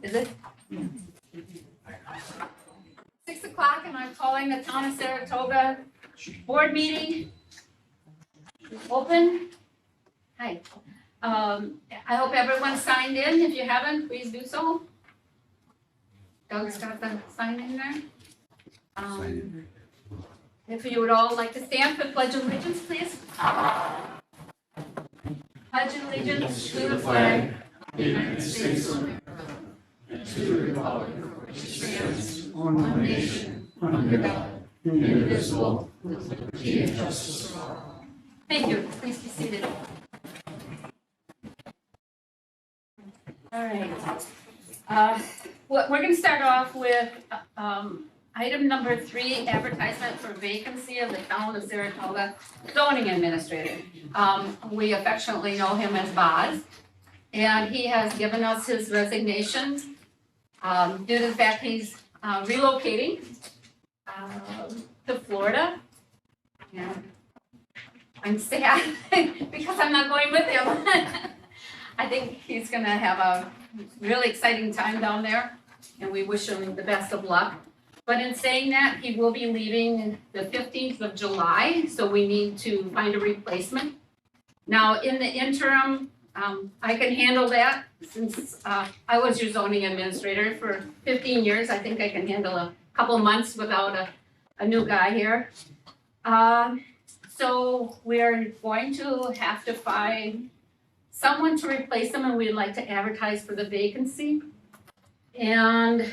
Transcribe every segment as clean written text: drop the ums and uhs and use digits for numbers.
Is it? 6 o'clock, and I'm calling the Town of Saratoga Board Meeting open. Hi. I hope everyone signed in. If you haven't, please do so. Doug's got the sign in there. If you would all like to stand for Pledge of Allegiance, please. Pledge allegiance to the flag of the United States of America, and to the republic which stands one nation under God, indivisible, with liberty and justice for all. Thank you. Please be seated. All right. We're going to start off with item number 3, advertisement for vacancy of the Town of Saratoga zoning administrator. We affectionately know him as Boz, and he has given us his resignation due to the fact he's relocating to Florida. And I'm sad because I'm not going with him. I think he's going to have a really exciting time down there, and we wish him the best of luck. But in saying that, he will be leaving the 15th of July, so we need to find a replacement. Now, in the interim, I can handle that since I was your zoning administrator for 15 years. I think I can handle a couple months without a new guy here. So we're going to have to find someone to replace him, and we'd like to advertise for the vacancy. And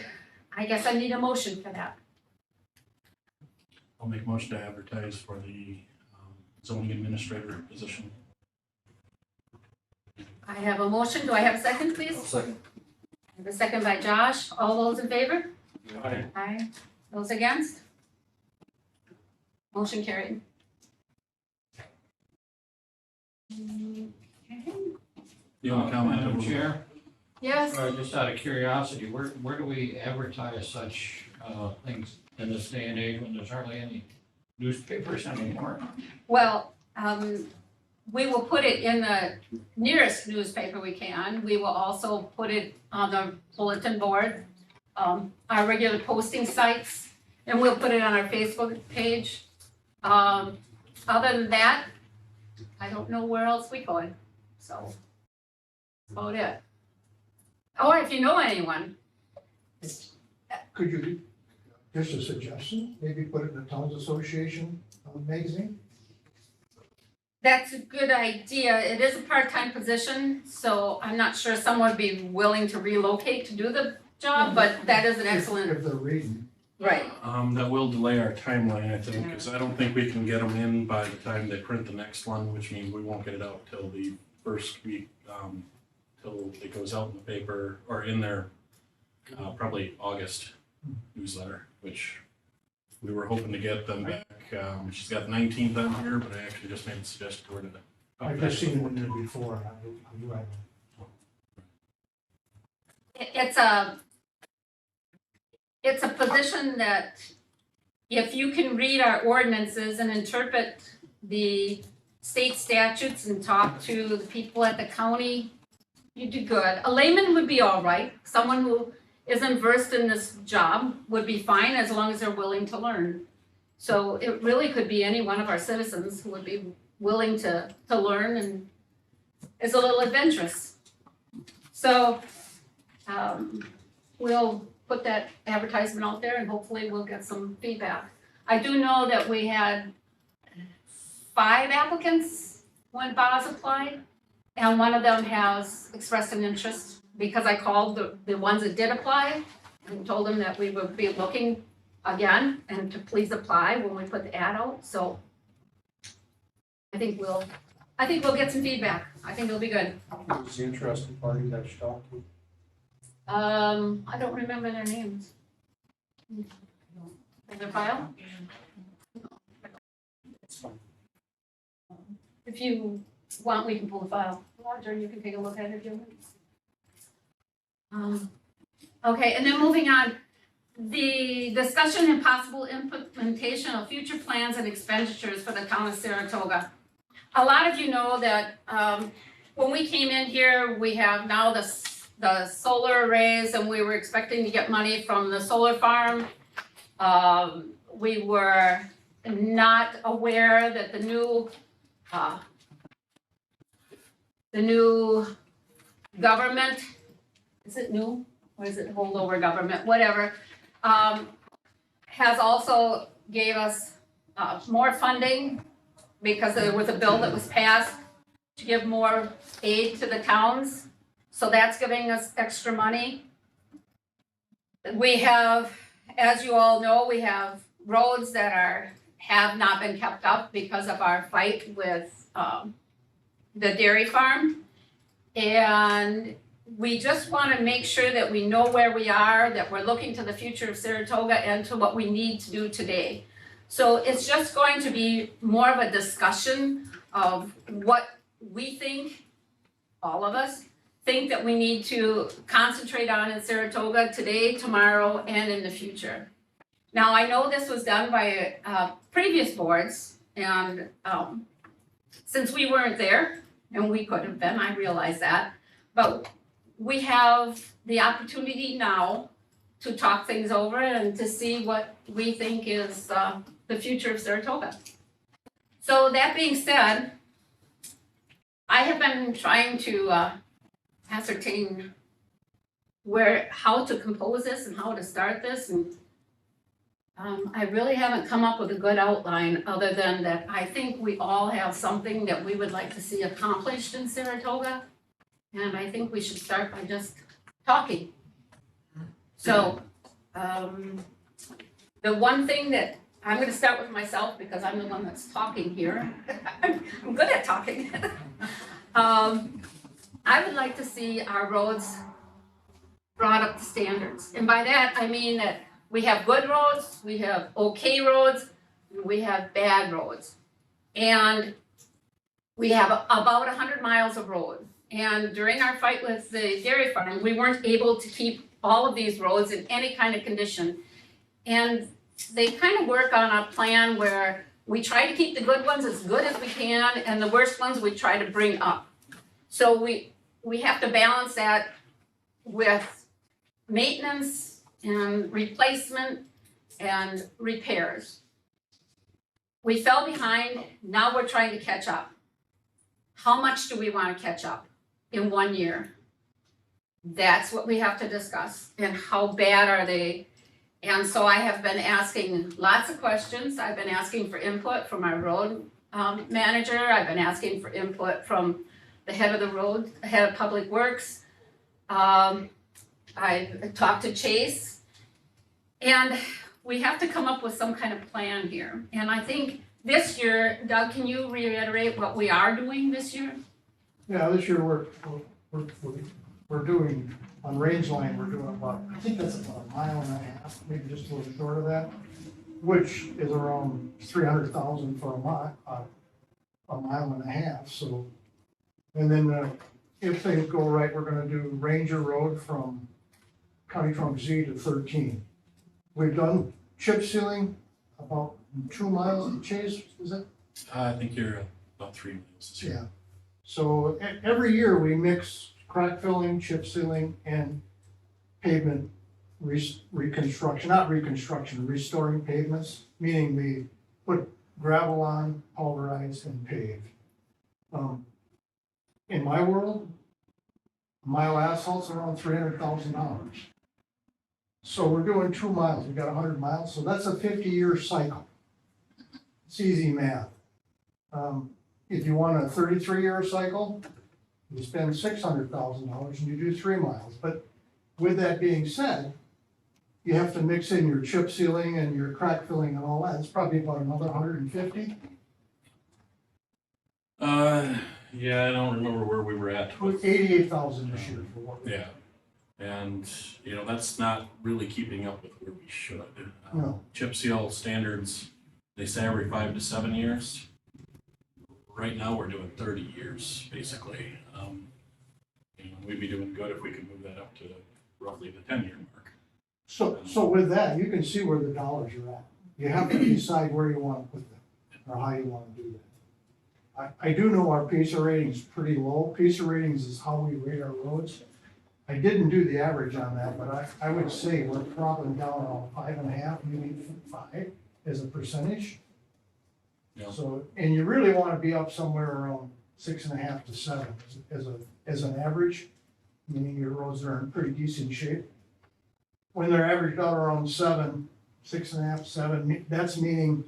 I guess I need a motion for that. I'll make a motion to advertise for the zoning administrator position. I have a motion. Do I have a second, please? Second. I have a second by Josh. All those in favor? Aye. Aye. Those against? Motion carried. Okay. The only comment I Madam would, Chair, Yes, just out of curiosity, where do we advertise such things in this day and age when there's hardly any newspapers anymore? well, we will put it in the nearest newspaper we can. We will also put it on the bulletin board, our regular posting sites, and we'll put it on our Facebook page. Other than that, I don't know where else we could, so that's about it. Or if you know anyone, Could you, just a suggestion, maybe put it in the Towns Association magazine? that's a good idea. It is a part-time position, so I'm not sure someone would be willing to relocate to do the job, but that is an excellent, If they're reading. right. that will delay our timeline, I think, because I don't think we can get them in by the time they print the next one, which means we won't get it out till the first week, till it goes out in the paper or in their probably August newsletter, which we were hoping to get them back. She's got 19th on here, but I actually just made a suggestion to her to. I've just seen it in there before, and I'm right. It's a position that if you can read our ordinances and interpret the state statutes and talk to the people at the county, you do good. A layman would be all right. Someone who isn't versed in this job would be fine as long as they're willing to learn. So it really could be any one of our citizens who would be willing to learn and is a little adventurous. So we'll put that advertisement out there and hopefully we'll get some feedback. I do know that we had 5 applicants when Boz applied, and one of them has expressed an interest because I called the ones that did apply and told them that we would be looking again and to please apply when we put the ad out. So I think we'll get some feedback. I think it'll be good. Who's the interested party that you talked to? I don't remember their names. In their file? It's fine. If you want, we can pull the file. Roger, you can take a look at it if you want. Okay, and then moving on, the discussion and possible implementation of future plans and expenditures for the town of Saratoga. A lot of you know that when we came in here, we have now the solar arrays, and we were expecting to get money from the solar farm. We were not aware that the new government, is it new, or is it holdover government, whatever, has also gave us, more funding, because there was a bill that was passed to give more aid to the towns, so that's giving us extra money. We have, as you all know, we have roads that have not been kept up because of our fight with, the dairy farm. And we just wanna make sure that we know where we are, that we're looking to the future of Saratoga and to what we need to do today. So it's just going to be more of a discussion of what we think, all of us, think that we need to concentrate on in Saratoga today, tomorrow, and in the future. Now, I know this was done by previous boards, and since we weren't there, and we could have been, I realize that, but we have the opportunity now to talk things over and to see what we think is the future of Saratoga. So that being said, I have been trying to ascertain how to compose this and how to start this, and I really haven't come up with a good outline, other than that I think we all have something that we would like to see accomplished in Saratoga, and I think we should start by just talking. So, the one thing that, I'm gonna start with myself because I'm the one that's talking here. I'm good at talking. I would like to see our roads brought up to standards. And by that, I mean that we have good roads, we have okay roads, we have bad roads. And we have about 100 miles of road. And during our fight with the dairy farm, we weren't able to keep all of these roads in any kind of condition. And they kind of work on a plan where we try to keep the good ones as good as we can, and the worst ones we try to bring up. So we have to balance that with maintenance and replacement and repairs. We fell behind, now we're trying to catch up. How much do we want to catch up in 1 year? That's what we have to discuss, and how bad are they? And so I have been asking lots of questions. I've been asking for input from our road manager. I've been asking for input from the head of the road, the head of Public Works. I've talked to Chase. And we have to come up with some kind of plan here. And I think this year, Doug, can you reiterate what we are doing this year? Yeah, this year we're doing, on Range Line, we're doing about, I think that's about a mile and a half, maybe just a little short of that, which is around 300,000 for a mile and a half, so. And then, if things go right, we're gonna do Ranger Road from County Trunk Z to 13. We've done chip sealing about 2 miles, Chase, is it? I think you're at about 3 miles this year. Yeah. So every year we mix crack filling, chip sealing, and pavement reconstruction, not reconstruction, restoring pavements, meaning we put gravel on, pulverize, and pave. In my world, a mile asphalt's around $300,000. So we're doing 2 miles, we got 100 miles, so that's a 50-year cycle. It's easy math. If you want a 33-year cycle, you spend $600,000 and you do 3 miles. But with that being said, you have to mix in your chip sealing and your crack filling and all that. It's probably about another 150. Yeah, I don't remember where we were at with 88,000 this year for what? yeah. And, that's not really keeping up with where we should. No. Chip seal standards, they say every 5 to 7 years. Right now, we're doing 30 years, basically. We'd be doing good if we could move that up to roughly the 10-year mark. So with that, you can see where the dollars are at. You have to decide where you want to put them or how you want to do that. I do know our PACER rating is pretty low. PACER ratings is how we rate our roads. I didn't do the average on that, but I would say we're probably down around 5.5, maybe 5 as a percentage. Yeah. So, and you really want to be up somewhere around 6.5 to 7 as an average, meaning your roads are in pretty decent shape. When they're averaged out around 7, 6.5, 7, that's meaning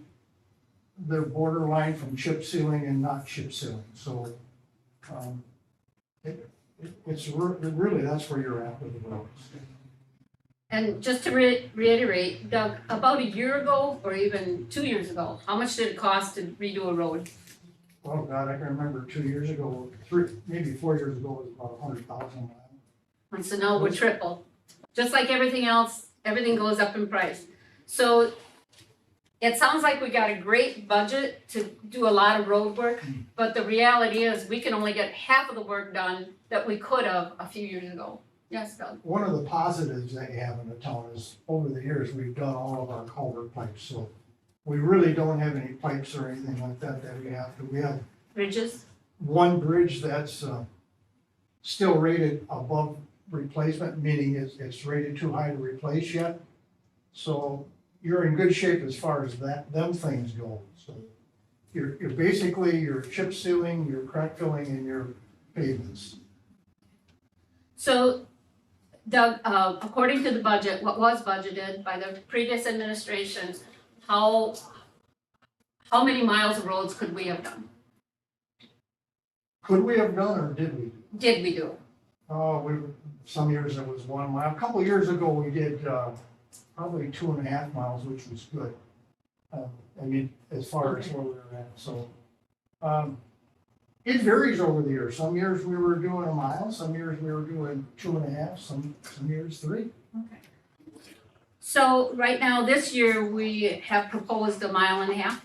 they're borderline from chip sealing and not chip sealing. So, it's really, that's where you're at with the roads. And just to reiterate, Doug, about a year ago or even 2 years ago, how much did it cost to redo a road? Oh, God, I can remember 2 years ago, maybe 4 years ago, it was about 100,000 miles. And so now we're triple. Just like everything else, everything goes up in price. So it sounds like we got a great budget to do a lot of road work, but the reality is we can only get half of the work done that we could have a few years ago. Yes, Doug? One of the positives that you have in the town is, over the years, we've done all of our culvert pipes, so we really don't have any pipes or anything like that we have to. We have Bridges? one bridge that's still rated above replacement, meaning it's rated too high to replace yet. So you're in good shape as far as them things go. So you're basically, your chip sealing, your crack filling, and your pavements. So, Doug, according to the budget, what was budgeted by the previous administration, how many miles of roads could we have done? Could we have done, or did we? Did we do? Some years it was 1 mile. A couple years ago, we did probably 2.5 miles, which was good. I mean, as far as where we were at, so. It varies over the years. Some years we were doing a mile, some years we were doing 2.5, some years 3. Okay. So right now, this year, we have proposed 1.5 miles,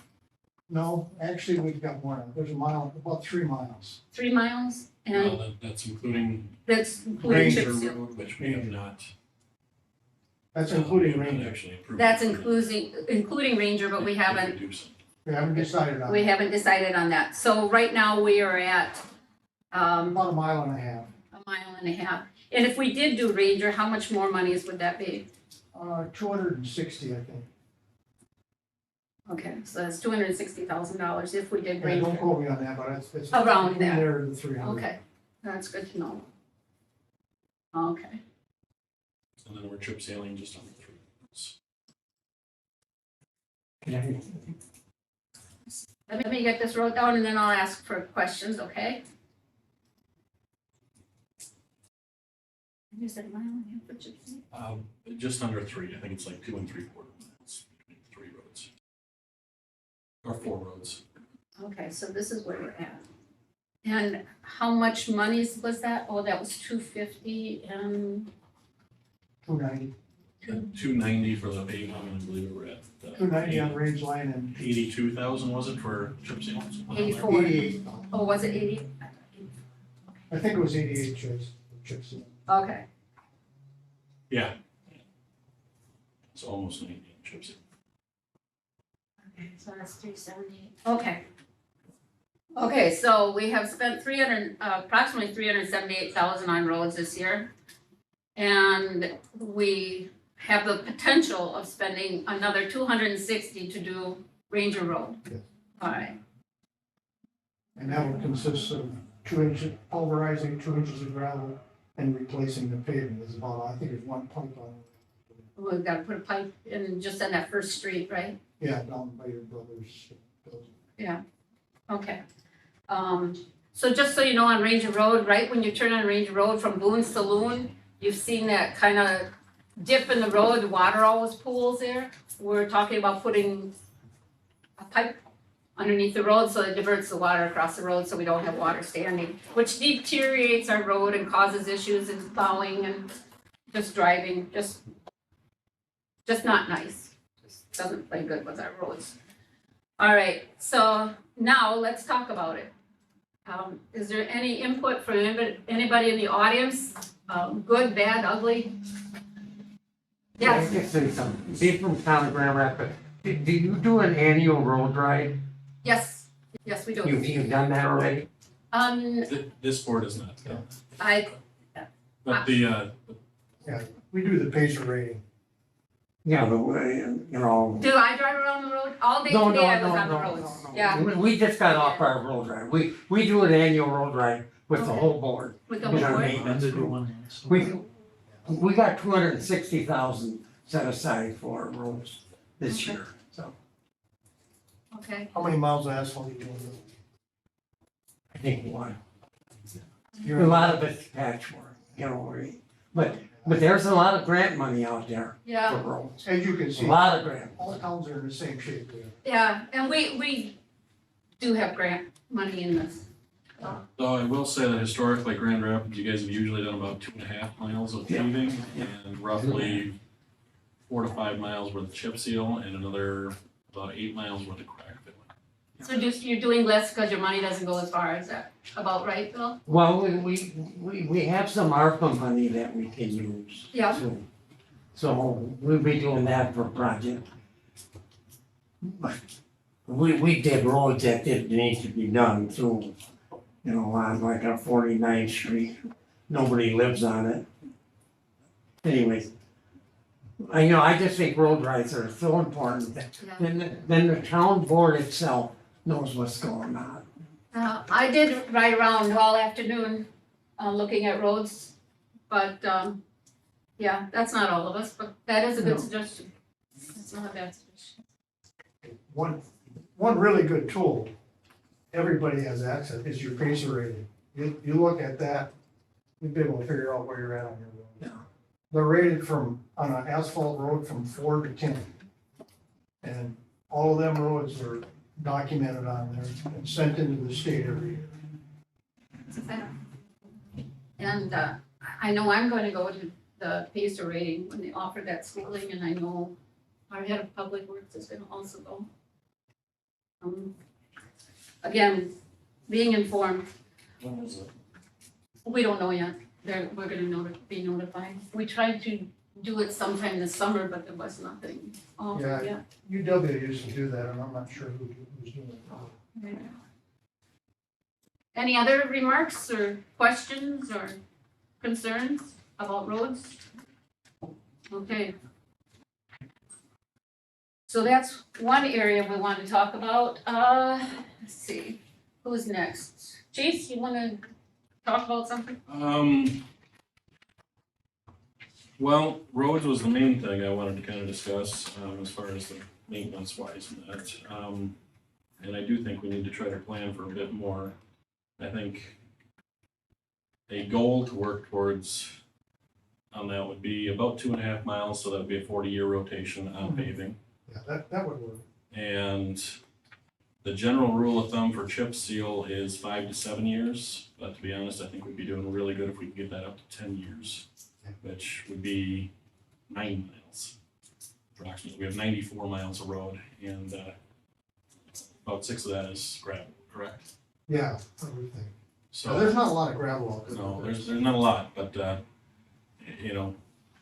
No, actually, we've got more. There's a mile, about 3 miles. 3 miles, and Well, that's including that's including Ranger chip seal. Road, which we have not. That's including we have not Ranger. Actually approved. That's including Ranger, but we If haven't, do so. We haven't decided on we it. haven't decided on that. So right now, we are at, About 1.5 miles. 1.5 miles. And if we did do Ranger, how much more monies would that be? 260, I think. Okay, so that's $260,000 if we did Yeah, Ranger. don't quote me on that, but it's Around between that. there and the 300. Okay, that's good to know. Okay, And then we're chip sealing just on the 3 roads. let me get this wrote down and then I'll ask for questions, okay? You said 1.5 miles for chip seal? Just under 3, I think it's like 2 3/4 miles between the 3 roads. Or 4 roads. Okay, so this is where we're at. And how much monies was that? Oh, that was 250 and 290. 290 for the paving, and I believe we were at. 290 on range line and 82,000 was it for chip sealing? 84. 88. Oh, was it 80? I think it was 88 chips in. Okay, Yeah. It's almost 90 chip sealing. so that's 378. Okay. Okay, so we have spent approximately 378,000 on roads this year. And we have the potential of spending another 260 to do Ranger Road. Yes. All right, And that will consist of 2 inches pulverizing, 2 inches of gravel, and replacing the pavement. There's about, I think it's 1 pipe on it. we've got to put a pipe in just on that first street, right? Yeah, down by your brother's building. Yeah, okay. So just so you know, on Ranger Road, right when you turn on Ranger Road from Boone's Saloon, you've seen that kind of dip in the road, the water always pools there. We're talking about putting a pipe underneath the road so it diverts the water across the road so we don't have water standing, which deteriorates our road and causes issues in plowing and just driving, just not nice. Just doesn't play good with our roads. All right, so now let's talk about it. Is there any input from anybody in the audience? Good, bad, ugly? I Yes, can say something. Being from town of Grand Rapids, do you do an annual road ride? yes, Yes, we do. You've done that already? This board is not, I, but We do the pacer rating. Yeah, but, you know. do I drive around the road? All day No, today I no, was no, on the no, roads. no, no. Yeah, We just got off our road ride. We do an annual road ride with the Okay. whole board. with the With our board. maintenance crew. We got 260,000 set aside for roads this Okay. year, so Okay, How many miles of asphalt you doing? I think one. You're A lot of it's patchwork, you know, but there's a lot of grant money out there for yeah, roads. As you can A see, lot of grant. all towns are in the same shape we are. yeah, and we do have grant money in this. though I will say that historically, Grand Rapids, you guys have usually done about 2.5 miles of Yeah. paving and roughly 4 to 5 miles worth of chip seal and another about 8 miles worth of crack filling. So just, you're doing less because your money doesn't go as far, is that about right, Bill? Well, we have some ARPA money that we can use. Yeah. too. So we'll be doing that for a project. But we did roads that didn't need to be done through, you know, on like our 49th Street. Nobody lives on it. Anyways, I just think road rights are so important that Yeah. then the town board itself knows what's going on. I did ride around all afternoon, looking at roads, but, yeah, that's not all of us, but that is a good No. suggestion. It's not a bad suggestion. One really good tool, everybody has access, is your pacer rating. You look at that, you'll be able to figure out where you're at on your road. Yeah. They're rated on an asphalt road from 4 to 10. And all of them roads are documented on there and sent into the state every year. It's a fact. And, I know I'm gonna go to the pacer rating when they offer that schooling, and I know our head of public works is gonna also go. Again, being informed, When is it? we don't know yet. We're gonna be notified. We tried to do it sometime this summer, but there was nothing offered yet. UW used to do that, and I'm not sure who's doing it. Any other remarks or questions or concerns about roads? Okay. So that's one area we want to talk about. Let's see, who's next? Chase, you wanna talk about something? Well, roads was the main thing I wanted to kind of discuss, as far as the maintenance wise and that. And I do think we need to try to plan for a bit more. I think a goal to work towards on that would be about 2.5 miles, so that would be a 40-year rotation on paving. Yeah, that would work. And the general rule of thumb for chip seal is 5 to 7 years, but to be honest, I think we'd be doing really good if we could get that up to 10 years, which would be 9 miles. Approximately, we have 94 miles of road, and about 6 of that is gravel, correct? Yeah, everything. So There's not a lot of gravel out there. no, there's not a lot, but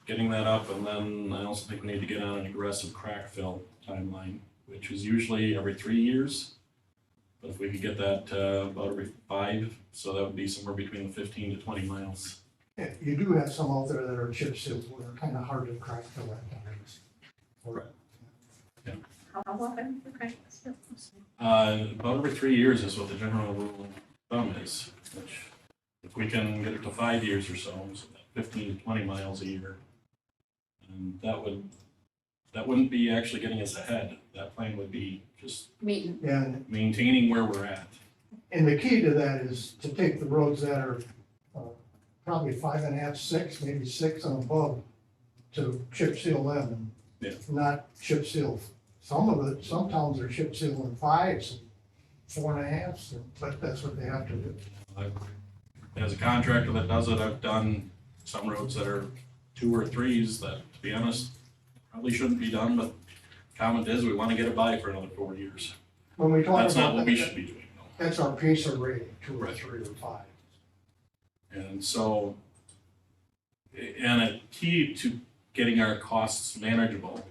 getting that up, and then I also think we need to get on an aggressive crack fill timeline, which is usually every 3 years. But if we could get that about every 5, so that would be somewhere between 15 to 20 miles. Yeah, you do have some out there that are chip seals, that are kind of hard to crack fill at times. How often? Okay. About every 3 years is what the general rule of thumb is, which if we can get it to 5 years or so, so that 15 to 20 miles a year. And that wouldn't be actually getting us ahead. That plan would be just Meeting. And, maintaining where we're at. and the key to that is to take the roads that are probably 5.5, 6, maybe 6 and above, to chip seal them Yeah. and not chip seal. Some towns are chip sealing 5s and 4.5s, but that's what they have to do. As a contractor that does it, I've done some roads that are 2 or 3s that, to be honest, probably shouldn't be done, but comment is we want to get it by for another 4 years. When we talk That's not about what we that, should be doing, no. that's our pacer rating, 2 or Right. 3 or 5. And so, and a key to getting our costs manageable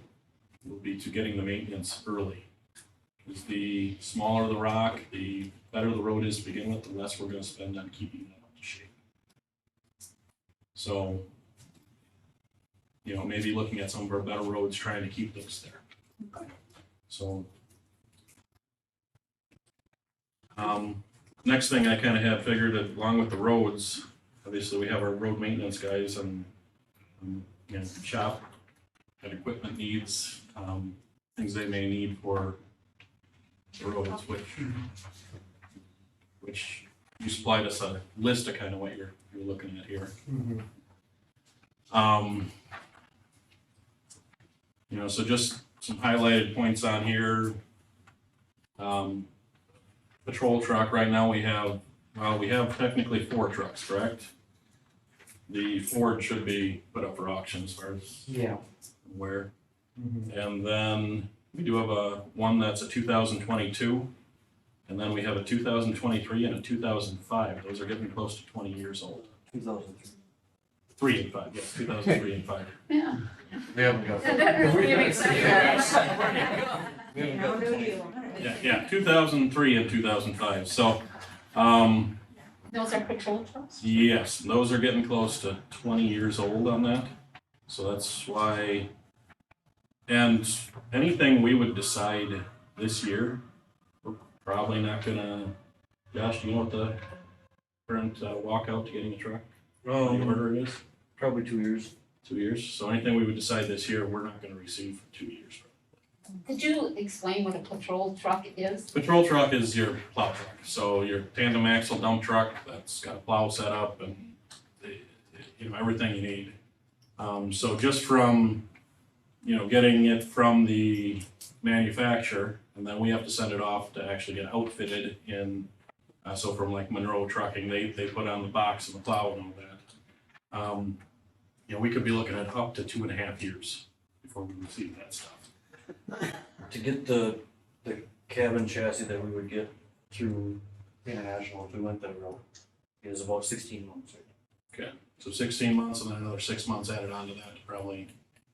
will be to getting the maintenance early. is the smaller the rock, the better the road is to begin with, the less we're gonna spend on keeping that up to shape. So, you know, maybe looking at some of our better roads, trying to keep those there. So. Next thing I kind of had figured, that along with the roads, obviously we have our road maintenance guys and, you know, shop and equipment needs, things they may need for the roads, which you supplied us a list of kind of what you're looking at here. You know, so just some highlighted points on here. Patrol truck, right now we have technically 4 trucks, correct? The Ford should be put up for auction as far as Yeah. where. And then we do have one that's a 2022, and then we have a 2023 and a 2005. Those are getting close to 20 years old. 2003. 3 and 5, yes, 2003 and 5. Yeah. We haven't got. That really makes sense. Yeah, 2003 and 2005. So, Those are patrol trucks? yes, those are getting close to 20 years old on that. So that's why, and anything we would decide this year, we're probably not gonna, Josh, do you know what the current walkout to getting a truck? The order is? Probably 2 years. 2 years. So anything we would decide this year, we're not gonna receive for 2 years. Could you explain what a patrol truck is? Patrol truck is your plow truck. So your tandem axle dump truck that's got a plow set up and you know, everything you need. So just from, you know, getting it from the manufacturer, and then we have to send it off to actually get outfitted in, so from like Monroe Trucking, they put on the box and the plow and all that. You know, we could be looking at up to 2.5 years before we receive that stuff. To get the cabin chassis that we would get through International, if we went that route, is about 16 months. So 16 months and then another 6 months added on to that to probably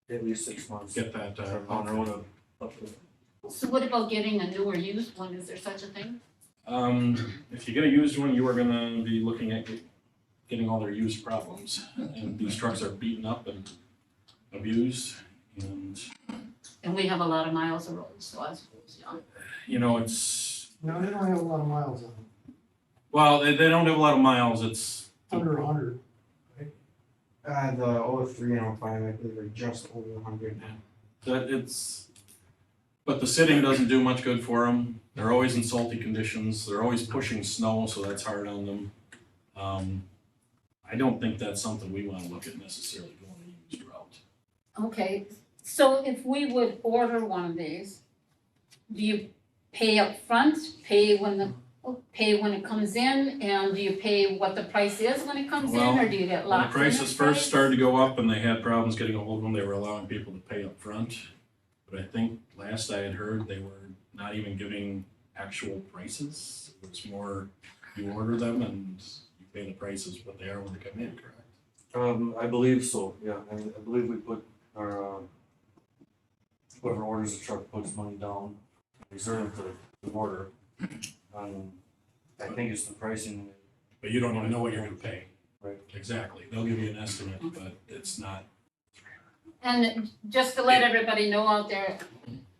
At least 6 months. get that, From Monroe to up to. So what about getting a new or used one? Is there such a thing? If you get a used one, you are gonna be looking at getting all their used problems. And these trucks are beaten up and abused. And, And we have a lot of miles of road, so I suppose, yeah. you know, it's, No, they don't have a lot of miles on them, well, they don't have a lot of miles. It's, under 100. The 03 and 05, I believe are just over 100 now. but the sitting doesn't do much good for them. They're always in salty conditions. They're always pushing snow, so that's hard on them. I don't think that's something we wanna look at necessarily going a used route. Okay, so if we would order one of these, do you pay up front? Pay when it comes in, and do you pay what the price is when it comes in, Well, or do you get When locked the in? prices first started to go up and they had problems getting a hold of them, they were allowing people to pay up front. But I think last I had heard, they were not even giving actual prices. It was more, you order them and you pay the prices what they are when they come in, correct? I believe so, yeah. I believe we put our, whoever orders the truck puts money down, reserve the order. I think it's the pricing. But you don't even know what you're gonna pay. Right. Exactly. They'll give you an estimate, but it's not. And just to let everybody know out there,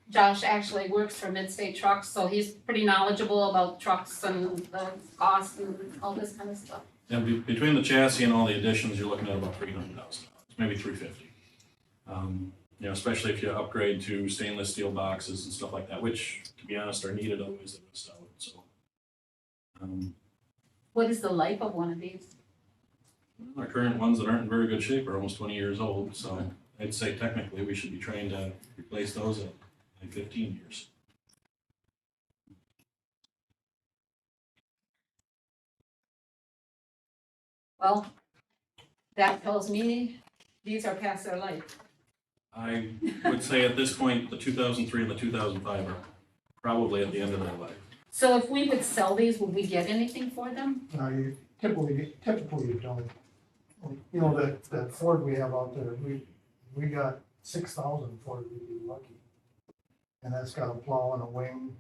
Josh actually works for Midstate Trucks, so he's pretty knowledgeable about trucks and the cost and all this kind of stuff. And between the chassis and all the additions, you're looking at about $300,000, maybe $350,000. You know, especially if you upgrade to stainless steel boxes and stuff like that, which, to be honest, are needed otherwise they rust out, so. What is the life of one of these? Our current ones that aren't in very good shape are almost 20 years old, so I'd say technically we should be trying to replace those at like 15 years. Well, that tells me these are past their life. I would say at this point, the 2003 and the 2005 are probably at the end of their life. So if we would sell these, would we get anything for them? You typically you don't. You know, that Ford we have out there, we got 6,000 for it, we'd be lucky. And that's got a plow and a wing,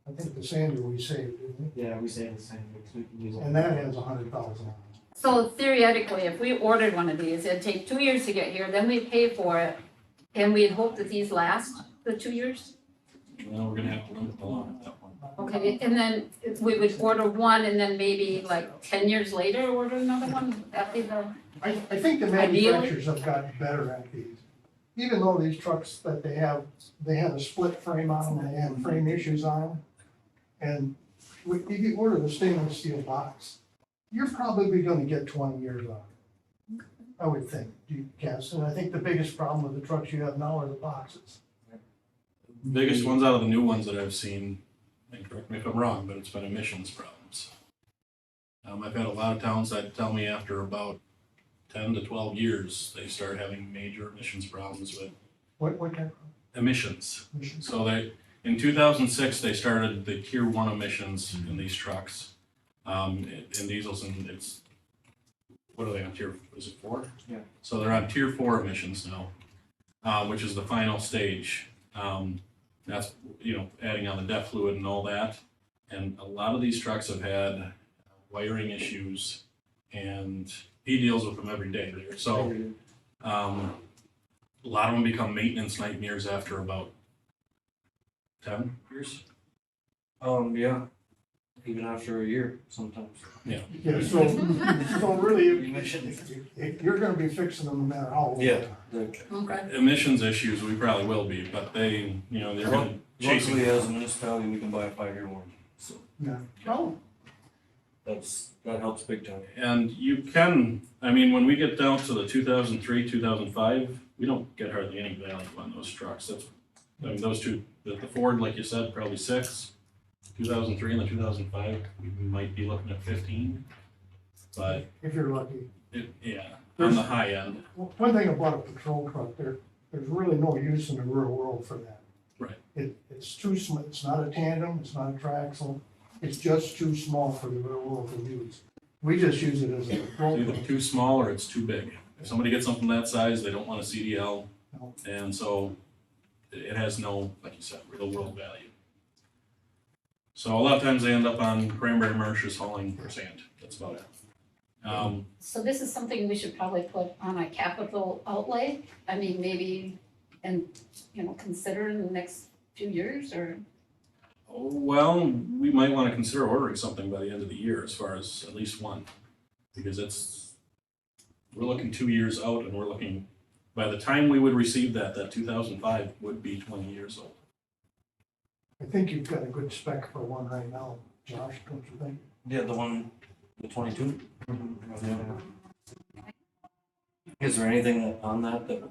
I think the sander we saved, didn't Yeah, we say the same, because we can use we? it. And that has 100,000 on it. So theoretically, if we ordered one of these, it'd take 2 years to get here, then we pay for it, and we'd hope that these last the 2 years? Well, we're gonna have to limit the lot at that point. Okay, and then we would order one and then maybe like 10 years later order another one? Would that be the, I think the Ideally- manufacturers have gotten better at these. Even though these trucks that they have a split frame on them, they have frame issues on them. And if you order the stainless steel box, you're probably gonna get 20 years on it. I would think, you guess, and I think the biggest problem with the trucks you have now are the boxes. Biggest ones out of the new ones that I've seen, and correct me if I'm wrong, but it's been emissions problems. I've had a lot of towns that tell me after about 10 to 12 years, they start having major emissions problems with What kind emissions. of issues? So in 2006, they started the tier 1 emissions in these trucks. In diesels, and it's, what are they on is it 4? Yeah. So they're on tier 4 emissions now, which is the final stage. That's, adding on the DEF fluid and all that. And a lot of these trucks have had wiring issues, and he deals with them every day there. So, a lot of them become maintenance nightmares after about 10 years. Yeah, even after a year sometimes. Yeah, so really, Emissions. if you're gonna be fixing them no matter how old they Yeah. are. okay. Emissions issues, we probably will be, but they're gonna chase Luckily, as a municipality, we can buy a 5-year warranty, so Yeah. Oh, that helps big time. And you can, when we get down to the 2003, 2005, we don't get hardly any value on those trucks. Those two, the Ford, like you said, probably 6. 2003 and the 2005, we might be looking at 15. But, if you're lucky. on the high end. One thing about a patrol truck, there's really no use in the real world for that. Right. It's too small, it's not a tandem, it's not a triaxle, it's just too small for the real world to use. We just use it as a patrol It's either truck. too small or it's too big. If somebody gets something that size, they don't want a CDL. No. And so it has no, like you said, real world value. So a lot of times they end up on cranberry marshes hauling sand. That's about it. So this is something we should probably put on a capital outlay? I mean, maybe, and, consider in the next few years, or? Well, we might want to consider ordering something by the end of the year as far as at least one. Because we're looking 2 years out, and we're looking, by the time we would receive that 2005 would be 20 years old. I think you've got a good spec for one right now, Josh, don't you think? Yeah, the 22. Is there anything on that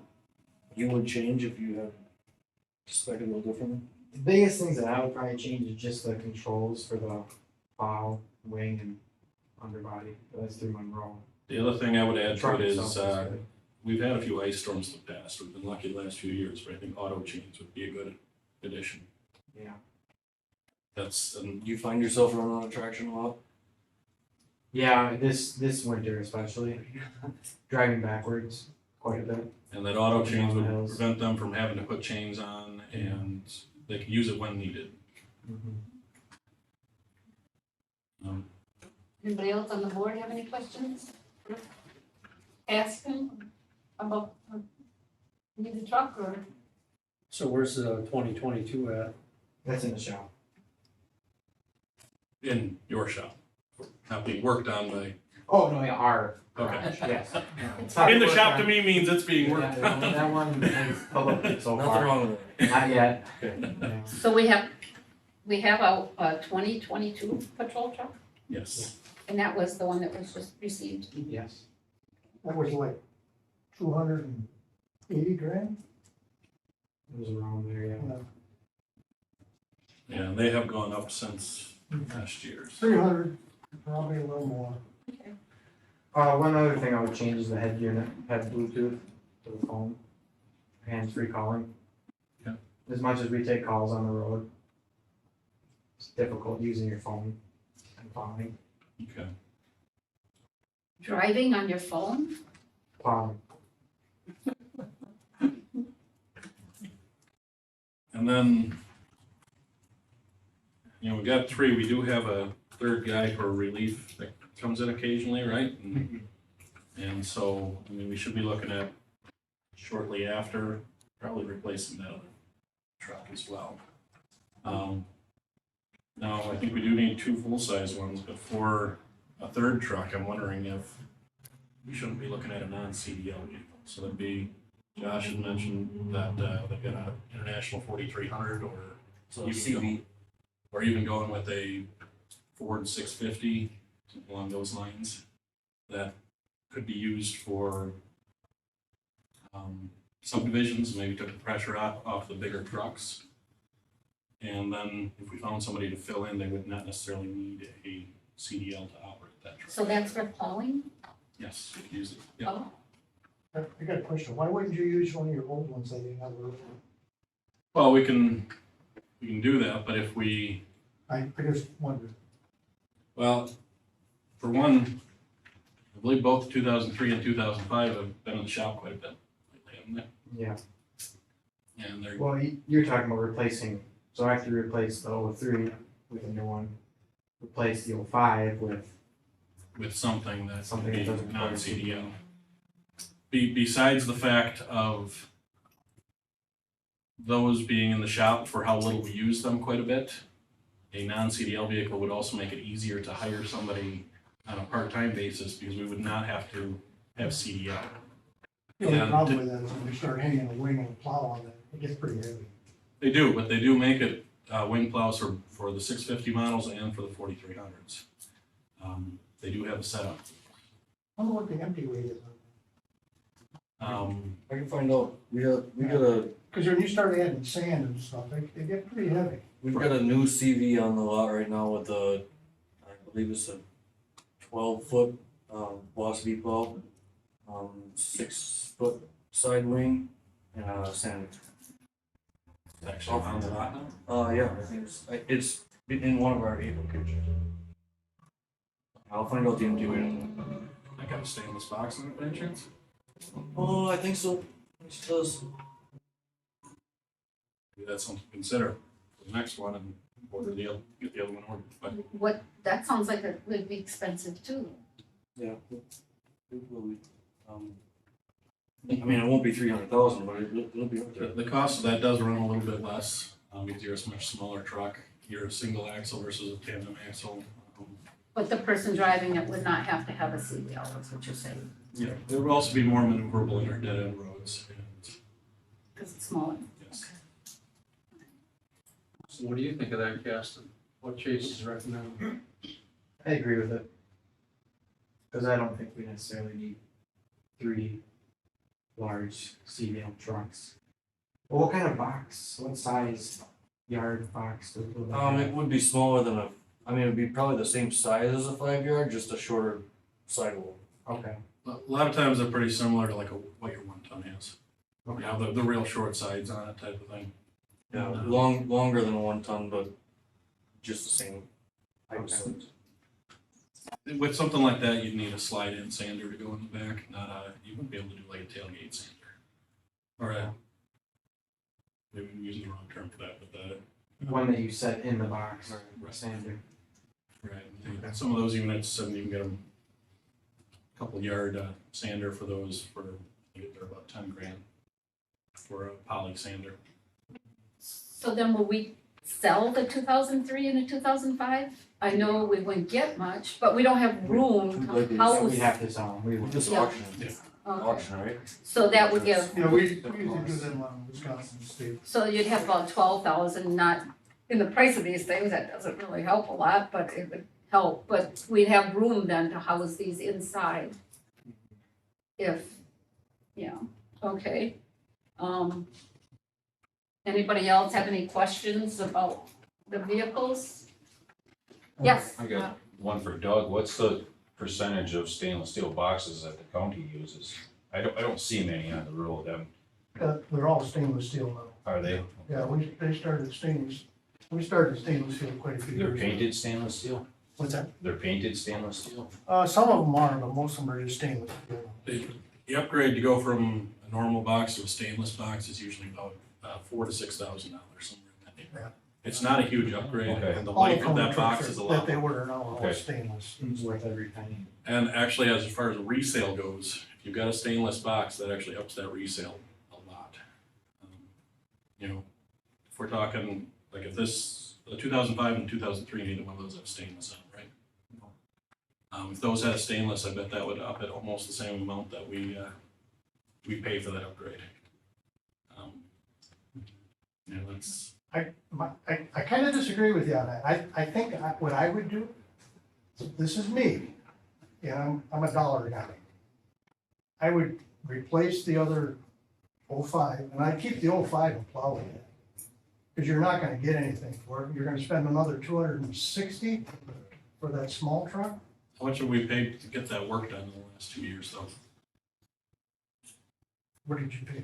you would change if you had spec a little differently? The biggest things that I would probably change is just the controls for the bow, wing, and underbody. That's through Monroe. The other thing I would add to Truck it is, itself good. we've had a few ice storms in the past. We've been lucky the last few years, but I think auto chains would be a good addition. Yeah. And Do you find yourself running on a traction a lot? Yeah, this winter especially, driving backwards quite a bit. that auto chains would Hills. prevent them from having to put chains on, and they can use it when needed. Anybody else on the board have any questions? Ask him about, need a truck or? So where's the 2022 at? That's in the shop. In your shop, not being worked on by, Oh, no, yeah, our. okay. Yes. In the shop to me means it's being worked on. That one is public so Nothing far. wrong with it. Not yet. Okay. Yeah. So we have a 2022 patrol truck, Yes, and that was the one that was just received. Yes. That was like 280 grand? It was around there, yeah. yeah, they have gone up since last year's. 300, probably a little more. One other thing I would change is the head unit, had Bluetooth to the phone, hands-free calling. Yeah. As much as we take calls on the road, it's difficult using your phone and plowing. Okay. Driving on your phone? Plowing. And then you know, we got three, we do have a third guy for relief that comes in occasionally, right? And so, I mean, we should be looking at shortly after, probably replacing that other truck as well. Now, I think we do need two full-size ones, but for a third truck, I'm wondering if we shouldn't be looking at a non-CDL vehicle. So that'd be, Josh had mentioned that, they've got an International 4300 or So You can CV, or even going with a Ford 650, something along those lines, that could be used for subdivisions, maybe took the pressure off the bigger trucks. And then if we found somebody to fill in, they would not necessarily need a CDL to operate that truck. So that's for plowing? Yes, we could use it. Yeah. Oh, I got a question. Why wouldn't you use one of your old ones that you have? Well, we can do that, but if we, I just wondered. well, for one, I believe both 2003 and 2005 have been in the shop quite a bit lately, haven't they? Yeah, And they're, well, you're talking about replacing, so after you replace the 03 with a new one, replace the 05 with, with something that's Something that doesn't require non-CDL. Besides the fact of those being in the shop for how little we use them quite a bit, a non-CDL vehicle would also make it easier to hire somebody on a part-time basis because we would not have to have CDL. The only Yeah. problem with that is when you start hanging a wing and a plow on it, it gets pretty heavy. They do, but they do make it, wing plows for the 650 models and for the 4300s. They do have a setup. I wonder what the empty weight is. I can find out, we got a, Because when you start adding sand and stuff, they get pretty heavy. we've got a new CV on the lot right now with a, I believe it's a 12-foot, Boss V plow, 6-foot side wing, and sand. It's actually on the lot now. Yeah, I think it's in one of our 8 locations. I'll find out the empty weight on it. I got a stainless box in it by any chance? Oh, I think so. It does. Maybe that's something to consider for the next one and get the other one ordered. But what, that sounds like it would be expensive too. Yeah. It will be, I mean, it won't be 300,000, but it'll be up there. the cost of that does run a little bit less, because you're a much smaller truck. You're a single axle versus a tandem axle. But the person driving it would not have to have a CDL, that's what you're saying, Yeah, there would also be more maneuverable in our dead end roads. And because it's smaller. yes, So what do you think of that, Gaston? What Chase is recommending? I agree with it. Cause I don't think we necessarily need 3 large CDL trucks. Well, what kind of box, what size yard box do we have? It would be smaller than I mean, it'd be probably the same size as a 5-yard, just a shorter sidewall. Okay, a lot of times they're pretty similar to like what your 1-ton is. You okay, know, the real short sides on it type of thing. Yeah, longer than a 1-ton, but just the same height of Okay. size. With something like that, you'd need a slide-in sander to go in the back, you wouldn't be able to do like a tailgate sander. Or maybe I'm using the wrong term for that, but one that you set in the box, Right. sander. right, some of those units, you can get them a couple yard sander for those for, I think they're about 10 grand for a poly sander. So then will we sell the 2003 and the 2005? I know we wouldn't get much, but we don't have room Like to we- house. We have to sell them, we will. Just Yeah. auction, Okay. auction, right? So that would give, You know, we usually do them on Wisconsin State. so you'd have about 12,000, not, in the price of these things, that doesn't really help a lot, but it would help. But we'd have room then to house these inside. If, yeah, okay. Anybody else have any questions about the vehicles? Yes. I got one for Doug. What's the percentage of stainless steel boxes that the county uses? I don't see many on the road. They're all stainless steel now. Are they? Yeah, we started stainless steel quite a few years They're ago. painted stainless steel? What's that? They're painted stainless steel? Some of them are, but most of them are just stainless steel. The upgrade to go from a normal box to a stainless box is usually about $4,000 to $6,000, somewhere in that neighborhood. It's not a huge upgrade, Okay. and the All the life of county that trucks box is a that lot. they order now are all Okay. stainless. It's worth every penny. And actually, as far as resale goes, if you've got a stainless box, that actually ups that resale a lot. You know, if we're talking, like if this, the 2005 and 2003, neither one of those have stainless on, them, right? If those had stainless, I bet that would up it almost the same amount that we pay for that upgrade. You know, that's, I kind of disagree with you on that. I think what I would do, this is me, and I'm a dollar guy. I would replace the other 05, and I'd keep the 05 and plow it. Because you're not gonna get anything for it. You're gonna spend another 260 for that small truck. how much have we paid to get that work done in the last 2 years, though? What did you pay?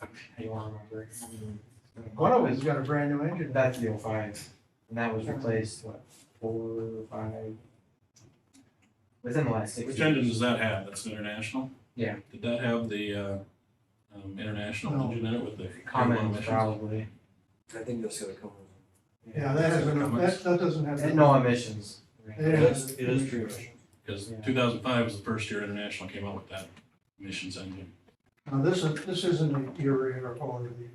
I don't remember. One of them's got a brand new engine. That's the 05, and that was replaced, what, 4 or 5? Within the last 6 Which years. engine does that have? That's an international? Yeah. Did that have the international No. engine in it with the Cummins, emissions? probably. I think that's gonna come. Yeah, that hasn't, that doesn't have. And no emissions. Yeah. It is true. Because Yeah. 2005 was the first year international came out with that emissions engine. Now, this isn't the Erie or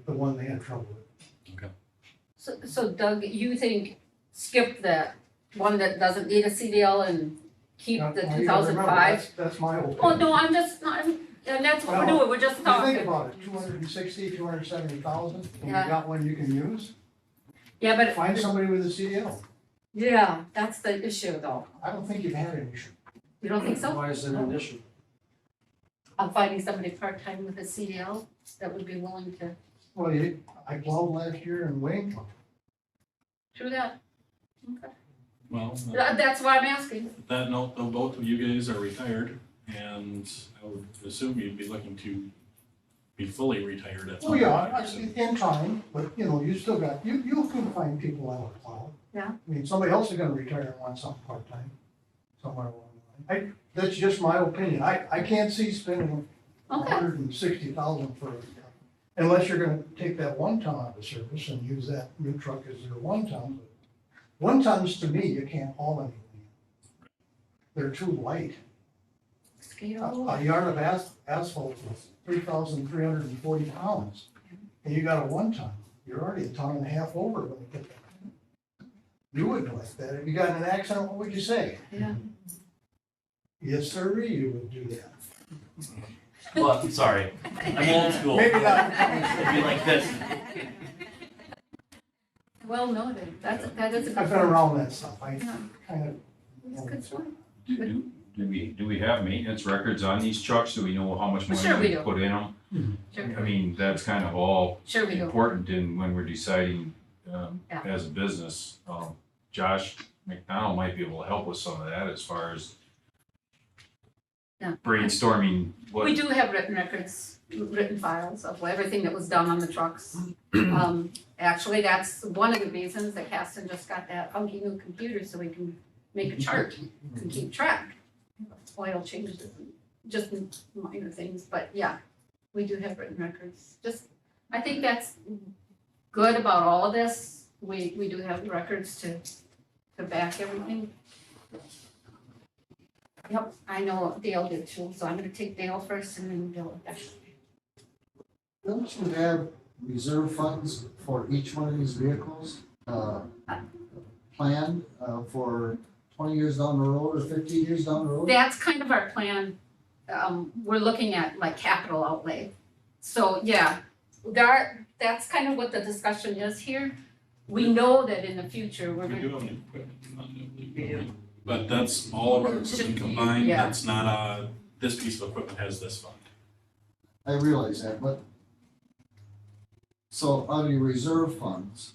the one they had trouble with. So Doug, you think skip that one that doesn't need a CDL and keep Now, the you gotta two thousand remember, five? That's my opinion. Oh, no, and that's what we're Well, doing, we're just You think talking. about it, 260, 270,000, and you Yeah. got one you can use, Yeah, but, find somebody with a CDL. yeah, that's the issue though. I don't think you've had an issue. You don't think so? Why is it an issue? I'm finding somebody part-time with a CDL that would be willing to Well, I plowed last year in Wayne. do that. Well, That's why I'm asking. that note, though, both of you guys are retired, and I would assume you'd be looking to be fully retired at some Oh, point. yeah, so- in time, but you know, you still got, you can find people that will plow. Yeah. I mean, somebody else is gonna retire and want something part-time, somewhere along the line. That's just my opinion. I can't see spending Okay, 160,000 for, unless you're gonna take that 1 ton out of service and use that new truck as your 1 ton. 1 tons to me, you can't haul anything. They're too light. skate A all a yard of asphalt is 3,340 pounds, and you got a 1 ton, you're already a ton and a half over when you get that. You wouldn't like that. If you got in an accident, what would you say? Yeah. Yes, sir, you would do that. Well, I'm sorry, I'm old school. Maybe not. It'd be like this. Well noted, that is a good. I've been around that stuff. I Yeah, kind of. that's a good one. Do we have maintenance records on these trucks? Do we know how much Sure money we we do. put in them? Sure, I mean, that's kind of all sure we do. important in when we're deciding, Yeah. as a business. Josh McDonald might be able to help with some of that as far as Yeah. brainstorming We what, do have written records, written files of everything that was done on the trucks. Actually, that's one of the reasons that Caston just got that funky new computer, so we can make a chart and keep track. Oil changes, and just minor things, but yeah, we do have written records. I think that's good about all of this. We do have records to back everything. Yep, I know Dale did too, so I'm gonna take Dale first and then Bill. Don't you have reserve funds for each one of these vehicles, planned, for 20 years down the road or 15 years down the road? That's kind of our plan. We're looking at like capital outlay. So, yeah, that's kind of what the discussion is here. We know that in the future, we're We gonna, do have an equipment fund, I believe. But that's all of our equipment combined, Yeah. that's not, this piece of equipment has this fund. I realize that, but, so out of your reserve funds,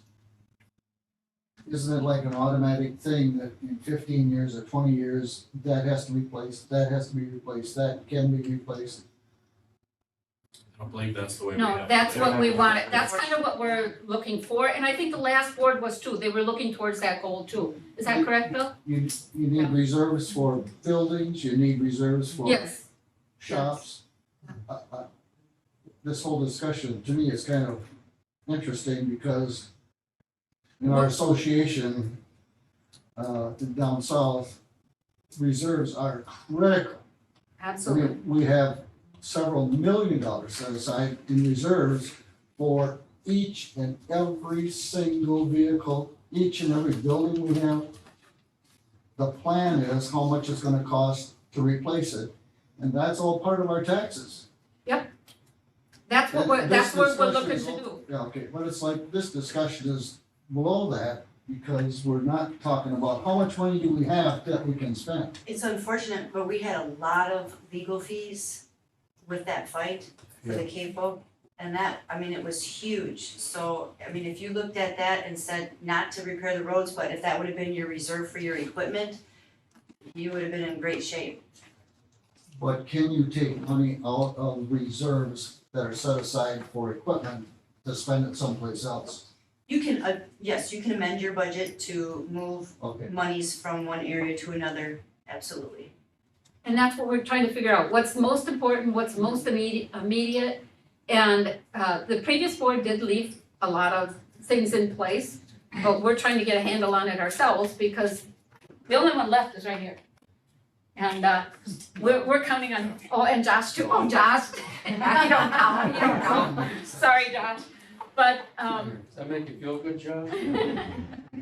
isn't it like an automatic thing that in 15 years or 20 years, that has to be replaced, that has to be replaced, that can be replaced? I don't believe that's the way we have no, it. that's what we wanted. That's kind of what we're looking for. And I think the last board was too. They were looking towards that goal too. Is that correct, Bill? You need reserves for buildings, you need reserves for Yes. shops. This whole discussion, to me, is kind of interesting because in our association, down south, reserves are critical. Absolutely. We have several $1 million set aside in reserves for each and every single vehicle, each and every building we have. The plan is how much it's gonna cost to replace it, and that's all part of our taxes. That's what And that's this what we're discussion looking is to all- do. Yeah, okay, but it's like, this discussion is below that, because we're not talking about how much money do we have that we can spend. It's unfortunate, but we had a lot of legal fees with that fight for the capo. And that, I mean, it was huge. So, I mean, if you looked at that and said not to repair the roads, but if that would have been your reserve for your equipment, you would have been in great shape. But can you take money out of reserves that are set aside for equipment to spend it someplace else? You can, yes, you can amend your budget to move Okay, monies from one area to another, absolutely. And that's what we're trying to figure out, what's most important, what's most immediate. And the previous board did leave a lot of things in place, but we're trying to get a handle on it ourselves because the only one left is right here. And we're counting on, oh, and Josh too, oh, Josh, you don't count. Sorry, Josh, but Does that make you feel good, Josh?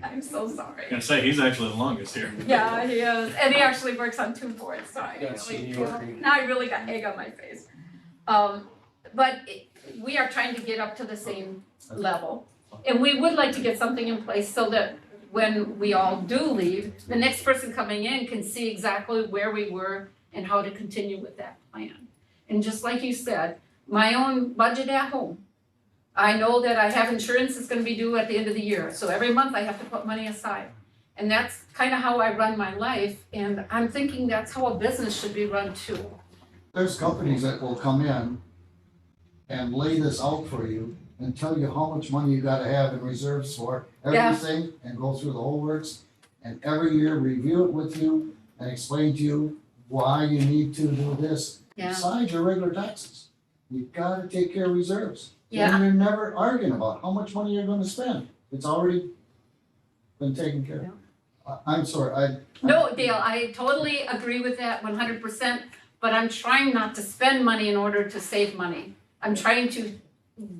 I'm so sorry. I say, he's actually the longest here. Yeah, he is, and he actually works on 2 boards, so I Yeah, really seniority. feel, now I really got egg on my face. But we are trying to get up to the same level. And we would like to get something in place so that when we all do leave, the next person coming in can see exactly where we were and how to continue with that plan. And just like you said, my own budget at home, I know that I have insurance that's gonna be due at the end of the year, so every month I have to put money aside. And that's kind of how I run my life, and I'm thinking that's how a business should be run too. there's companies that will come in and lay this out for you and tell you how much money you gotta have in reserves for Yeah. everything, and go through the whole works. And every year review it with you and explain to you why you need to do this. Yeah. Besides your regular taxes, you gotta take care of reserves. Yeah. And you're never arguing about how much money you're gonna spend, it's already been taken care of. I'm sorry, No, Dale, I totally agree with that 100%, but I'm trying not to spend money in order to save money. I'm trying to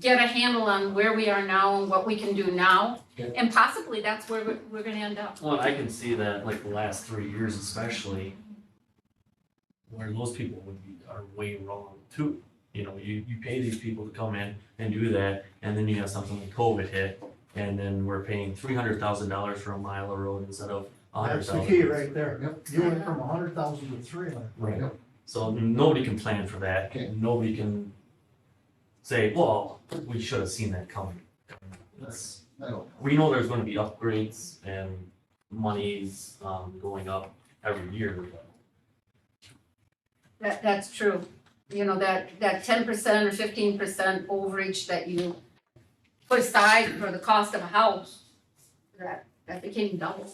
get a handle on where we are now and what we can do now, Okay. and possibly that's where we're gonna end up. Well, I can see that like the last 3 years especially, where those people are way wrong too. You know, you pay these people to come in and do that, and then you have something like COVID hit, and then we're paying $300,000 for a mile of road instead of That's the 100,000. key right there. You went from 100,000 to 300. Right. So nobody can plan for that. Okay. Nobody can say, well, we should have seen that coming. That's, I don't, we know there's gonna be upgrades and monies going up every year. That's true. You know, that 10% or 15% overage that you put aside for the cost of a house, that became double,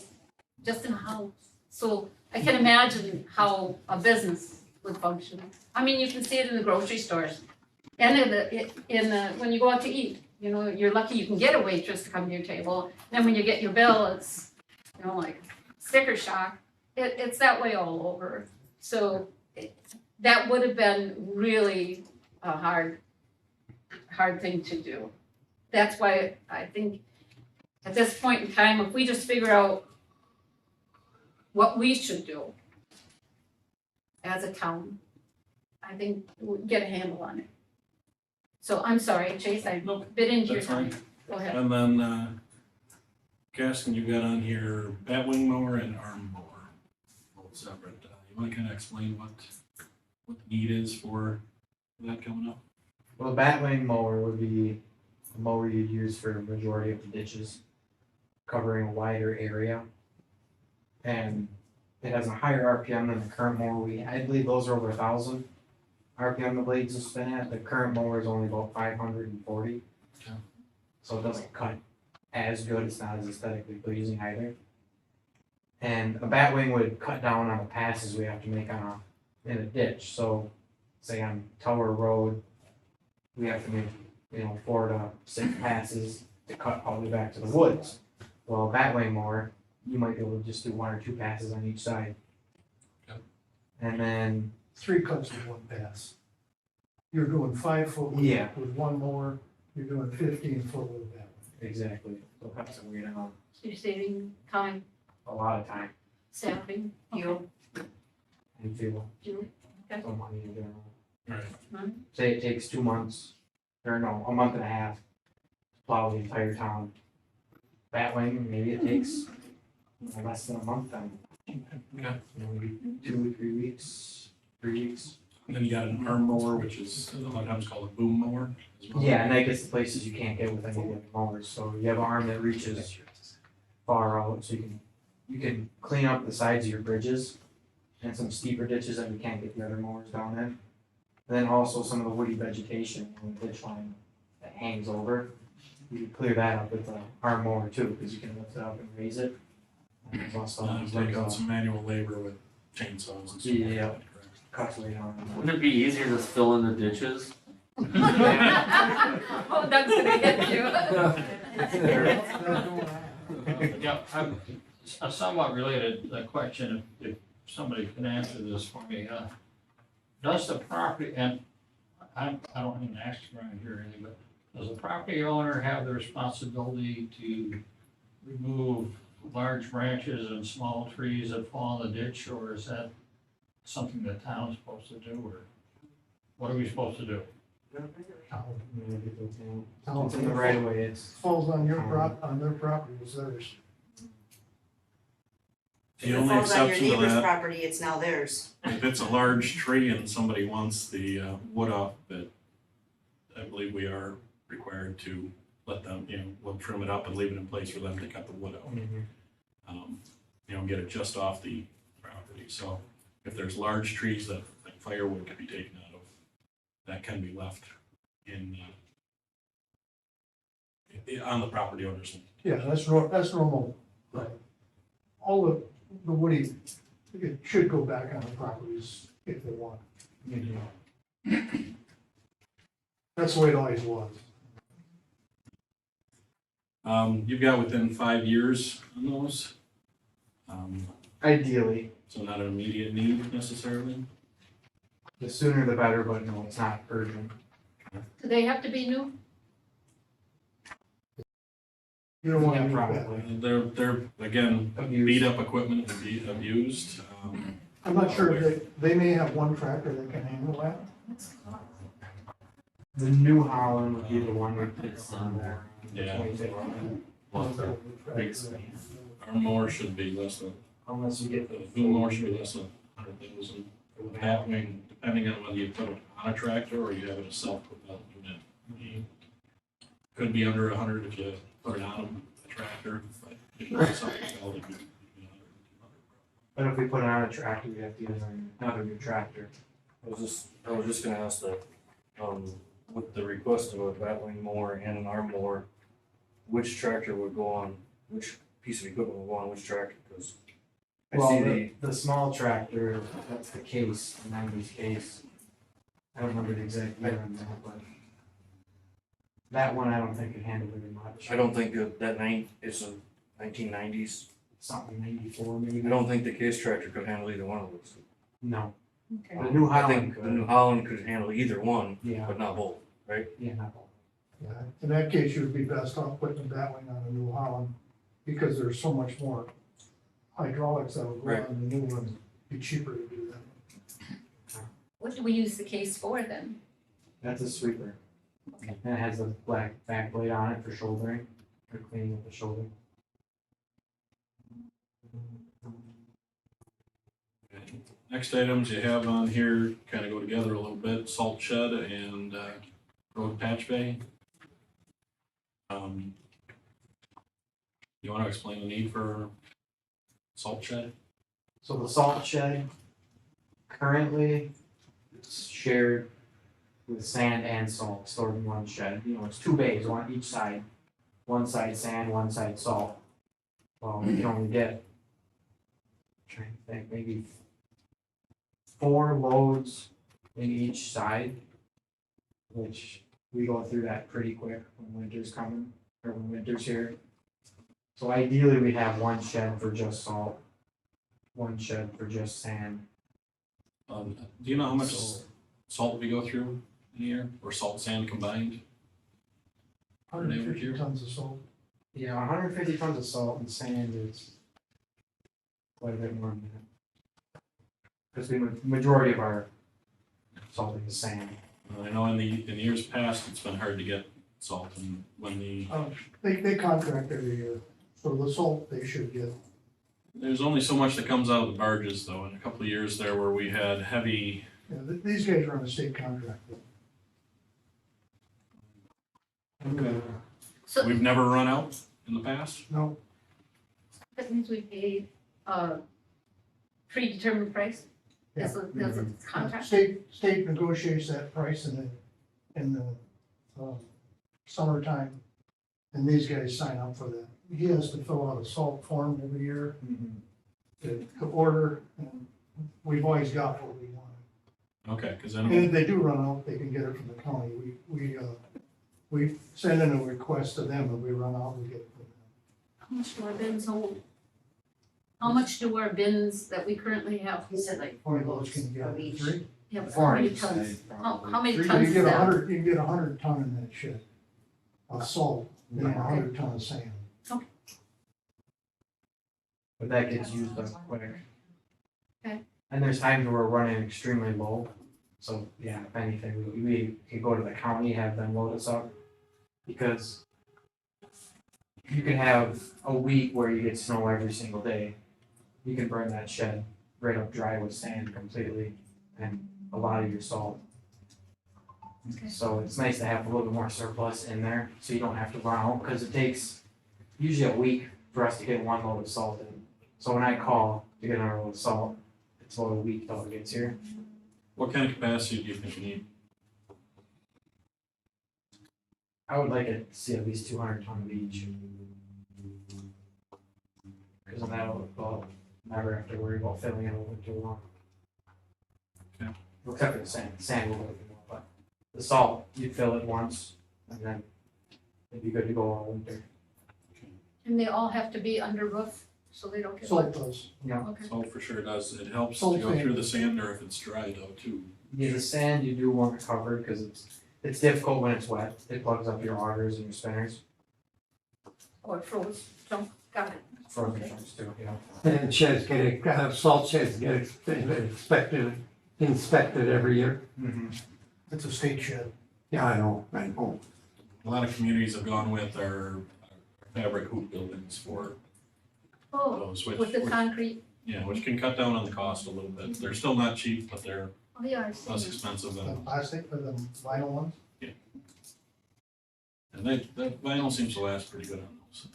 just in a house. So I can imagine how a business would function. I mean, you can see it in the grocery stores and when you go out to eat. You know, you're lucky you can get a waitress to come to your table. Then when you get your bill, it's, you know, like sticker shock. It's that way all over. So that would have been really a hard thing to do. That's why I think at this point in time, if we just figure out what we should do as a town, I think we'll get a handle on it. So I'm sorry, Chase, I bit into your That's fine. time. Go ahead. And then, Gaston, you got on here batwing mower and arm mower, both separate. You wanna kinda explain what the need is for that coming up? Well, the batwing mower would be a mower you'd use for a majority of the ditches, covering a wider area. And it has a higher RPM than the current mower I believe those are over 1,000 RPM the blades will spin at. The current mower is only about 540. Okay. So it doesn't cut as good, it's not as aesthetically pleasing either. And a batwing would cut down on the passes we have to make in a ditch. So say on Tower Road, we have to make, 4 to 6 passes to cut all the way back to the woods. Well, Batwing mower, you might be able to just do 1 or 2 passes on each side. Yep. And then, 3 cuts with 1 pass. You're doing 5 foot with, Yeah. with 1 mower, you're doing 15 foot with that. exactly, so that's a weird amount, You're saving time, a lot of time staffing, Fuel, and fuel, fuel. so money in general. Right. Say it takes 2 months, or no, a month and a half to plow the entire town. Batwing, maybe it takes less than a month then. Okay. Maybe 2 or 3 weeks, 3 weeks. And then you got an arm mower, which is a lot of times called a boom mower as well. Yeah, and that gets to places you can't get with any of the mowers, so you have an arm that reaches far out, so you can clean up the sides of your bridges and some steeper ditches that we can't get the other mowers down in. And then also some of the woody vegetation on the ditch line that hangs over, you can clear that up with the arm mower too, because you can lift it up and raise it. And it's also Take out some manual labor with chainsaws and stuff. Yeah. Cuts way down. Wouldn't it be easier to just fill in the ditches? Oh, Doug's gonna get you. Yeah, I'm a somewhat related question, if somebody can answer this for me. Does the property, and I don't even ask around here anything, but does the property owner have the responsibility to remove large branches and small trees that fall in the ditch, or is that something the town's supposed to do, or what are we supposed to do? It's in the right of way, it's. Falls on your on their property, it's theirs. The if it only falls on your exception to neighbor's that, property, it's now theirs. if it's a large tree and somebody wants the wood off it, I believe we are required to let them, we'll trim it up and leave it in place for them to cut the wood out. Get it just off the property. So if there's large trees that like firewood can be taken out of, that can be left in on the property owner's land. Yeah, that's normal. All the woody, it should go back on the properties if they want. That's the way it always was. You've got within 5 years on those. Ideally, So not an immediate need necessarily. the sooner the better, but no, it's not urgent. Do they have to be new? You don't want to Yeah, do that. probably. They're again, Abused. beat up equipment and be abused. I'm not sure if they may have one tractor that can handle that. The New Holland would be the one that fits on there. Yeah. Big Our mower should be less than, Unless you get the the. boom mower should be less than 100,000. Happening, depending on whether you put it on a tractor or you have it a self-propelled unit. You could be under 100 if you put it on a tractor, but if it's self-propelled, it could be 100. But if we put it on a tractor, we have to use another new tractor. I was just gonna ask that, with the request of a batwing mower and an arm mower, which tractor would go on, which piece of equipment would go on which tractor, because I Well, see the small tractor, that's the case, the 90s case. I don't remember the exact year on that, but that one I don't think could handle very much. I don't think that it's a 1990s. Something 94 maybe. I don't think the case tractor could handle either one of those. No, Okay. the New I Holland think the could. New Holland could handle either one, Yeah, but not both. yeah, not both. Yeah, in that case, you would be best off putting that one on a New Holland, because there's so much more hydraulics that would go Right. on the new one, it'd be cheaper to do that. What do we use the case for then? That's a sweeper. And it has a black back blade on it for shouldering, for cleaning up the shoulder. Next items you have on here kind of go together a little bit, salt shed and road patch bay. You want to explain the need for salt shed? So the salt shed, currently, it's shared with sand and salt stored in one shed. It's 2 bays, one each side. One side sand, one side salt. Well, we can only get, trying to think, maybe 4 loads in each side, which we go through that pretty quick when winter's coming, or when winter's here. So ideally, we have one shed for just salt, one shed for just sand. Do you know how much So- salt we go through in a year, or salt sand combined? 150 tons of salt. Yeah, 150 tons of salt and sand is quite a bit more than that. Because the majority of our salt is sand. I know in the years past, it's been hard to get salt, and when They contract every year, so the salt they should get. there's only so much that comes out of the barges, though. In a couple of years there where we had heavy, Yeah, these guys are on a state contract. So we've never run out in the past. No, that means we pay a predetermined price? yeah. That's a contract? State negotiates that price in the summertime, and these guys sign up for that. He has to fill out a salt form every year to order, and we've always got what we want. Okay, because And then, if they do run out, they can get it from the county. We send in a request to them, if we run out, we get it from them. How much do our bins hold? How much do our bins that we currently have? He said like How many loads can you of get? each. 3? Yeah, but Four how many each tons? side, How many You tons can is get that? 100, you can get 100 ton in that shed of salt, and 100 ton of sand. But that gets used up quick. Okay. And there's times where we're running extremely low. So yeah, if anything, we could go to the county, have them load us up. Because you can have a week where you get snow every single day. You can burn that shed right up dry with sand completely and a lot of your salt. Okay. So it's nice to have a little bit more surplus in there, so you don't have to run out, because it takes usually a week for us to get one load of salt in. So when I call to get another load of salt, it's about a week till it gets here. what kind of capacity do you think you need? I would like to see at least 200 ton of each. Because then that'll never have to worry about filling it over too long. Okay. Except for the sand, sand will go too long, but the salt, you fill it once, and then it'd be good to go all winter. And they all have to be under roof, so they don't get Salt wet? does. Okay. Salt for sure does. It helps to Salt go through sand. the sander if it's dry though, too. Yeah, the sand you do want to cover, because it's difficult when it's wet, it plugs up your augers and your spinners, Or froze, so, got it. frozen chunks too, yeah. And sheds salt sheds get inspected every year. It's a state shed. Yeah, I know. A lot of communities have gone with our fabric hoop buildings for Oh, those, with the concrete, which can cut down on the cost a little bit. They're still not cheap, but they're oh, yeah, I've seen less it. expensive The than, plastic or the vinyl ones. and the vinyl seems to last pretty good on those.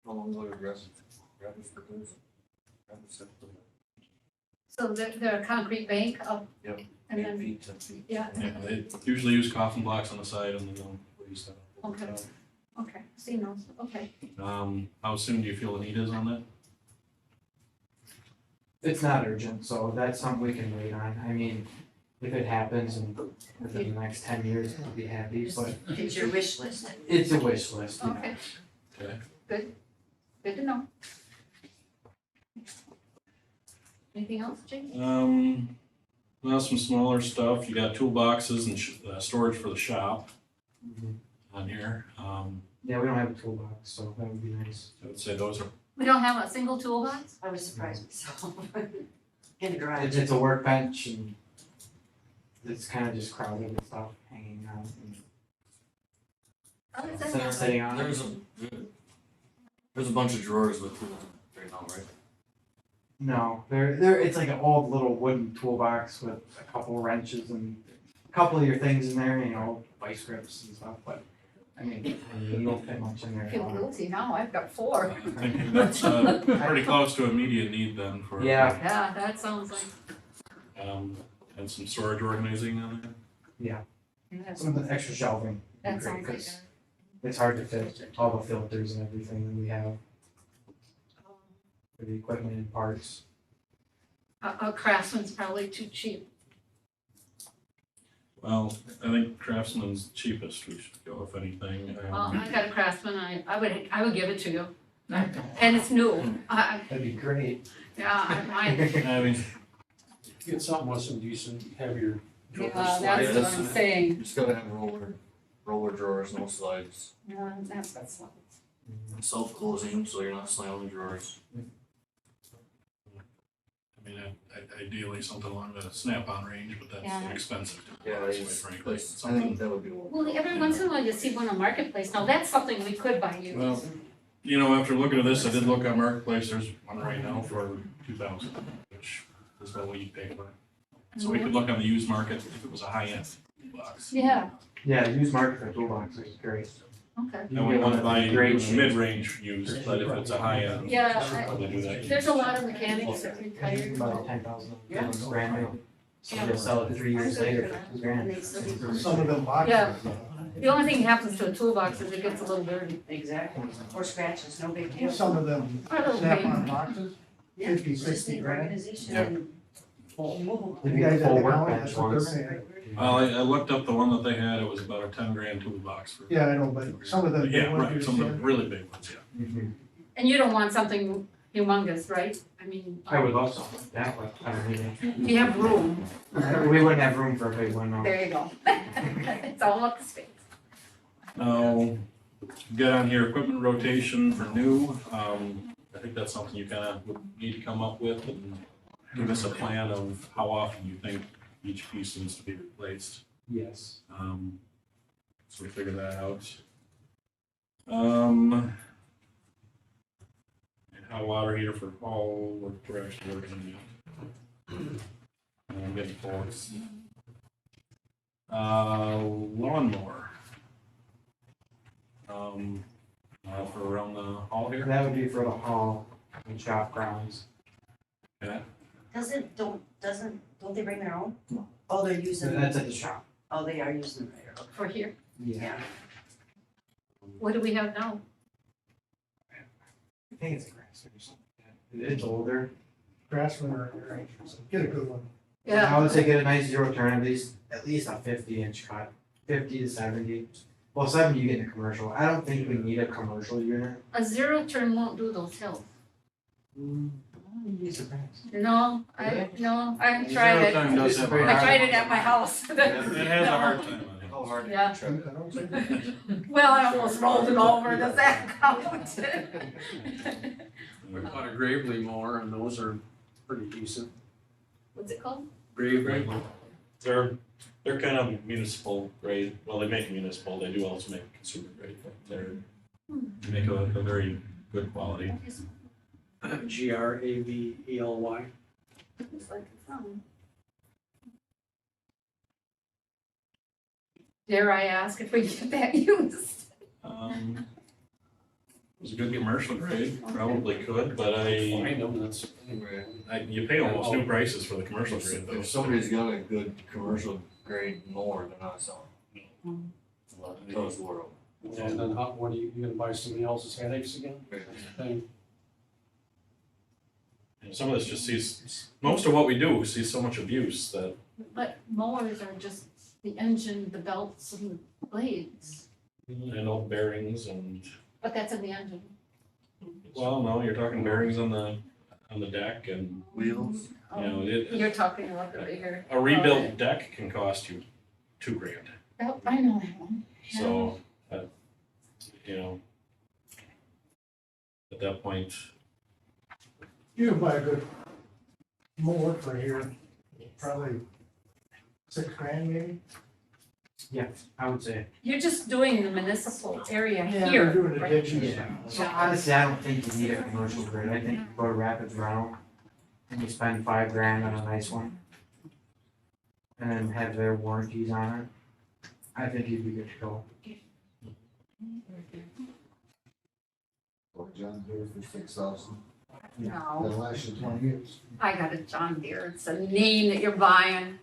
How long will it rest? For those? So they're a concrete bank up? Yep. And 8 then, feet, 10 feet. yeah, Yeah, they usually use coffin blocks on the side and then they'll raise that up. Okay. okay, seen those, okay. How soon do you feel the need is on that? It's not urgent, so that's something we can wait on. I mean, if it happens and within the next 10 years, I'll be happy, but It's your wish list. it's a wish list, you know. Okay, Okay. good to know. Anything else, Jake? Well, some smaller stuff. You got toolboxes and storage for the shop on here. Yeah, we don't have a toolbox, so that would be nice. I would say those are, We don't have a single toolbox? I was surprised myself. In the garage. It's a workbench and it's kind of just crowded with stuff hanging out and Oh, it's sitting- in sitting on it. There's a bunch of drawers with tools right now, right? No, it's like an old little wooden toolbox with a couple wrenches and a couple of your things in there, you know, vice grips and stuff, but I mean, you don't fit much in there I at feel all. guilty now, I've got 4. I'm thinking that's pretty close to immediate need then for. Yeah. Yeah, that sounds like, And some storage organizing on there. that Some of the extra shelving would be that great, sounds like 'cause it's hard to fit all the filters and everything that we have for the equipment and parts. a Craftsman's probably too cheap. Well, I think Craftsman's cheapest, we should go if anything. Well, I got a Craftsman, I would give it to you. And it's new, That'd be great. yeah, I, I mean, Get something with some decent, heavier drawers. yeah, that's what I'm saying. You just gotta have roller drawers, no slides. Yeah, that's what. Self-closing, so you're not slamming drawers. I mean, ideally something along the snap-on range, but that's Yeah. expensive. Yeah, Quite it's, frankly. I Something- think that would be one. Well, every once in a while you see one on Marketplace, now that's something we could buy used. Well, you know, after looking at this, I did look on Marketplace, there's one right now for 2,000, which is what we pay for. So we could look on the used market if it was a high-end box. Yeah, Yeah, used market for toolbox is great. okay. I wouldn't want to buy Great a shape. mid-range used, but if it's a high-end, Yeah, I'd probably do that. There's a lot of mechanics that You retire. can buy 10,000, Yeah. brand new. So you'll sell it 3 years later for $2,000. Some of them boxes. Yeah. The only thing that happens to a toolbox is it gets a little dirty. Exactly, or scratches, no big deal. Some of them Or a little snap-on paint. boxes, Yeah, 50, just 60 need grand. organization Yeah. and mobile. The guys at Full the county, workbench that's what they're ones. saying. Well, I looked up the one that they had, it was about a 10 grand toolbox for. Yeah, I know, but some of the big Yeah, ones right, you some of the see. really big ones, yeah. And you don't want something humongous, right? I mean, I would love something like that, but I don't need you have room, it. We wouldn't have room for a big one, no. there you go. It's all about the space. Now, got on here equipment rotation for new, I think that's something you kind of would need to come up with and give us a plan of how often you think each piece needs to be replaced. Yes. So we figure that out. And hot water heater for hall, we're actually working on it. I'm getting quotes. Lawnmower. For around the hall here. That would be for the hall and shop grounds. Don't they bring their own? Oh, they're using, That's at the shop. oh, they are using their own. For here, Yeah. what do we have now? I think it's a grass or something like that. It's older. Craftsman or get a good one. Yeah, I would say get a nice zero turn, at least a 50-inch cut, 50 to 70. Well, 70 you get in a commercial. I don't think we need a commercial unit. a zero turn won't do those hills. You'd be surprised. No, I tried Zero it. time does have a I hard- tried it at my house. It has a hard time on it. How hard Yeah. to check? Well, I almost rolled it over, does that count? We bought a Gravely mower and those are pretty decent. What's it called? Gravely. They're kind of municipal grade, well, they make municipal, they do also make consumer grade, but they make a very good quality. Gravely. Looks like it's on. Dare I ask if we get that used? Was a good commercial grade, probably could, but Find them, that's. you pay almost new prices for the commercial grade though. If somebody's got a good commercial grade mower, they're not selling. Tell us what. And then what are you gonna buy somebody else's headaches again? Thing. And some of this just sees, most of what we do sees so much abuse that, But mowers are just the engine, the belts and the blades, and old bearings and, but that's in the engine. well, no, you're talking bearings on the deck and, Wheels. you know, it, You're talking about the bigger. a rebuilt deck can cost you $2,000. Oh, I know that one. So, you know, at that point, You can buy a good mower for here, probably $6,000 maybe. I would say. You're just doing the municipal area Yeah, here, we're doing the right? ditches. So honestly, I don't think you need a commercial grid. I think you go to Rapids Rental and you spend $5,000 on a nice one. And then have their warranties on it. I think you'd be good to go. Or John Deere for 6,000. No, That'll last you 20 years. I got a John Deere, it's a name that you're buying.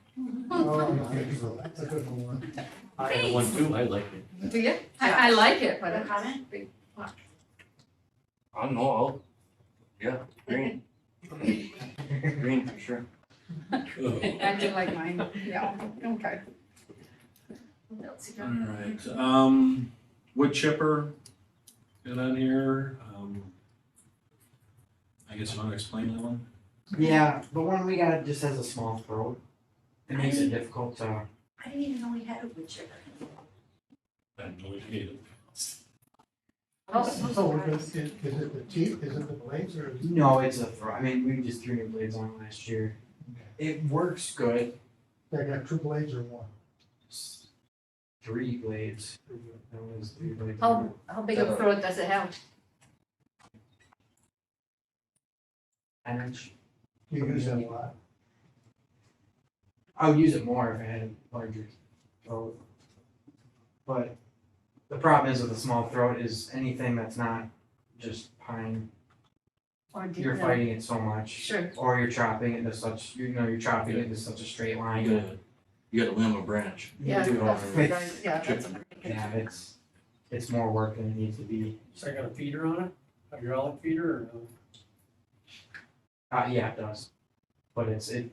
Oh, okay, so that's a good one. I have one too, I like it. Do you? I like it, but Other it's comment? big. I don't know, yeah, green. Green for sure. Acting like mine, yeah, okay. What else you got? Alright, wood chipper, get on here, I guess you wanna explain that one? Yeah, the one we got just has a small throat. It makes it difficult to, I didn't even know we had a wood chipper. I have no idea. Oh, So is it the teeth, is it the blades, or is it? no, it's a throat. I mean, we just threw new blades on it last year. It works good. They got 2 blades or 1? It's 3 blades. That was 3 blades. How big of a throat does it have? 10 inch. You use that a lot? I would use it more if I had a larger throat. But the problem is with a small throat is anything that's not just pine, Or do you're you- fighting it so much. Sure. Or you're chopping it into such, you're chopping it into such a straight line. You gotta limb a branch. You Yeah, do. that's, It's- yeah, that's a. Yeah, it's more work than it needs to be. So I got a feeder on it, a hydraulic feeder or no? Yeah, it does. But it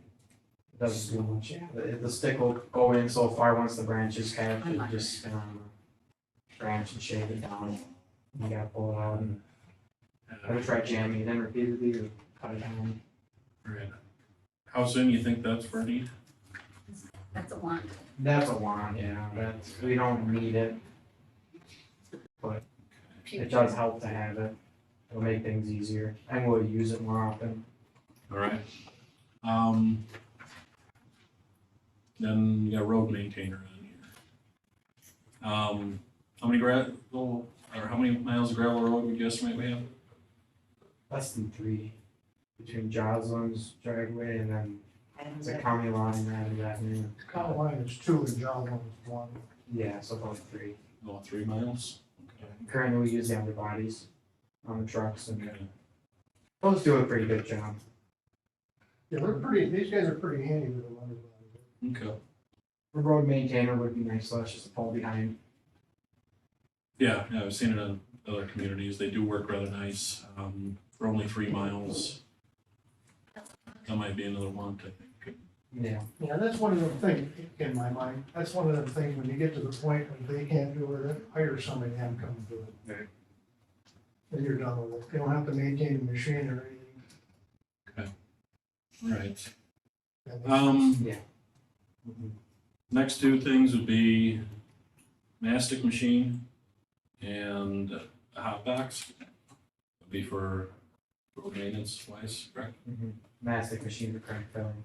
doesn't do much, yeah. The stick will go in so far once the branch is cut, you just spin on the branch and shave it down. You gotta pull it out and I would try jamming it in repeatedly to cut it down. Right. How soon you think that's for need? That's a lot. That's a wand, yeah, we don't need it. But it does help to have it. It'll make things easier and we'll use it more often. Alright. Then you got road maintainer on here. How many how many miles of gravel road would you estimate we have? Less than 3 between Joslin's driveway and then the county line and that. County line is 2 and John line is 1. Yeah, so about 3. About 3 miles? Okay. Currently, we use the underbodies on the trucks and Okay. those do a pretty good job. Yeah, these guys are pretty handy with the underbody. Okay. The road maintainer would be nice, so that's just a pull behind. Yeah, I've seen it in other communities. They do work rather nice. For only 3 miles. That might be another one, I think. Yeah. Yeah, that's one of the things, in my mind, that's one of the things, when you get to the point when they can't do it, hire somebody to have them come and do it. Right. Then you're done with it. They don't have to maintain the machine or anything. Right. Yeah. Next 2 things would be mastic machine and a hot box. Would be for road maintenance wise, correct? Mastic machine for crack filling.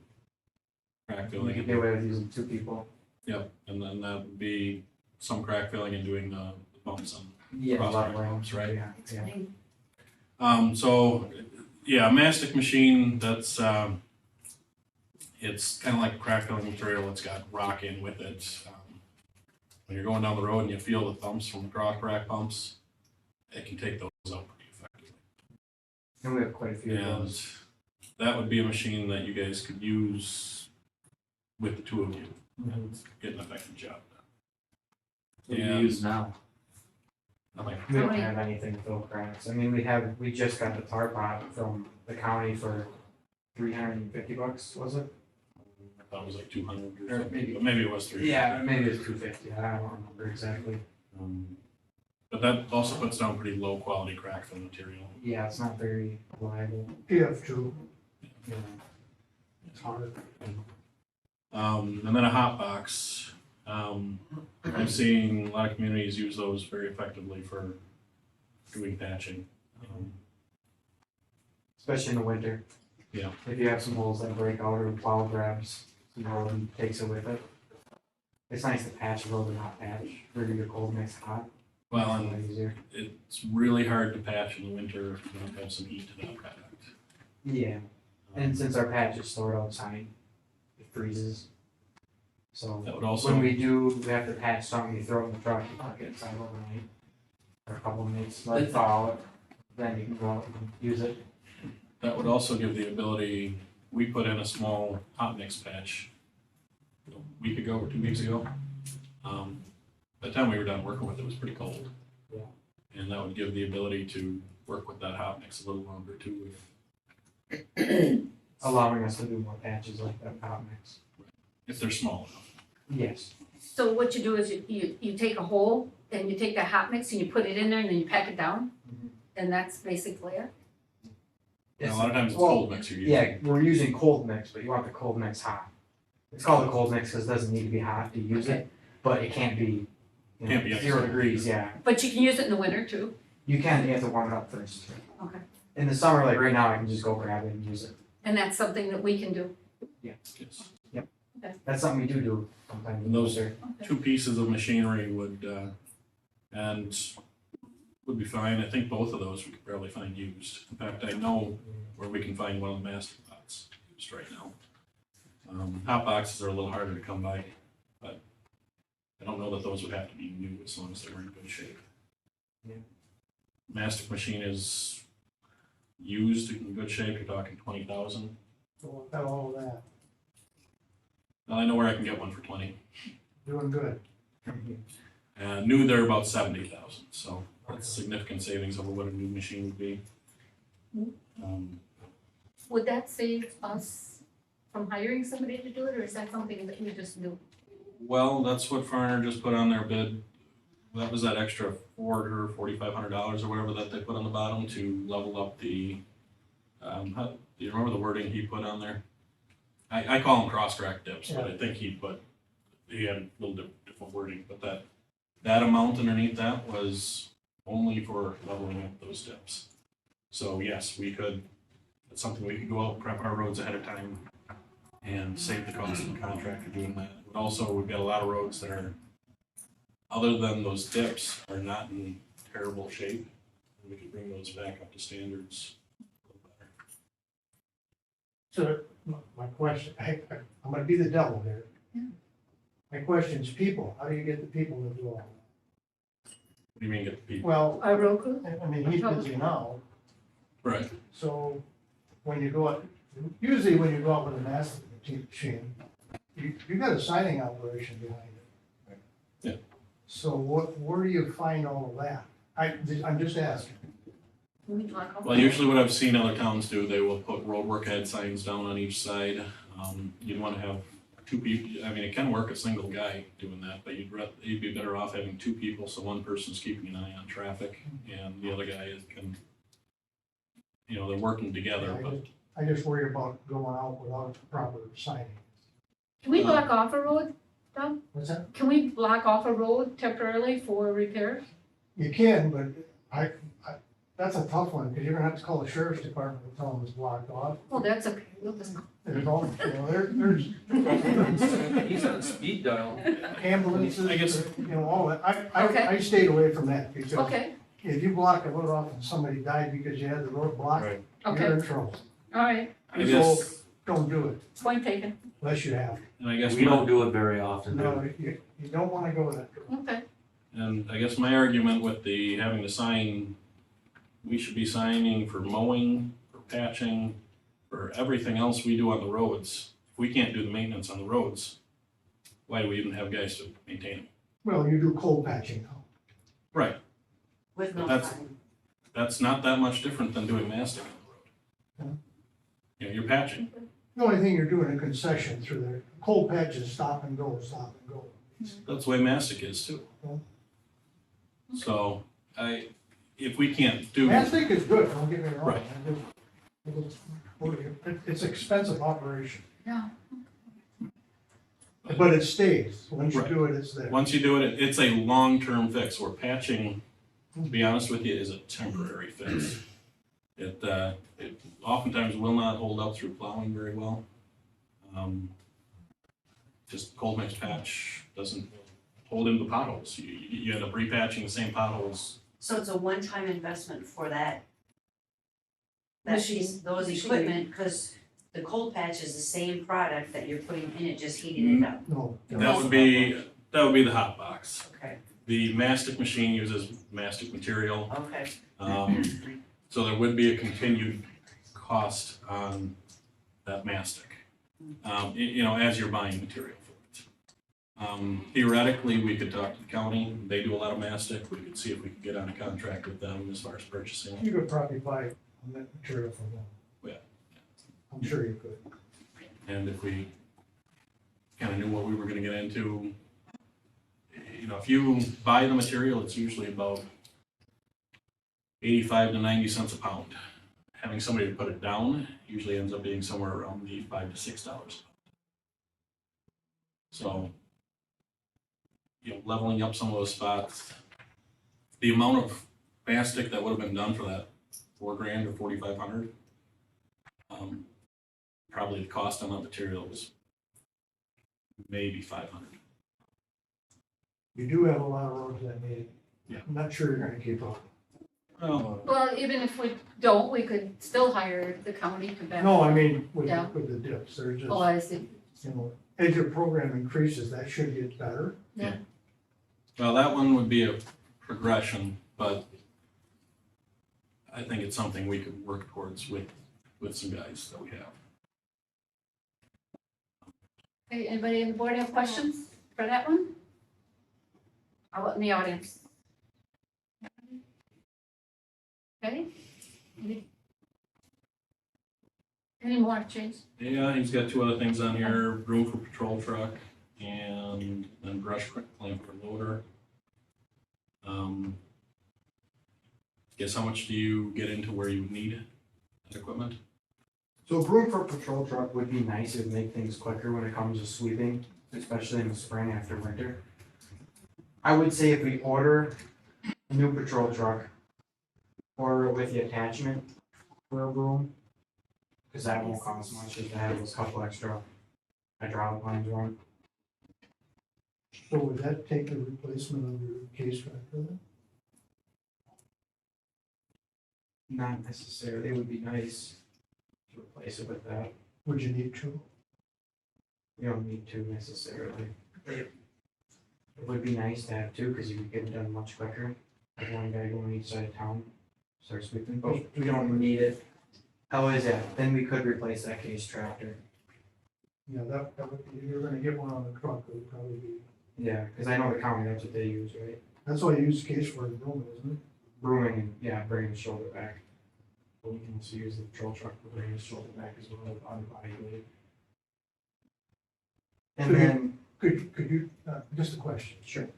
Crack You filling. could get away with using 2 people. Yep, and then that would be some crack filling and doing the bumps on. Yeah, Cross a lot of crack rounds, bumps, right? Yeah. So, yeah, a mastic machine, that's, it's kind of like crack filling material, it's got rock in with it. When you're going down the road and you feel the thumps from the cross crack bumps, it can take those out pretty effectively. And we have quite a few of And those. that would be a machine that you guys could use with the 2 of you, and get an effective job done. What do you And- use now? Nothing. We don't How many- have anything to fill cracks. I mean, we just got the tar pot from the county for $350, was it? I thought it was like 200 or Or something, maybe- but maybe it was 300. Yeah, maybe it's 250. I don't remember exactly. But that also puts down pretty low quality crack fill material. Yeah, it's not very reliable. PF2, Yeah. it's hard. And then a hot box. I'm seeing a lot of communities use those very effectively for doing patching. Especially in the winter. Yeah. If you have some holes that break out or the plow grabs some road and takes it with it. It's nice to patch a road and not patch, or do your cold mix hot. Well, It's a lot and easier. it's really hard to patch in the winter if you don't have some heat to that product. Yeah, and since our patch is stored outside, it freezes. So That would also, when we have to patch something, you throw it in the truck, you park it inside overnight. For a couple of minutes, let it thaw out, then you can go out and use it. that would also give the ability, we put in a small hot mix patch a week ago or 2 weeks ago. By the time we were done working with it, it was pretty cold. Yeah. And that would give the ability to work with that hot mix a little longer too. Allowing us to do more patches like that hot mix. If they're small enough. Yes. So what you do is you take a hole and you take that hot mix and you put it in there and then you pack it down? Mhm. And that's basically it? And a lot of times it's Well, cold mix you're using. Yeah, we're using cold mix, but you want the cold mix hot. It's called a cold mix because it doesn't need to be hot to use it, but it can't be, you Can't be know, ice. 0 degrees, yeah. But you can use it in the winter too? You can, you have to warm it up first. Okay. In the summer, like right now, I can just go grab it and use it. And that's something that we can do? Yes. That's something we do sometimes. And those Okay. two pieces of machinery would be fine. I think both of those we could probably find used. In fact, I know where we can find one of the master pots used right now. Hot boxes are a little harder to come by, but I don't know that those would have to be new as long as they were in good shape. Yeah. Mastic machine is used in good shape, you're talking 20,000. So without all of that, Well, I know where I can get one for 20. doing good. New, they're about 70,000, so that's significant savings over what a new machine would be. Would that save us from hiring somebody to do it, or is that something that we just do? Well, that's what Farner just put on their bid. That was that extra $4,500 or whatever that they put on the bottom to level up the, do you remember the wording he put on there? I call them cross-track dips, but I think he had a little different wording, but that amount underneath that was only for leveling up those dips. So yes, it's something we could go out and prep our roads ahead of time and save the cost of the contractor doing that. But also, we've got a lot of roads that are, other than those dips, are not in terrible shape. We could bring those back up to standards a little better. So my question, I'm gonna be the devil here. Yeah. My question is people, how do you get the people to do all that? What do you mean get the people? Well, Our road crew? I mean, he's busy now, Right. so when you go out, usually when you go out with a master machine, you got a signing operation behind it. Right. Yeah. So where do you find all of that? I'm just asking. Well, usually what I've seen other towns do, they will put roadwork head signs down on each side. You'd want to have two people, I mean, it can work a single guy doing that, but you'd be better off having two people, so one person's keeping an eye on traffic and the other guy can, they're working together, but. I just worry about going out without proper signing. Can we block off a road, Tom? What's that? Can we block off a road temporarily for repairs? You can, but that's a tough one, because you're gonna have to call the sheriff's department and tell them it's blocked off. Well, that's okay. We'll just- There's all, there's He's on speed dial. ambulances, I guess- all that. Okay. I stayed away from that, because Okay, if you block a road off and somebody died because you had the road blocked, Right. you're okay, in trouble. all right. I guess, Don't do it, Point taken. unless you have. and I guess. We don't do it very often, do No, we? you don't wanna go that road. Okay. And I guess my argument with having to sign, we should be signing for mowing, for patching, for everything else we do on the roads. If we can't do the maintenance on the roads, why do we even have guys to maintain them? Well, you do cold patching now. Right, With no That's- sign. that's not that much different than doing mastic on the road. You're patching, The only thing you're doing a concession through there, cold patch is stop and go, stop and go. that's the way mastic is too. So, if we can't do. Mastic is good, don't get me wrong. Right. It's expensive operation, Yeah. but it stays. Once you Right. do it, it's there. Once you do it, it's a long-term fix, where patching, to be honest with you, is a temporary fix. It oftentimes will not hold up through plowing very well. Just cold mix patch doesn't hold into potholes. You end up repatching the same potholes. So it's a one-time investment for that. Machine. Those Machine. equipment, because the cold patch is the same product that you're putting in it, just heating it up. No. That would be the hot box. Okay, The mastic machine uses mastic material. okay. So there would be a continued cost on that mastic, as you're buying material for it. Theoretically, we could talk to the county, they do a lot of mastic, we could see if we could get on a contract with them as far as purchasing. You could probably buy that material from them. Yeah. I'm sure you could. And if we kind of knew what we were gonna get into, know, if you buy the material, it's usually about 85 to 90 cents a pound. Having somebody to put it down usually ends up being somewhere around the $5 to $6. So, you know, leveling up some of those spots, the amount of mastic that would have been done for that $4,000 or 4,500, probably the cost on that material was maybe 500. You do have a lot of roads that need it. Yeah. I'm not sure you're gonna keep up. Well, even if we don't, we could still hire the county to back. No, I mean, with, Yeah. with the dips, they're just, Oh, I see. you know, as your program increases, that should get better. Well, that one would be a progression, but I think it's something we could work towards with some guys that we have. Okay, anybody in the board have questions for that one? How about in the audience? Okay. Any more, Chase? Yeah, he's got two other things on here, room for patrol truck and then brush clamp for loader. Guess how much do you get into where you would need that equipment? So room for patrol truck would be nice, it would make things quicker when it comes to sweeping, especially in the spring after winter. I would say if we order a new patrol truck, order it with the attachment for a broom, cause that won't cost much, just to have those couple extra hydraulic lines run. So would that take the replacement of your case tractor then? Not necessarily, it would be nice to replace it with that, Would you need two? you don't need to necessarily. It would be nice to have two, cause you could get it done much quicker, like one guy going each side of town, start sweeping, but we don't need it. How is that? Then we could replace that case tractor. Yeah, that would be, if you're gonna get one on the truck, it would probably be, Yeah, cause I know the county, that's what they use, right? that's why you use case for the broom, isn't it? Brooming and, yeah, bringing the shoulder back. But we can also use the patrol truck for bringing the shoulder back as well, on the body blade. And So you- then, Could you, just a question. sure,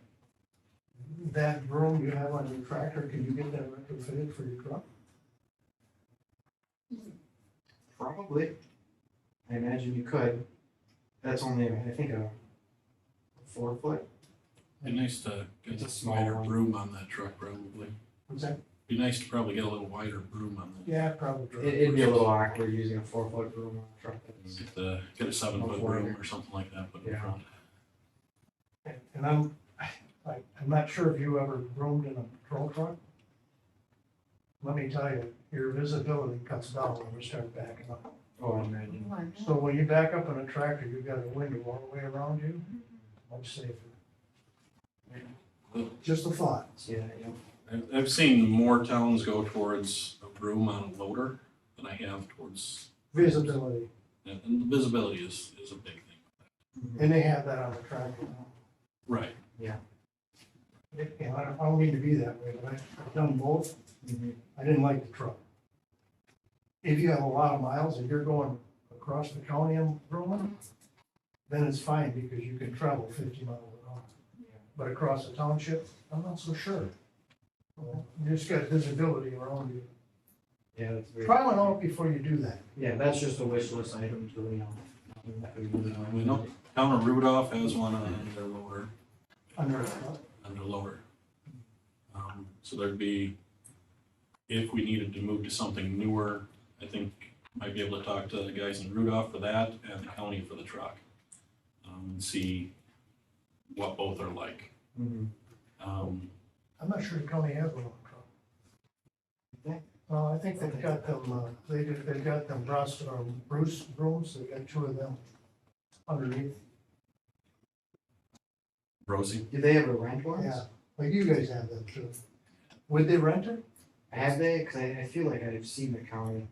That broom you have on your tractor, can you get that retrofitted for your truck? probably. I imagine you could. That's only, I think, a 4 foot. Be nice to get It's a a small wider one. broom on that truck probably. What's that? Be nice to probably get a little wider broom on that. Yeah, probably. It'd be a little awkward using a 4 foot broom on a truck that's. Get a 7-foot Much broom wider. or something like that, put in Yeah. front. And I'm not sure if you ever broomed in a patrol truck. Let me tell you, your visibility cuts down when we start backing up. Oh, I imagine. So when you back up in a tractor, you've got a window all the way around you, much safer. Just a thought. Yeah, yeah. I've seen more towns go towards a broom on a loader than I have towards, Visibility, and the visibility is a big thing. and they have that on the tractor now. Right. And I don't mean to be that way, but I've done both. Mhm. I didn't like the truck. If you have a lot of miles and you're going across the county and brooming, then it's fine because you can travel 50 miles an hour. But across the township, I'm not so sure. You just got visibility around you. Yeah, that's very. Try one out before you do that. Yeah, that's just a wish list item to, We know town of Rudolph has one on their loader, Under a truck. on their loader. So there'd be, if we needed to move to something newer, I think might be able to talk to the guys in Rudolph for that and the county for the truck. And see what both are like. Mhm. I'm not sure the county has one on the truck. I think they've got them, they've got them Bruce brooms, they've got 2 of them underneath. Rosie? Do they ever rent ones? Yeah, like you guys have them too. Would they rent it? Have they? Cause I feel like I've seen the county.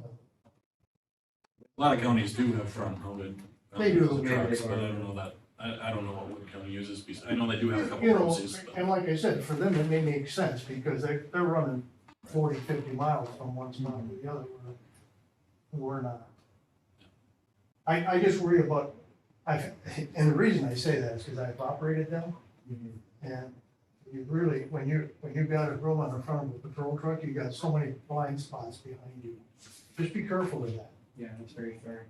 A lot of counties do have front-mounted They do. trucks, but I don't know that, I don't know what Wood County uses, because I know they do have a couple You of know, Rosies, but and like I said, for them, it may make sense because they're running 40, 50 miles from one spot to the other. We're not. I just worry about, and the reason I say that is because I've operated them And you really, when you've got a girl on the front of a patrol truck, you got so many blind spots behind you. Just be careful of that. Yeah, that's very fair.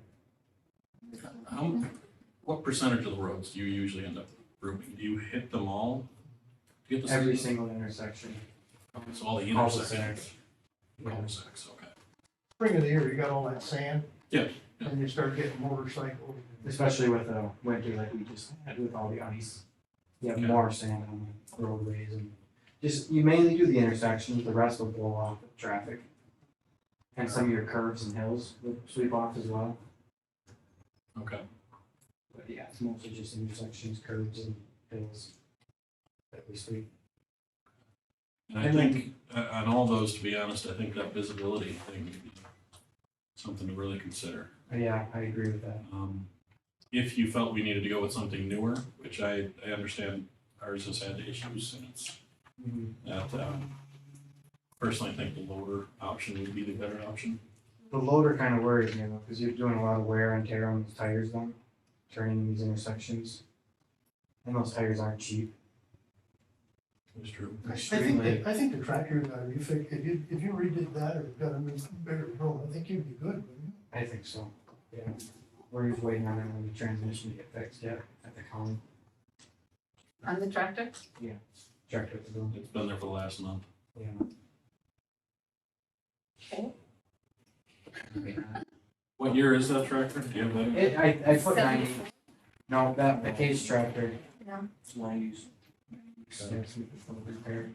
What percentage of the roads do you usually end up grouping? Do you hit them all? Do you get the Every single intersection. So all the All the intersections? Yeah. Cul-de-sacs, okay. Spring of the year, you got all that sand. Yeah. And you start getting motorcycles. Especially with a winter like we just had with all the ice. You have Yeah. more sand on the roadways and just, you mainly do the intersections, the rest will blow off with traffic. And some of your curves and hills will sweep off as well. Okay. But yeah, it's mostly just intersections, curves and hills that we sweep. And I And then- think, on all those, to be honest, I think that visibility thing would be something to really consider. Yeah, I agree with that. If you felt we needed to go with something newer, which I understand ours has had issues and it's, that, personally, I think the loader option would be the better option. The loader kind of worries me though, because you're doing a lot of wear and tear on those tires then, turning these intersections. And those tires aren't cheap. It's true. I think the tractor, if you redid that or got a new bigger road, I think you'd be good, wouldn't you? I think so, yeah. We're just waiting on the transmission to get fixed yet at the county. On the tractor? Tractor to go. It's been there for the last month. Yeah. What year is that tractor? Do you have that? It, I put 90, 74. no, that, the case tractor. Yeah. It's 90s. So it's repaired.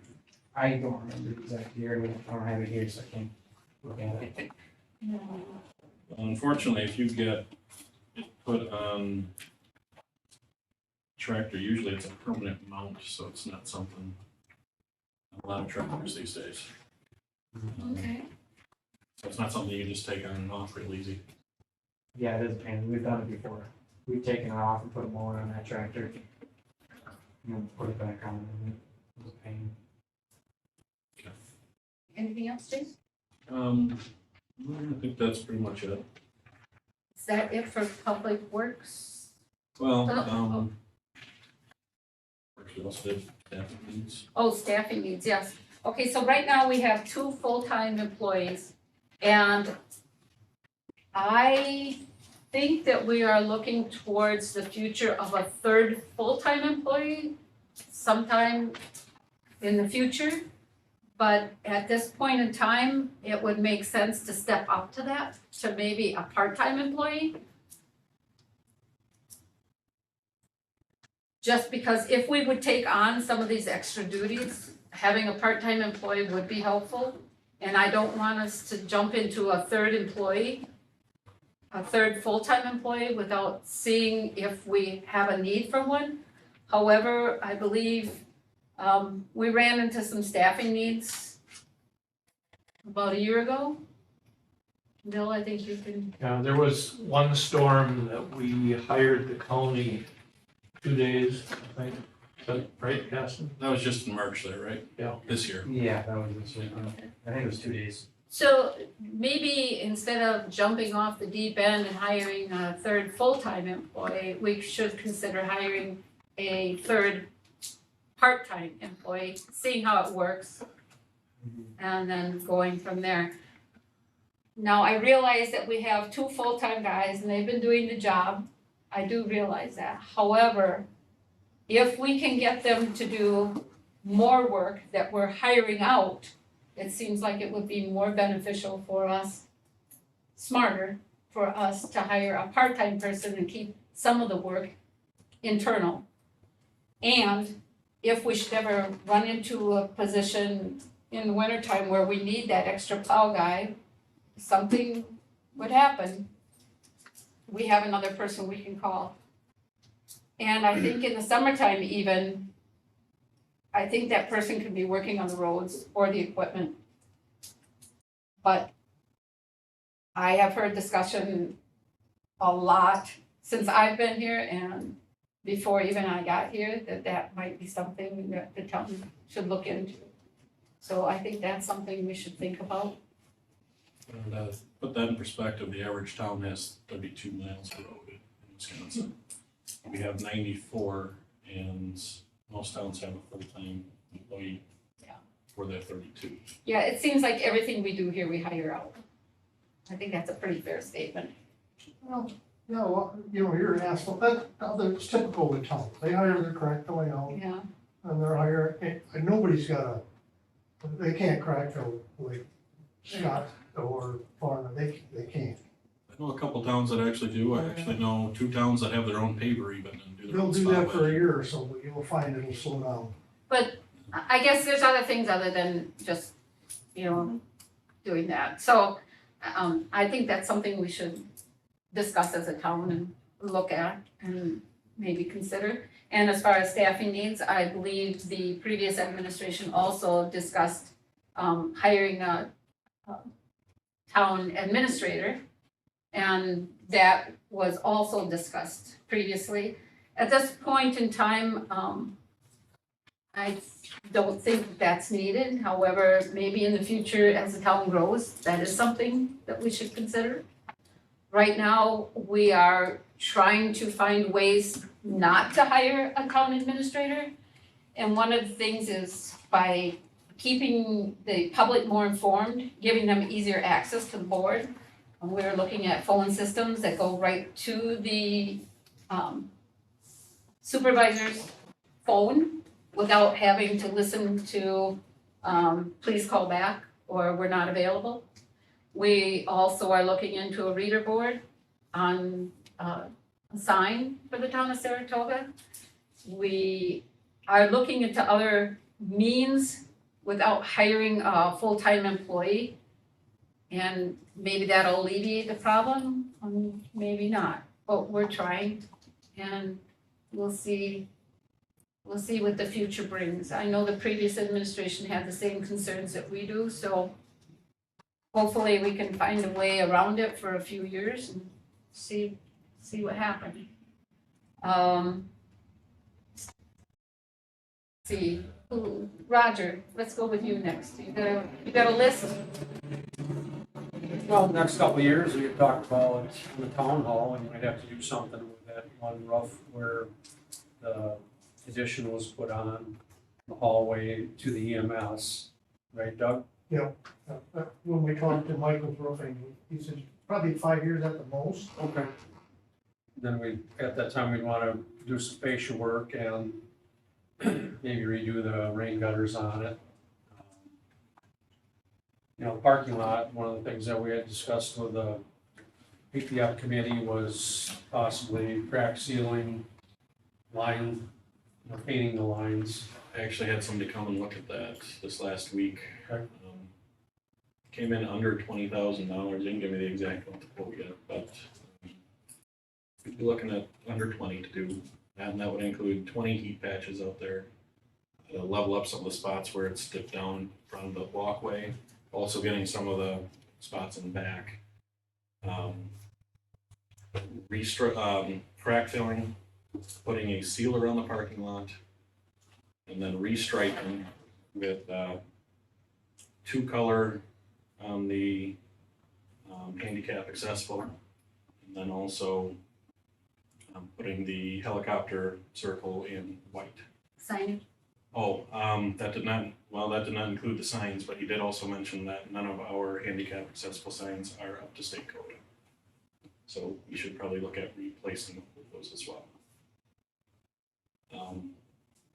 I don't remember the exact year, but I don't have it here, so I can't look at it. Unfortunately, if you get it put on tractor, usually it's a permanent mount, so it's not something, a lot of tractors these days. Okay. So it's not something you can just take on and off real easy. Yeah, it is a pain. We've done it before. We've taken it off and put a mower on that tractor. And then put it back on, and it was a pain. Anything else, Jason? I think that's pretty much it. Is that it for public works? Well, Oh. what else did staffing needs? Oh, staffing needs, yes. Okay, so right now we have 2 full-time employees. And I think that we are looking towards the future of a 3rd full-time employee sometime in the future. But at this point in time, it would make sense to step up to that, to maybe a part-time employee. Just because if we would take on some of these extra duties, having a part-time employee would be helpful. And I don't want us to jump into a 3rd employee, a 3rd full-time employee without seeing if we have a need for one. However, I believe we ran into some staffing needs about a year ago. Bill, I think you can, There was one storm that we hired the county 2 days, I think. Is that right, Caston? That was just in March there, right? Yeah. This year. Yeah, that was this week. I think it was 2 days. so maybe instead of jumping off the deep end and hiring a 3rd full-time employee, we should consider hiring a 3rd part-time employee, seeing how it works, and then going from there. Now, I realize that we have 2 full-time guys and they've been doing the job. I do realize that. However, if we can get them to do more work that we're hiring out, it seems like it would be more beneficial for us, smarter for us to hire a part-time person and keep some of the work internal. And if we should ever run into a position in the wintertime where we need that extra plow guy, something would happen, we have another person we can call. And I think in the summertime even, I think that person could be working on the roads or the equipment. But I have heard discussion a lot since I've been here and before even I got here, that might be something that the town should look into. So I think that's something we should think about. And put that in perspective, the average town has 32 miles of road in Wisconsin. We have 94, and Most towns have a full-time employee. Yeah. For their 32. Yeah, it seems like everything we do here, we hire out. I think that's a pretty fair statement. Well, yeah, well, you're asphalt, that's typical with town. They hire their crack filling out Yeah. and they're hiring, and nobody's they can't crack fill like Scott or Farmer, they can't. I know a couple towns that actually do. I actually know 2 towns that have their own paver even and do their They'll own do spot that for a wedging. year or so, but you'll find it'll slow down. But I guess there's other things other than just, doing that. So, I think that's something we should discuss as a town and look at and maybe consider. And as far as staffing needs, I believe the previous administration also discussed, hiring a town administrator. And that was also discussed previously. At this point in time, I don't think that's needed. However, maybe in the future, as the town grows, that is something that we should consider. Right now, we are trying to find ways not to hire a town administrator. And one of the things is by keeping the public more informed, giving them easier access to the board. And we're looking at phone systems that go right to the supervisor's phone without having to listen to, please call back, or we're not available. We also are looking into a reader board on a sign for the town of Saratoga. We are looking into other means without hiring a full-time employee. And maybe that'll alleviate the problem, maybe not, but we're trying, and we'll see what the future brings. I know the previous administration had the same concerns that we do, so hopefully we can find a way around it for a few years and see what happens. Roger, let's go with you next. You got a list? Well, next couple of years, we had talked about in the town hall, and we'd have to do something with that one roof where the addition was put on the hallway to the EMS, right, Doug? When we talked to Michael's Roofing, he said probably 5 years at the most. Okay. Then at that time, we'd wanna do some fascia work and maybe redo the rain gutters on it. Parking lot, one of the things that we had discussed with the PTF committee was possibly crack sealing, painting the lines. I actually had somebody come and look at that this last week. Okay. Came in under $20,000. Didn't give me the exact quote yet, but we'd be looking at under 20 to do that, and that would include 20 heat patches out there. Level up some of the spots where it's dipped down in front of the walkway. Also getting some of the spots in the back. Crack filling, putting a sealer on the parking lot, and then restriping with 2-color on the handicap accessible, and then also putting the helicopter circle in white. Signage? Oh, that did not include the signs, but he did also mention that none of our handicap accessible signs are up to state code. So we should probably look at replacing those as well.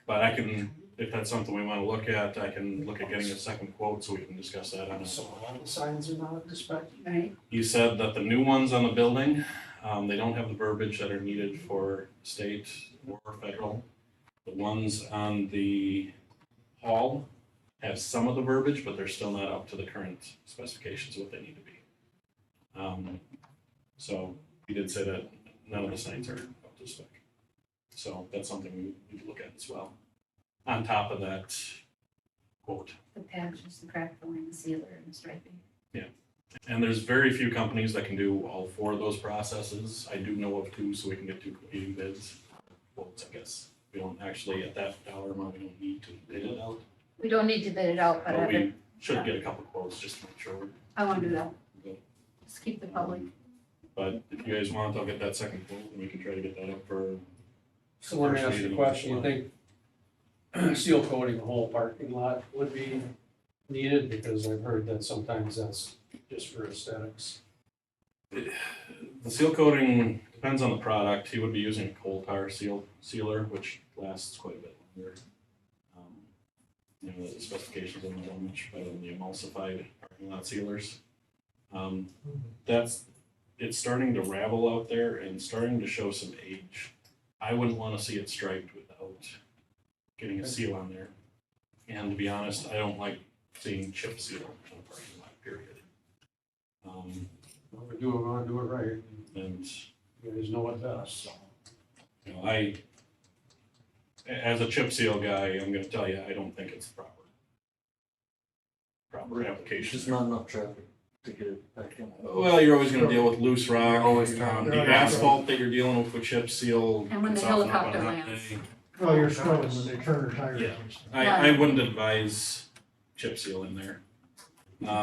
But I can, if that's something we wanna look at, I can look at getting a second quote so we can discuss that on So all the signs are not up to spec? Right. You said that the new ones on the building, they don't have the verbiage that are needed for state or federal. The ones on the hall have some of the verbiage, but they're still not up to the current specifications of what they need to be. So he did say that none of the signs are up to spec. So that's something we need to look at as well. On top of that quote. The patches, the crack filling, the sealer, and the striping. And there's very few companies that can do all 4 of those processes. I do know of 2, so we can get 2 competing bids. Quotes, I guess. We don't actually, at that dollar amount, we don't need to bid it out. We don't need to bid it out, but But we should get a couple quotes just to make sure. I want to do that. Good. Just keep the public. But if you guys want, I'll get that second quote and we can try to get that up for. So let me ask you a question, you think seal coating the whole parking lot would be needed, because I've heard that sometimes that's just for aesthetics. The seal coating depends on the product. He would be using a coal tar sealer, which lasts quite a bit longer. You know, the specifications are much better than the emulsified parking lot sealers. It's starting to ravel out there and starting to show some age. I wouldn't want to see it striped without getting a seal on there. And to be honest, I don't like seeing chip seal on a parking lot, period. If we want to do it right, And you guys know it best. you know, as a chip seal guy, I'm gonna tell you, I don't think it's proper application. Just not enough traffic to get it back in. Well, you're always gonna deal with loose rock, Always the trying. asphalt that you're dealing with chip seal. And when the it's often up helicopter on a hot lands. day. Well, you're struggling when they turn their tires. Yeah. and stuff. I wouldn't advise chip seal in there.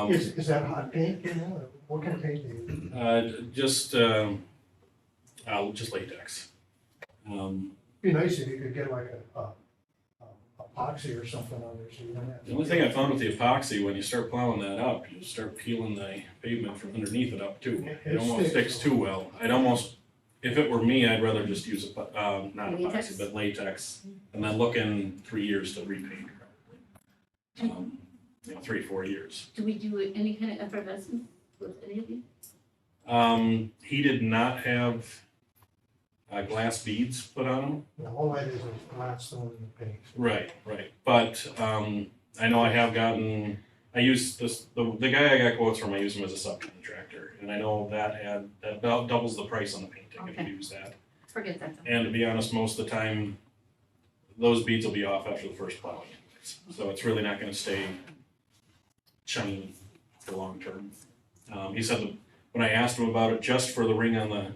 Is that hot paint in there, or what kind of paint do you use? Just latex. Be nice if you could get like a epoxy or something on there, so you don't have to. The only thing I found with the epoxy, when you start plowing that up, you start peeling the pavement from underneath it up too. It It almost sticks. sticks too well. if it were me, I'd rather just use not Latex? epoxy, but latex, and then look in 3 years to repaint probably. 3, 4 years. Do we do any kind of effervescence with any of these? He did not have glass beads put on him. All that is Gladstone in the paint. Right. But I know I have gotten, I use this, the guy I got quotes from, I use him as a subcontractor. And I know that doubles the price on the painting if you use that. Forget that. And to be honest, most of the time, those beads will be off after the first plowing. So it's really not gonna stay shiny for long term. He said that when I asked him about it, just for the ring on the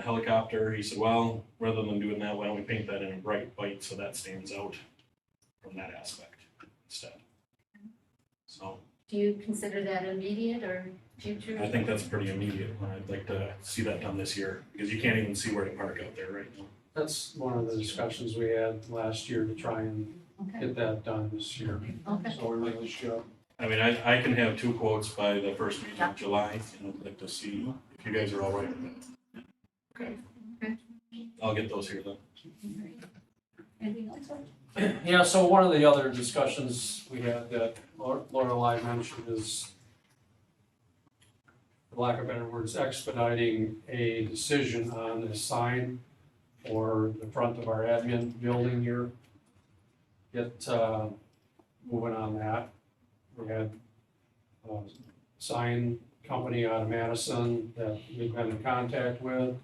helicopter, he said, well, rather than doing that, why don't we paint that in a bright white so that stands out from that aspect instead. So Do you consider that immediate or future? I think that's pretty immediate. I'd like to see that done this year, because you can't even see where to park out there right now. That's one of the discussions we had last year to try and Okay, get that done this year. okay. So we really should. I mean, I can have 2 quotes by the first meeting of July, and I'd like to see if you guys are all right with that. Okay. Okay. I'll get those here then. Anything else? Yeah, so one of the other discussions we had that Lorelei mentioned is, for lack of better words, expediting a decision on a sign for the front of our admin building here. Get moving on that. We had a sign company out of Madison that we've been in contact with,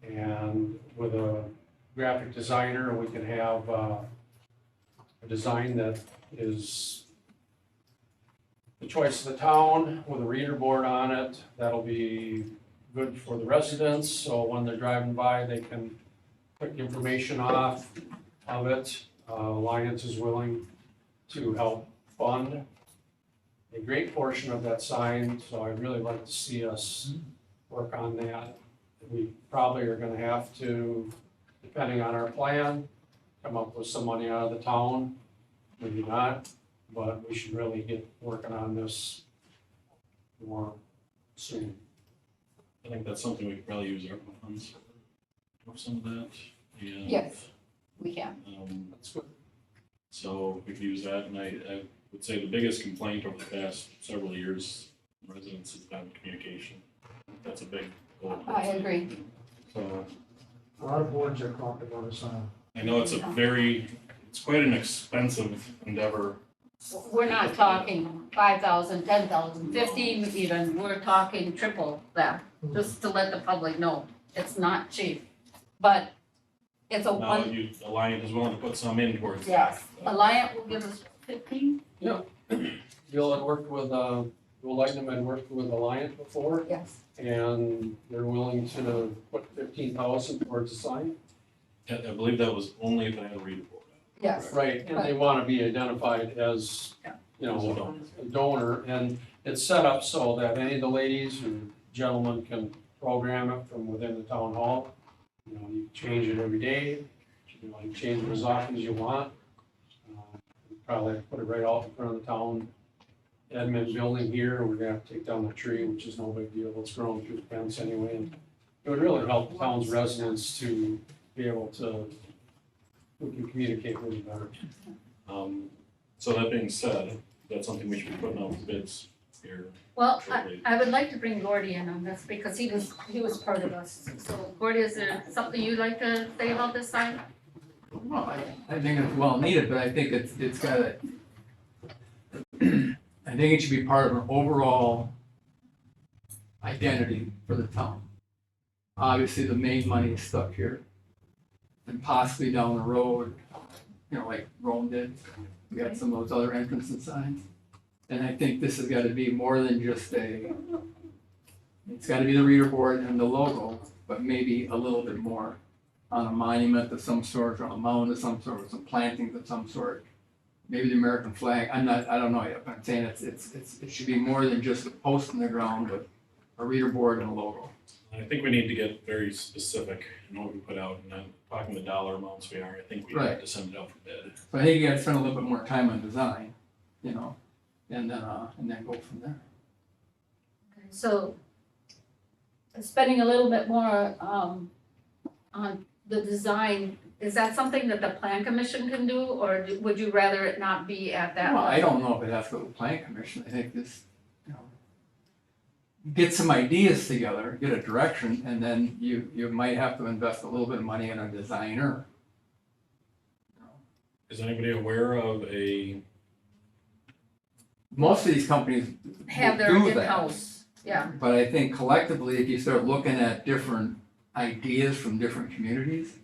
and with a graphic designer, we can have a design that is the choice of the town with a reader board on it. That'll be good for the residents, so when they're driving by, they can click information off of it. Alliance is willing to help fund a great portion of that sign, so I'd really like to see us work on that. We probably are gonna have to, depending on our plan, come up with some money out of the town, maybe not, but we should really get working on this more soon. I think that's something we could probably use ARPA funds for some of that. And, Yes, we can. That's good. So we could use that, and I would say the biggest complaint over the past several years from residents has been communication. That's a big goal. I agree. So A lot of boards are talking about a sign. I know it's it's quite an expensive endeavor. We're not talking 5,000, 10,000, 15 even, we're talking triple that, just to let the public know. It's not cheap, but it's a Now, one, Alliant is willing to put some in towards that. yes. Alliant will give us 15? Bill had worked with, Bill Lightenham had worked with Alliant before, Yes. and they're willing to put 15,000 towards the sign. I believe that was only if I had a reader board. Yes. Right, and they wanna be identified as, you know, a donor, and it's set up so that any of the ladies or gentlemen can program it from within the town hall. You know, you change it every day, you You know, you change it as often as you want. Probably have to put it right out in front of the town admin building here, we're gonna have to take down the tree, which is no big deal, it's growing through the fence anyway. And it would really help the town's residents to be able to, we can communicate really better. So that being said, that's something we should be putting out for bids here. Well, shortly. I would like to bring Gordy in on this because he was part of us. So Gordy, is there something you'd like to say about this sign? Well, I think it's well needed, but I think it's got a, I think it should be part of an overall identity for the town. Obviously, the main money is stuck here. And possibly down the road, you know, like Rome did, we got some of those other entrance and signs. And I think this has got to be more than just it's got to be the reader board and the logo, but maybe a little bit more on a monument of some sort, or a mound of some sort, or some plantings of some sort. Maybe the American flag, I don't know yet, but I'm saying it should be more than just a post in the ground, but a reader board and a logo. I think we need to get very specific in what we put out, and then talking the dollar amounts we are, I think we have Right. to send it out for bid. So I think you gotta spend a little bit more time on design, you know, and then go from there. So spending a little bit more on the design, is that something that the plan commission can do, or would you rather it not be at that Well, level? I don't know if it has to go to the plan commission, I think this, you know, get some ideas together, get a direction, and then you might have to invest a little bit of money in a designer. Is anybody aware of a, Most of these companies Have their do that. in-house, yeah, But I think collectively, if you start looking at different ideas from different communities,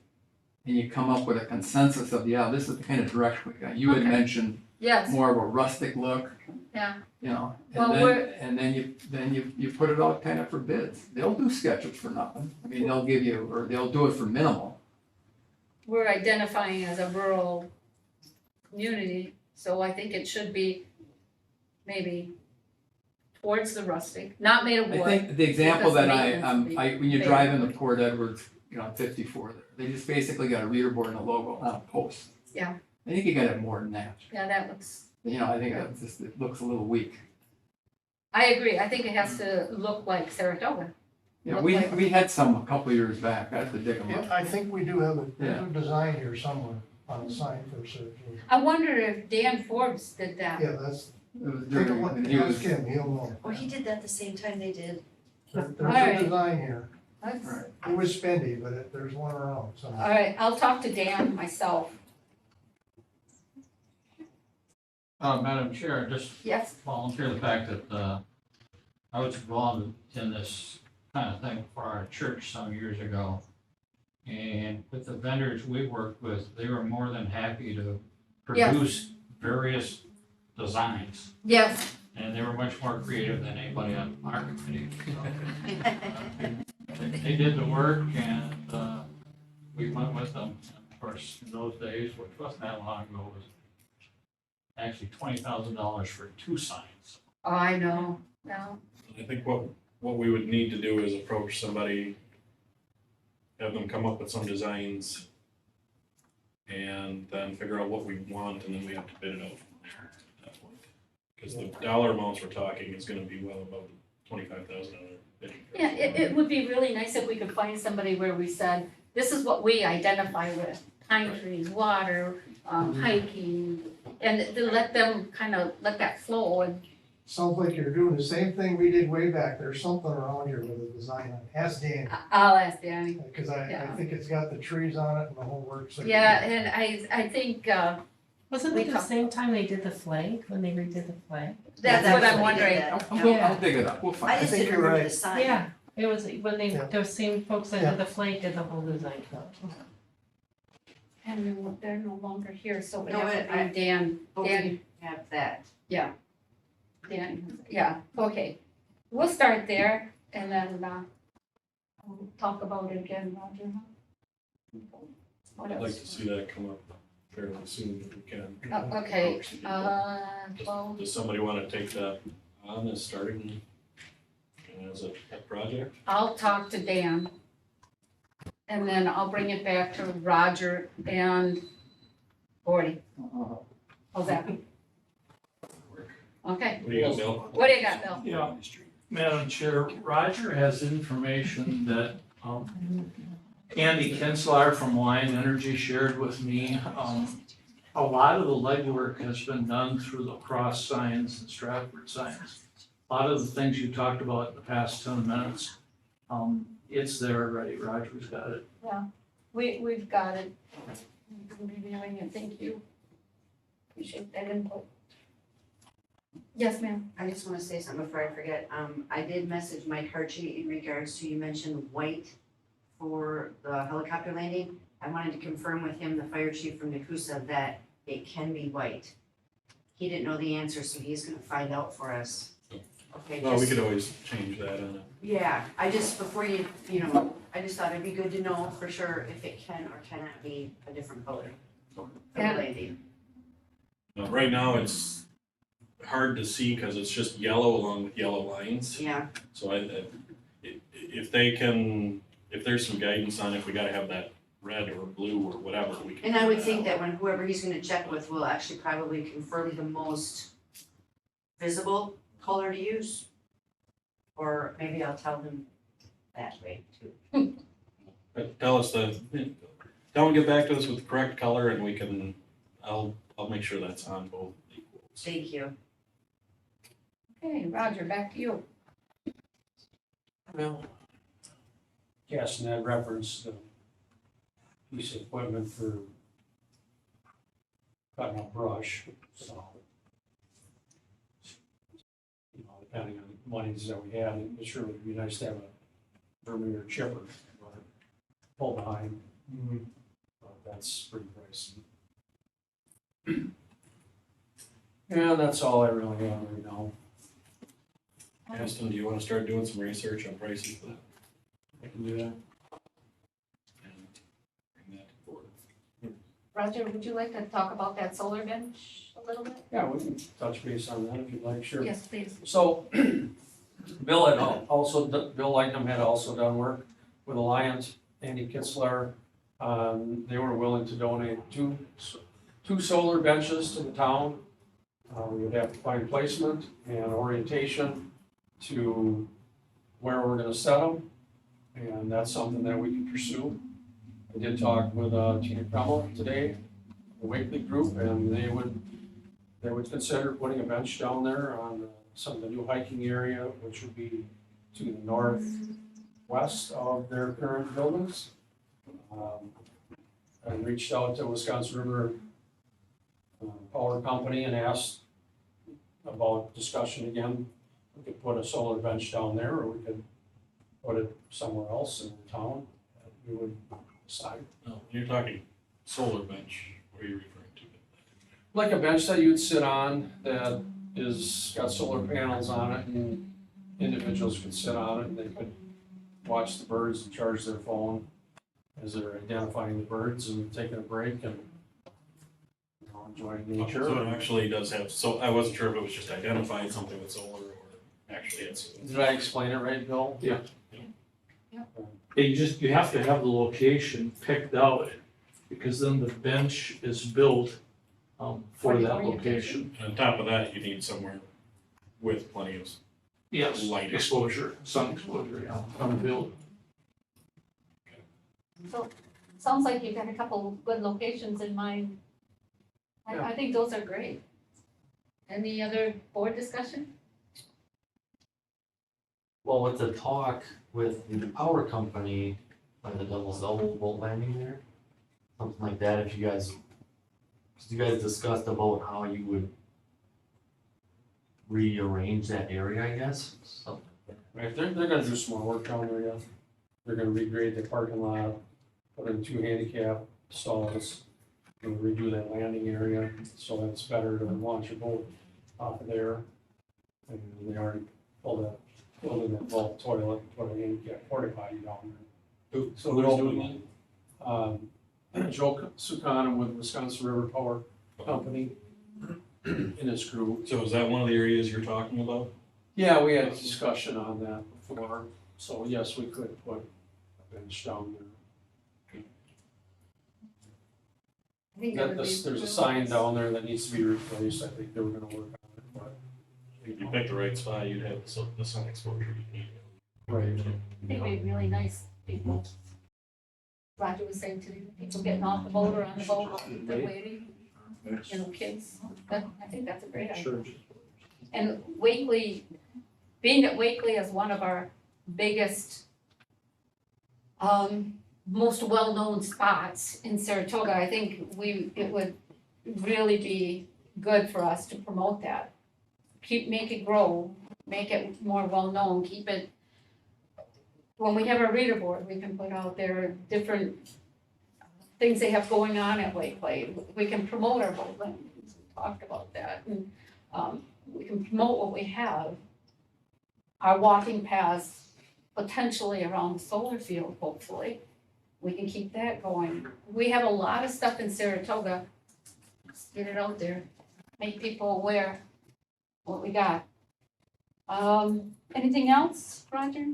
and you come up with a consensus of, yeah, this is the kind of direction we got. You had Okay. mentioned yes, more of a rustic look, yeah. you know, Well, and then you put it out kind of for bids. They'll do sketches for nothing. I mean, they'll give you, or they'll do it for minimal. We're identifying as a rural community, so I think it should be maybe towards the rustic, not made of I wood. think the example because the that maintenance would be when you big. drive into Port Edwards, you know, on 54 there, they just basically got a reader board and a logo on a post. Yeah. I think you gotta have more than that. Yeah, that looks, You know, I think it looks a little weak. I agree, I think it has to look like Saratoga. Yeah, Look we, like- we had some a couple years back, I have to dig them Yeah, up. I think we do have a Yeah. good design here somewhere on the sign for Saratoga. I wonder if Dan Forbes did that. Yeah, that's, It was take a during, look, when he was, ask him, he'll know. Or he did that the same time they did. There's Alright. a design here. Let's- right. It was spendy, but there's one around, so. All right, I'll talk to Dan myself. Madam Chair, just Yes, volunteer the fact that, I was involved in this kind of thing for our church some years ago. And with the vendors we worked with, they were more than happy to Yes. produce various designs. yes, And they were much more creative than anybody on our committee. So, they did the work and, we went with them. And of course, in those days, which wasn't that long ago, was actually $20,000 for 2 signs. oh, I know, no, I think what we would need to do is approach somebody, have them come up with some designs, and then figure out what we want, and then we have to bid it out from there at that point. Because the dollar amounts we're talking is gonna be well above $25,000 bidding. yeah, it would be really nice if we could find somebody where we said, this is what we identify with, pine trees, water, hiking, and to let them kind of, let that flow, and Sounds like you're doing the same thing we did way back. There's something around here with a design on it. Ask Danny, I'll ask Danny. because I Yeah. think it's got the trees on it and the whole works. Yeah, and I think, Wasn't We it the talked- same time they did the flag, when they redid the flag? that's That's what what I'm we wondering. did that. I'll dig it up, we'll I find it. just think didn't you're remember right. the sign. Yeah, it was when they, Yeah. those same folks that Yeah. did the flag did the whole design. And they're no longer here, so it No, would have to be Dan, But Dan, we have that. Dan, yeah, okay. We'll start there, and then, we'll talk about it again, Roger. What I'd like else? to see that come up fairly soon if we can. Oh, okay, well, Does somebody wanna take that on as starting as a pet project? I'll talk to Dan. and then I'll bring it back to Roger and Gordy. How's that? Okay, What do you got, Bill? what do you got, Bill? Yeah, Madam Chair, Roger has information that, Andy Kinsler from Lion Energy shared with me. A lot of the legwork has been done through Lacrosse Science and Stratford Science. A lot of the things you talked about in the past 10 minutes, it's there already, Roger's got it. We've got it. We've been reviewing it, thank you. Appreciate that input. Yes, ma'am. I just wanna say something before I forget. I did message Mike Harchie in regards to, you mentioned white for the helicopter landing. I wanted to confirm with him, the fire chief from Nakusa, that it can be white. He didn't know the answer, so he's gonna find out for us. Okay, Well, we just, could always change that on it. yeah, I just, before you, I just thought it'd be good to know for sure if it can or cannot be a different color for the Yeah. landing. Right now, it's hard to see because it's just yellow along with yellow lines. Yeah, So if they can, if there's some guidance on if we gotta have that red or blue or whatever, we can. and I would figure think out. that when whoever he's gonna check with will actually probably confirm the most visible color to use. Or maybe I'll tell him that way too. But tell him get back to us with the correct color and we can, I'll make sure that's on both equals. Thank you. Okay, Roger, back to you. Well, yes, and that reference the piece of equipment for cutting up brush, so. Depending on the monies that we had, it sure would be nice to have a Vermeer chipper, but pull behind. But that's pretty pricey. Yeah, that's all I really have right now. Aston, do you wanna start doing some research on prices for that? I can do that. And bring that forward? Roger, would you like to talk about that solar bench a little bit? Yeah, we can touch base on that if you'd like, sure. Yes, please. So, Bill had also, Bill Lightham had also done work with Alliance, Andy Kitzler. They were willing to donate two solar benches to the town. We would have to find placement and orientation to where we're gonna set them. And that's something that we can pursue. I did talk with, Tina Cromwell today, the Wakely Group, and they would consider putting a bench down there on some of the new hiking area, which would be to the northwest of their current buildings. I reached out to Wisconsin River Power Company and asked about discussion again. We could put a solar bench down there, or we could put it somewhere else in town. We would decide. No, you're talking solar bench, what are you referring to? Like a bench that you'd sit on that got solar panels on it, and individuals could sit on it and they could watch the birds and charge their phone as they're identifying the birds and taking a break and enjoying nature. So it actually does have, so I wasn't sure if it was just identified something with solar or actually it's. Did I explain it right, Bill? Yeah. You have to have the location picked out, because then the bench is built, for that location. And on top of that, you need somewhere with plenty of Yes, light exposure, sun exposure, yeah, on the building. So, sounds like you've got a couple good locations in mind. I think those are great. Any other board discussion? Well, with the talk with the power company, like the Devil's Elbow boat landing there, something like that, if you guys, cause you guys discussed about how you would rearrange that area, I guess, something like that. Right, they're gonna do some more work down there, yeah. They're gonna regrade the parking lot, put in 2 handicap stalls, and redo that landing area, so that it's better to launch a boat off of there. And they already pulled that, in that vault toilet, put a handicap porta potty down there. So who's they're doing open. Joe Sukana with Wisconsin River Power Company in his crew. So is that one of the areas you're talking about? Yeah, we had a discussion on that before, so yes, we could put a bench down there. I think that would be. There's a really sign nice. down there that needs to be replaced, I think they were gonna work on it, but. If you pick the right spot, you'd have the sun exposure you need. Right. I think it'd be really nice, people. Roger was saying to you, people getting off the boat or on the boat, they're waiting, you know, kids, I think that's a great idea. Sure. And Wakely, being that Wakely is one of our biggest, most well-known spots in Saratoga, I think it would really be good for us to promote that. Make it grow, make it more well-known, keep it, when we have our reader board, we can put out there different things they have going on at Wakely. We can promote our boat landings, we talked about that, and, we can promote what we have. Our walking paths potentially around the solar field, hopefully. We can keep that going. We have a lot of stuff in Saratoga. Let's get it out there, make people aware what we got. Anything else, Roger?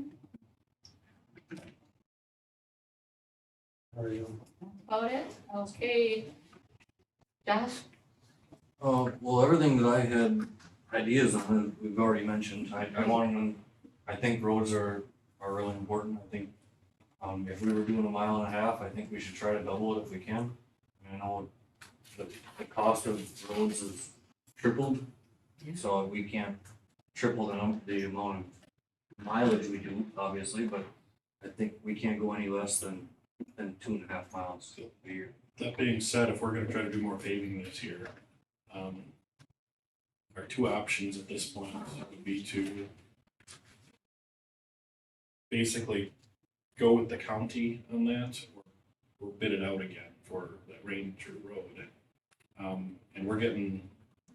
There you About it? Okay. Josh? Well, everything that I had ideas on, we've already mentioned. I think roads are really important. I think, if we were doing 1.5 miles, I think we should try to double it if we can. I know the cost of roads is tripled, so we can't triple the amount of mileage we do, obviously, but I think we can't go any less than 2.5 miles a year. That being said, if we're gonna try to do more paving this year, our two options at this point would be to basically go with the county on that, or bid it out again for that Ranger Road. And we're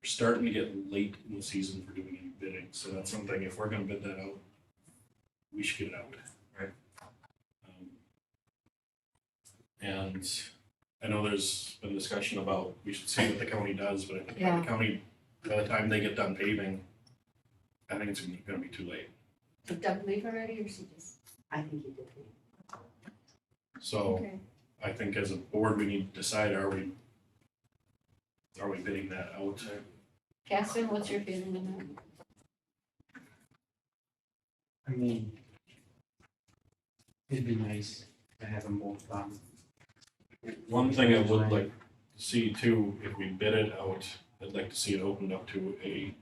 starting to get late in the season for doing any bidding, so that's something, if we're gonna bid that out, we should get it out. Right. And I know there's been discussion about, we should see what the county does, but I think Yeah. the county, by the time they get done paving, I think it's gonna be too late. Did Doug leave already, or she just? I think he did. So Okay. I think as a board, we need to decide, are we bidding that out? Catherine, what's your feeling on that? I mean, it'd be nice to have them both done. One thing I would like to see too, if we bid it out, I'd like to see it opened up to a,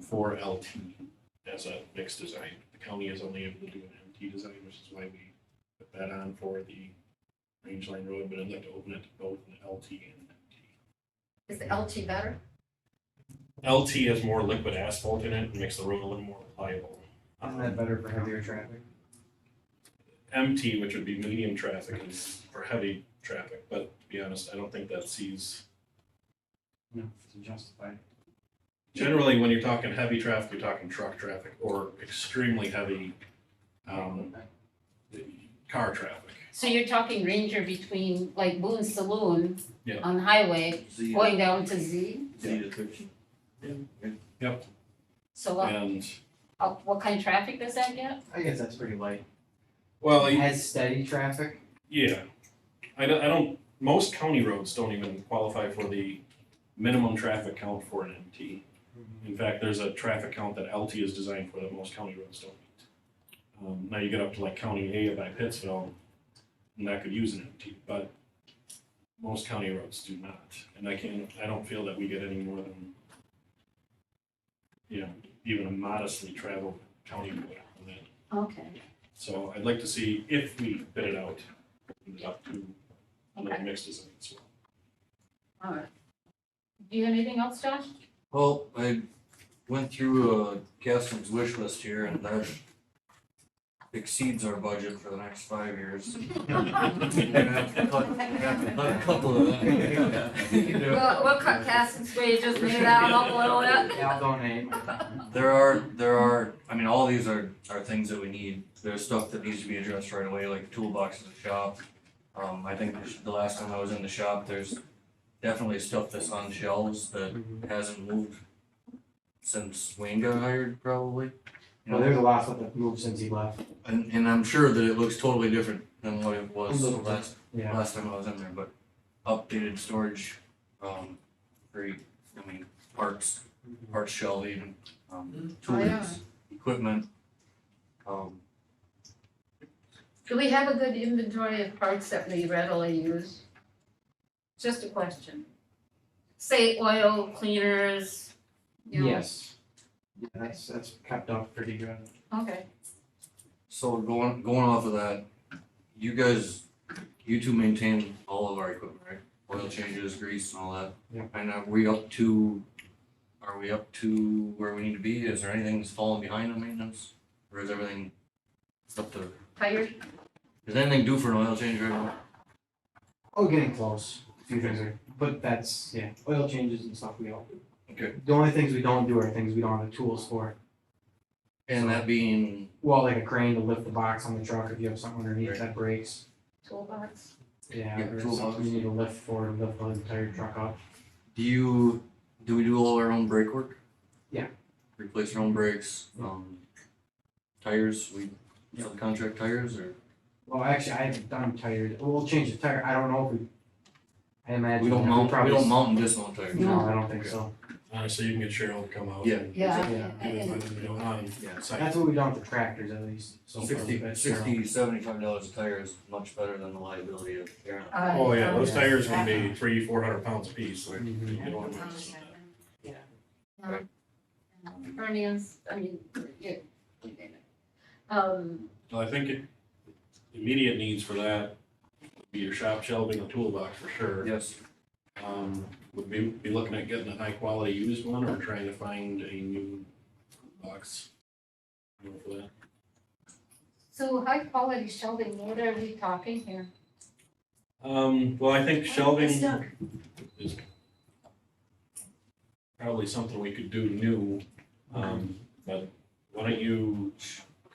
for LT as a mixed design. The county is only able to do an MT design, which is why we put that on for the Range Line Road, but I'd like to open it to both an LT and an MT. Is the LT better? LT has more liquid asphalt in it and makes the road a little more pliable. Isn't that better for heavier traffic? MT, which would be medium traffic, is for heavy traffic, but to be honest, I don't think that sees. No, to justify. Generally, when you're talking heavy traffic, you're talking truck traffic or extremely heavy, car traffic. So you're talking Ranger between like Boone Saloon Yeah. on Highway, Z going down to Z? to 13. So And, what kind of traffic does that get? I guess that's pretty light. well, It has steady traffic. yeah, I don't, most county roads don't even qualify for the minimum traffic count for an MT. In fact, there's a traffic count that LT is designed for that most county roads don't meet. Now you get up to like County A by Pittsville, and that could use an MT, but most county roads do not. And I don't feel that we get any more than, even a modestly traveled county road on that. Okay. So I'd like to see if we bid it out, open it up to another Okay. mixed design as well. All right. Do you have anything else, Josh? Well, I went through Catherine's wish list here, and that exceeds our budget for the next 5 years. We're gonna have to cut a couple of them. We'll cut Casson's wages, maybe that'll help a little bit. I'll donate. There are, I mean, all these are things that we need. There's stuff that needs to be addressed right away, like toolboxes at the shop. I think the last time I was in the shop, there's definitely stuff that's on shelves that hasn't moved since Wayne got hired, probably. You Well, know, there's a lot of stuff that moved since he left. and I'm sure that it looks totally different than what it was A little bit. last Yeah. last time I was in there, but updated storage, for, parts, shelving, Oh, yeah. tools, equipment. Do we have a good inventory of parts that we readily use? Just a question. Say oil cleaners, you know? Yes. Yeah, that's kept up pretty good. Okay. So going off of that, you two maintain all of our equipment, right? Oil changes, grease and all that? Yeah. And are we up to where we need to be? Is there anything that's falling behind on maintenance? Or is everything up to, Tired? is anything due for an oil change right now? Oh, getting close. A few things are, but that's, yeah, oil changes and stuff we all do. Okay. The only things we don't do are things we don't have the tools for. And that being, Well, like a crane to lift the box on the truck if you have something underneath Right. that breaks. Toolbox? Yeah, Yeah, or toolbox. something you need to lift for to lift the entire truck up. do we do all our own brake work? Yeah. Replace our own brakes, tires, we subcontract tires or? Well, actually, I haven't done tires. We'll change the tire. I don't know if we. I imagine. We don't yeah, mount, probably- and dismount tires. No, I don't think so. Honestly, you can get Cheryl to come out. Yeah. and Yeah. do it on Yeah. site. That's what we done with the tractors at least. So far. 60, $75 a tire is much better than the liability of tearing up. Oh, yeah, those Yeah. tires can be 300-400 pounds a piece, like, Mhm. you don't want to mess with that. Hernias, I mean, yeah. Well, I think immediate needs for that would be your shop shelving and toolbox for sure. Yes. Would we be looking at getting a high quality used one or trying to find a new box? You know, for that? So high quality shelving, what are we talking here? Well, I think shelving Stuck. is probably something we could do new. But why don't you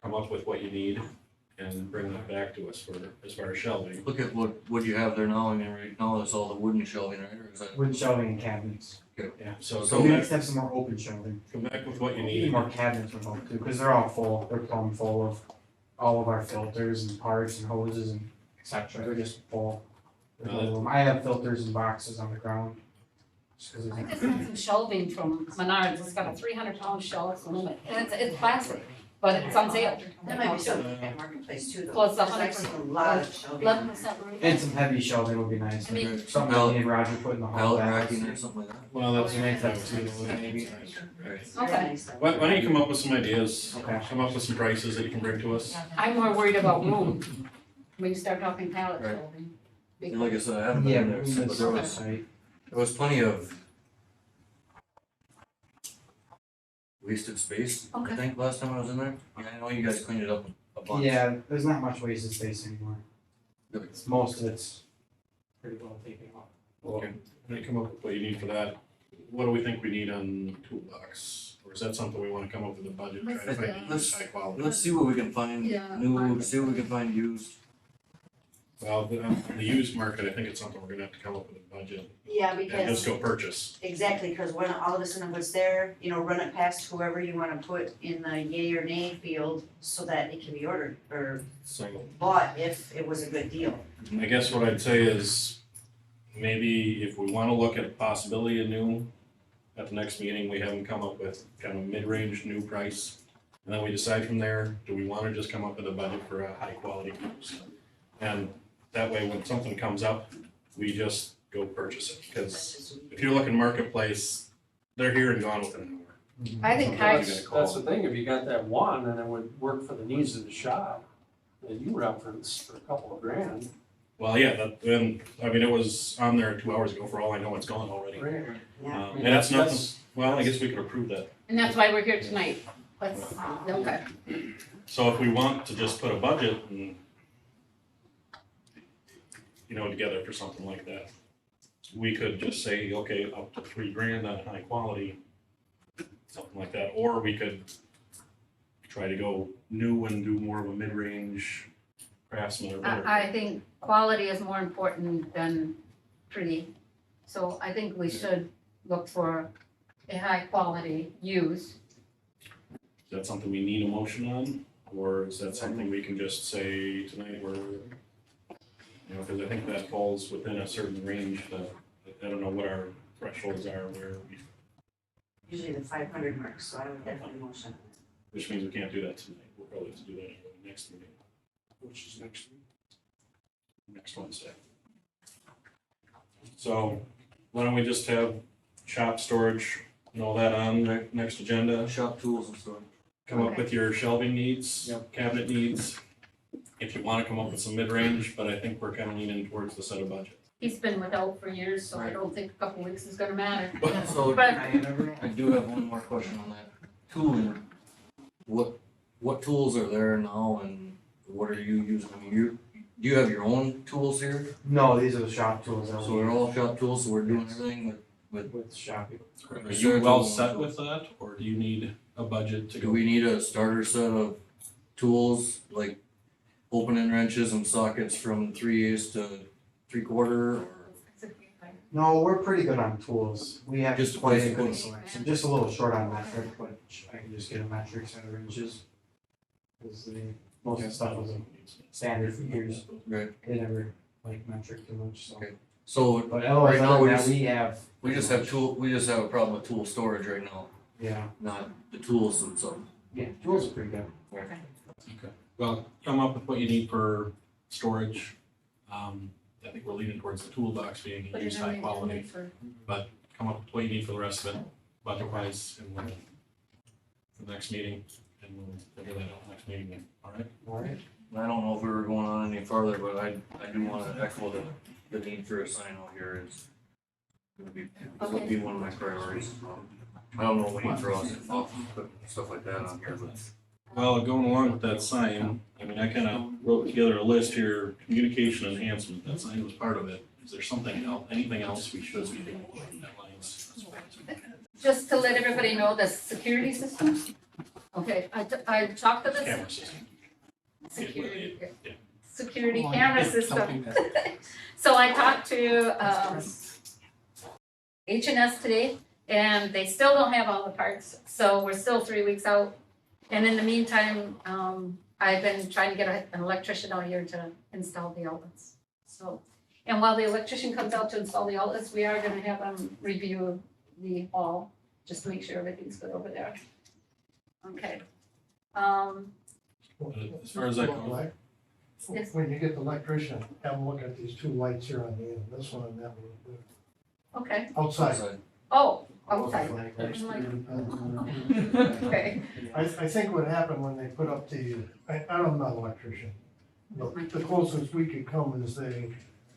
come up with what you need and bring that back to us for, as far as shelving. Look at what you have there now, I mean, right now it's all the wooden shelving, right, or is that? Wooden shelving and cabinets. Okay. Yeah. So So come we need back, to have some more open shelving. come back with what you We need need. more cabinets with them too, because they're all full. They're plumb full of all of our filters and parts and hoses and et cetera. They're just full. There's no room. I have filters and boxes on the ground. Just 'cause I it's- just got some shelving from Menards, it's got a 300-pound shelf limit, and it's plastic, but it's on sale. That might be something at Marketplace too, though. Plus Because I've seen a lot of shelving. 11% roof. And some heavy shelving would be nice. I mean- Something that me and Roger put in the hall. Pallet of the racking house. or something like that? Well, that's. Nice that too, maybe. Right. Okay, Why don't you come up with some ideas, Okay. come up with some prices that you can bring to us? I'm more worried about room, when you start talking pallet Right. shelving. And like I said, I haven't Yeah, been there, we but need there to was, site. there was plenty of wasted space, I Okay. think, last time I was in there. Yeah, I know you guys cleaned it up a bunch. Yeah, there's not much wasted space anymore. Good. It's most of it's pretty well taken off. Well, when you come up with what you need for that, what do we think we need on toolbox? Or is that something we wanna come up with a budget, try to find Let's- high quality? Let's see what we can find Yeah. new, see what we can find used. Well, the used market, I think it's something we're gonna have to come up with a budget Yeah, and because. just go purchase. Exactly, because when all of a sudden what's there, run it past whoever you wanna put in the yay or nay field so that it can be ordered or So bought if it was a good deal. I guess what I'd say is maybe if we wanna look at a possibility of new, at the next meeting, we have them come up with kind of mid-range new price. And then we decide from there, do we wanna just come up with a budget for a high quality used? And that way, when something comes up, we just go purchase it, because if you're looking marketplace, they're here and gone within an hour. I think high, That's the thing, if you got that one and it would work for the needs of the shop, then you reference for a couple of grand. Well, yeah, then, I mean, it was on there 2 hours ago, for all I know, it's gone already. Yeah. And that's nothing, well, I guess we could approve that. and that's why we're here tonight. Let's, okay. So if we want to just put a budget and, together for something like that, we could just say, okay, up to $3,000 on high quality, something like that, or we could try to go new and do more of a mid-range Craftsman or better. I think quality is more important than pretty. So I think we should look for a high quality used. Is that something we need a motion on, or is that something we can just say tonight, we're You know, because I think that falls within a certain range that, I don't know what our thresholds are where we, Usually the 500 mark, so I would definitely motion. which means we can't do that tonight. We'll probably have to do that in the next meeting, Which is next week. next Wednesday. So why don't we just have shop storage and all that on the next agenda? Shop tools and stuff. Come up with your shelving needs, Yep. cabinet needs. If you wanna come up with some mid-range, but I think we're kinda leaning towards the set of budget. He's been without for years, so I don't think a couple weeks is gonna matter. So But I do have one more question on that. Tooling, what tools are there now and what are you using? I mean, do you have your own tools here? No, these are the shop tools that So they're all shop tools, so we're doing everything with shopping. Are you well set with that, or do you need a budget to do go? we need a starter set of tools, like opening wrenches and sockets from 3/8 to 3/4 or? No, we're pretty good on tools. We have Just quite a basic good ones. selection, just a little short on metric, but I can just get a metric set of wrenches. Cause most of the stuff was standard for years, Right, they never like metric too much, so. Okay. so But otherwise, right now, other we than that, just, we have. we just have a problem with tool storage right now, Yeah, not the tools themselves. yeah, tools are pretty good. Okay, well, come up with what you need for storage. I think we're leaning towards the toolbox being Put it used in high there quality. for- Come up with what you need for the rest of it, budget wise, and we'll, for the next meeting, and we'll figure that out next meeting, then. All right? Alright. And I don't know if we were going on any farther, but I do wanna echo the need for a sign out here is gonna be one of my priorities. I don't know what you throw us, put stuff like that on here, but. Well, going along with that sign, I mean, I kind of wrote together a list here, communication enhancement, that sign was part of it. Is there something else, anything else we should be doing along that lines? Just to let everybody know, the security system. Okay, I talked to the Camera system. security, Yeah. security camera system. Something that- So I talked to H&S today, and they still don't have all the parts, so we're still 3 weeks out. And in the meantime, I've been trying to get an electrician out here to install the outlets. So, and while the electrician comes out to install the outlets, we are gonna have them review the hall, just to make sure everything's good over there. Okay. As far as I go, Yes. When you get the electrician, have a look at these two lights here on the end, this one and that one, Okay, outside. oh, outside, okay, I think what happened when they put up I'm not an electrician, but the closest we could come is they,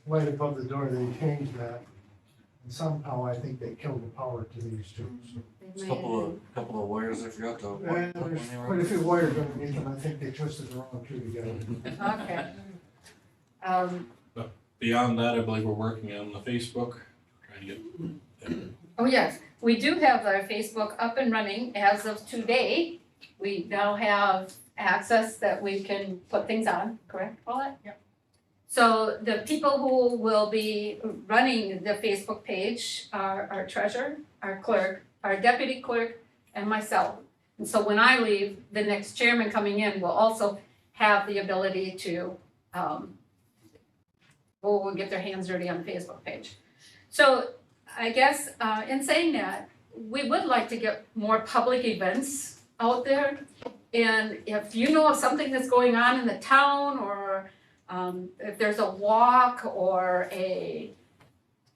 right above the door, they changed that. And somehow I think they killed the power to these two. So, They made Couple of wires I forgot to. and there's quite a few wires underneath them, I think they twisted the wrong two together. okay. beyond that, I believe we're working on the Facebook, trying to get. Oh, yes, we do have our Facebook up and running as of today. We now have access that we can put things on, correct, Paulette? Yep. So the people who will be running the Facebook page are our treasurer, our clerk, our deputy clerk, and myself. And so when I leave, the next chairman coming in will also have the ability to, will get their hands dirty on the Facebook page. So I guess in saying that, we would like to get more public events out there. And if you know of something that's going on in the town, or if there's a walk or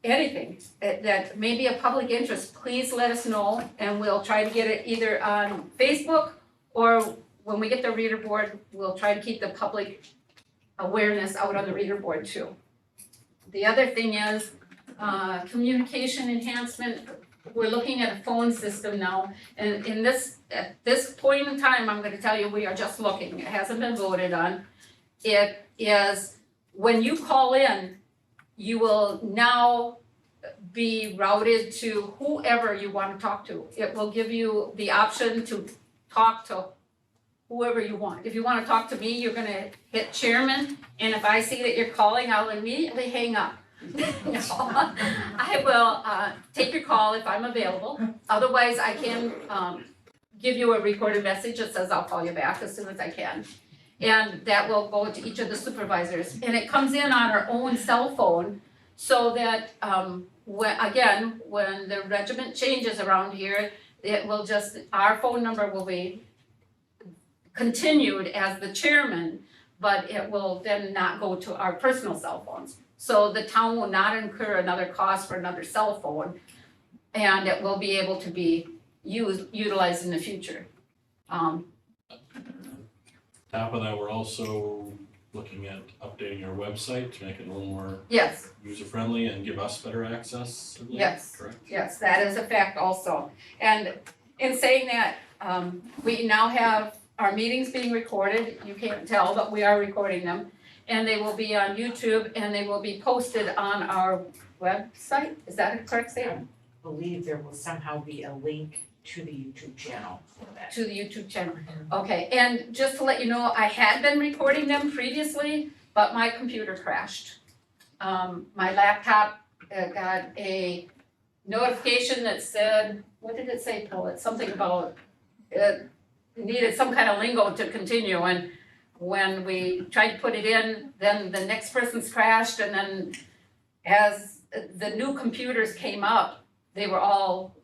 anything that may be of public interest, please let us know, and we'll try to get it either on Facebook, or when we get the reader board, we'll try to keep the public awareness out on the reader board too. The other thing is communication enhancement. We're looking at a phone system now, and at this point in time, I'm gonna tell you, we are just looking, it hasn't been voted on. It is, when you call in, you will now be routed to whoever you wanna talk to. It will give you the option to talk to whoever you want. If you wanna talk to me, you're gonna hit chairman, and if I see that you're calling, I'll immediately hang up. I will take your call if I'm available. Otherwise, I can give you a recorded message that says I'll call you back as soon as I can. And that will go to each of the supervisors, and it comes in on our own cell phone, so that, when the regiment changes around here, it will just, our phone number will be continued as the chairman, but it will then not go to our personal cell phones. So the town will not incur another cost for another cell phone, and it will be able to be utilized in the future. Top of that, we're also looking at updating our website to make it a little more Yes, user-friendly and give us better access, I believe, Yes. correct? yes, that is a fact also. And in saying that, we now have our meetings being recorded, you can't tell, but we are recording them. And they will be on YouTube, and they will be posted on our website, is that a correct statement? Believe there will somehow be a link to the YouTube channel for that. To the YouTube channel. Okay, and just to let you know, I had been recording them previously, but my computer crashed. My laptop got a notification that said, what did it say, Paul? It's something about it needed some kind of lingo to continue, and when we tried to put it in, then the next person's crashed, and then as the new computers came up, they were all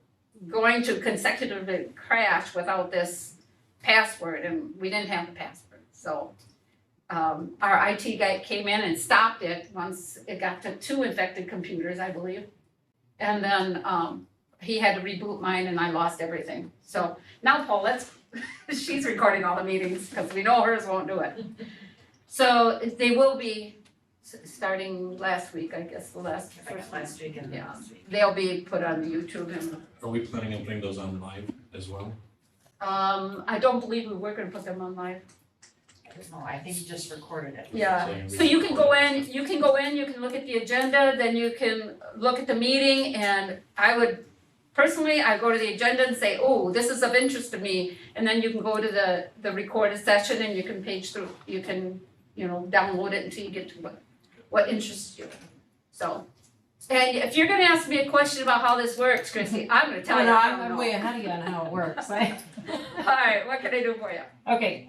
going to consecutively crash without this password, and we didn't have the password. So our IT guy came in and stopped it once it got to 2 infected computers, I believe. And then he had to reboot mine, and I lost everything. So now Paul, she's recording all the meetings, because we know hers won't do it. So they will be starting last week, I guess, Last week and Yeah. last week. They'll be put on YouTube, and Are we planning on putting those on live as well? I don't believe we were gonna put them on live. I don't know, I think you just recorded it. Yeah, so you can go in, you can look at the agenda, then you can look at the meeting, and I would, personally, I go to the agenda and say, oh, this is of interest to me, and then you can go to the recorded session, and you can page through, you can, download it until you get to what interests you. So, and if you're gonna ask me a question about how this works, Chrissy, I'm gonna tell you. I don't I'm know. way ahead of you on how it works. All right, what can I do for you? Okay,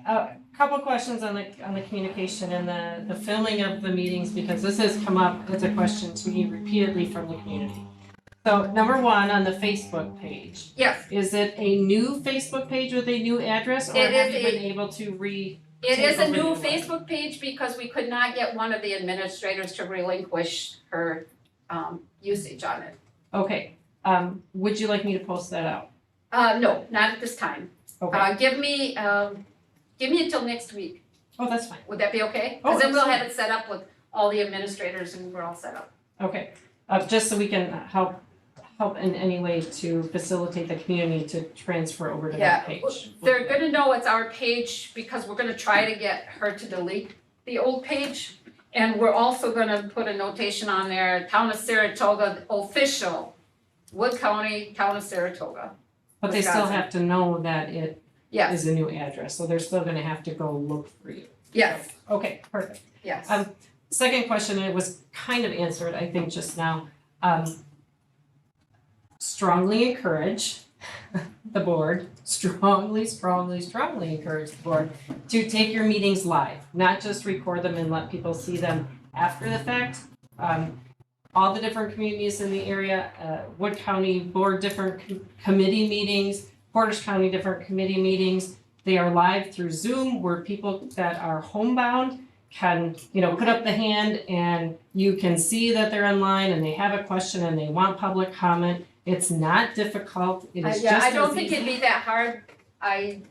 couple questions on the communication and the filming of the meetings, because this has come up as a question to me repeatedly from the community. So number one, on the Facebook page, Yes, is it a new Facebook page with a new address, or It have is you a- been able to it is a Take over new the- Facebook page because we could not get one of the administrators to relinquish her usage on it. Okay, would you like me to post that out? No, not at this time. Okay, Give me until next week. oh, that's fine. Would that be okay? Oh, Cause then we'll that's have it set up with all the administrators and we're all set up. Okay, just so we can help in any way to facilitate the community to transfer over to Yeah, that page. They're gonna know it's our page because we're gonna try to get her to delete the old page. And we're also gonna put a notation on there, Town of Saratoga official, Wood County, Town of Saratoga. But they still Wisconsin. have to know that it Yes, is a new address, so they're still gonna have to go look for you. yes, Okay, perfect. yes. Second question, it was kind of answered, I think, just now. Strongly encourage the board, strongly encourage the board to take your meetings live, not just record them and let people see them after the fact. All the different communities in the area, Wood County Board, different committee meetings, Portage County, different committee meetings. They are live through Zoom where people that are homebound can, put up the hand and you can see that they're online and they have a question and they want public comment. It's not difficult. It is just I don't as think easy. it'd be that hard. I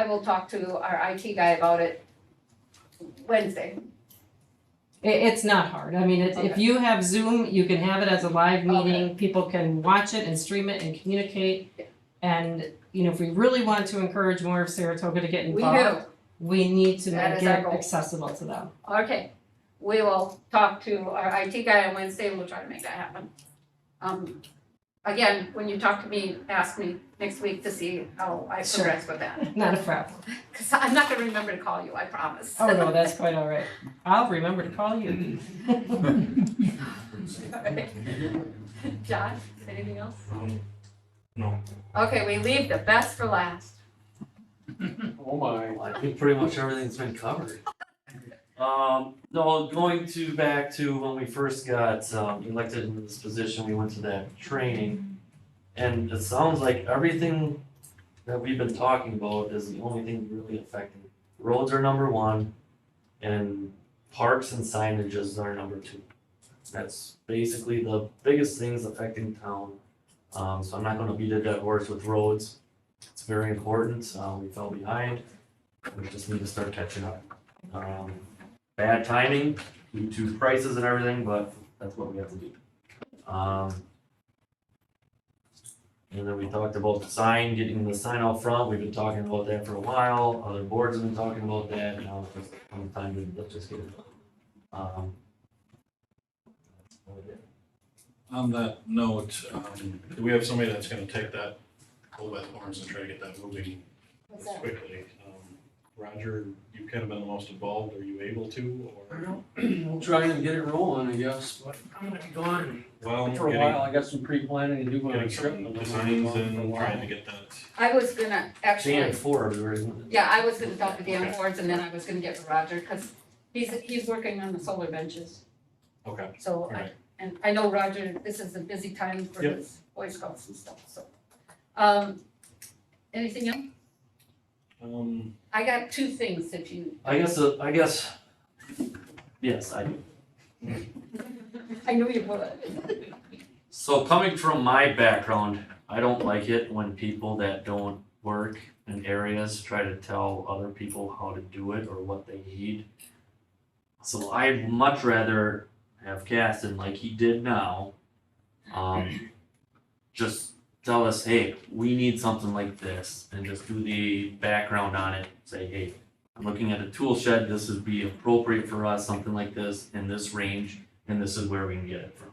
will talk to our IT guy about it Wednesday. It's not hard. I mean, if Okay. you have Zoom, you can have it as a live meeting. People can watch it and stream it and communicate. And, if we really want to encourage more of Saratoga to get We involved, we need to That make is our it goal. accessible to them. Okay, we will talk to our IT guy on Wednesday and we'll try to make that happen. Again, when you talk to me, ask me next week to see how I Sure. progress with that. Not a problem. Cause I'm not gonna remember to call you, I promise. Oh, no, that's quite all right. I'll remember to call you. John, anything else? No. Okay, we leave the best for last. Oh my. I think pretty much everything's been covered. No, going back to when we first got elected in this position, we went to that training. And it sounds like everything that we've been talking about is the only thing really affecting. Roads are number one, and parks and signages are number two. That's basically the biggest things affecting town. So I'm not gonna beat a dead horse with roads. It's very important. We fell behind. We just need to start catching up. Bad timing due to prices and everything, but that's what we have to do. And then we talked about the sign, getting the sign out front. We've been talking about that for a while. Other boards have been talking about that. Now it's just time to let's just get it done. That's about it. On that note, do we have somebody that's gonna take that bull by the horns and try to get that moving What's that? quickly? Roger, you've kind of been the most involved. Are you able to, or? We'll try and get it rolling, I guess, but I'm gonna be gone Well, for a while. I got some pre-planning to do on getting a trip. some and then designs I'll be gone for a and while. trying to get that. I was gonna actually, Dan Ford, or isn't it? yeah, I was gonna talk to Dan Fords and then I was gonna get to Roger, cause he's working on the solar benches. Okay. So, Alright. and I know Roger, this is a busy time for Yep. his Boy Scouts and stuff, so. Anything else? I got two things that you, I guess, yes, I do. I knew you would. So coming from my background, I don't like it when people that don't work in areas try to tell other people how to do it or what they need. So I'd much rather have Caston, like he did now, just tell us, hey, we need something like this, and just do the background on it. Say, hey, I'm looking at a tool shed, this would be appropriate for us, something like this, in this range, and this is where we can get it from.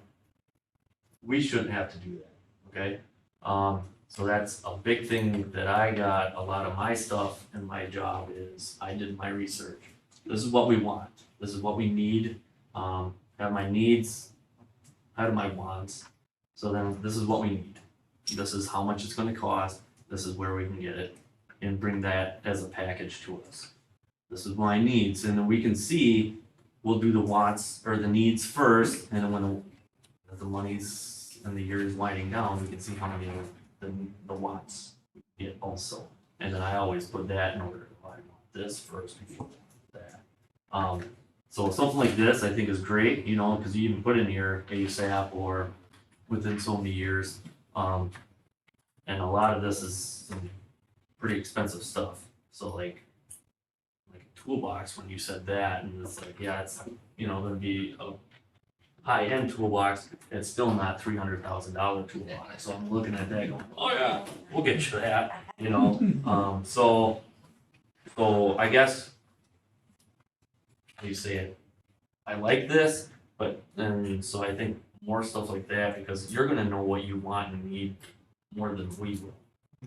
We shouldn't have to do that, okay? So that's a big thing that I got. A lot of my stuff in my job is I did my research. This is what we want. This is what we need. Have my needs ahead of my wants. So then this is what we need. This is how much it's gonna cost. This is where we can get it, and bring that as a package to us. This is my needs, and then we can see, we'll do the wants or the needs first, and then when the money's and the year is winding down, we can see how many of the wants we get also. And then I always put that in order. I want this first before that. So something like this I think is great, you know, because you even put in here ASAP or within so many years. And a lot of this is some pretty expensive stuff. So like a toolbox, when you said that, and it's like, yeah, it's, you know, gonna be a high-end toolbox, it's still not $300,000 toolbox. So I'm looking at that going, oh yeah, we'll get you that, you know. So I guess how you say it, I like this, but then so I think more stuff like that, because you're gonna know what you want and need more than we will.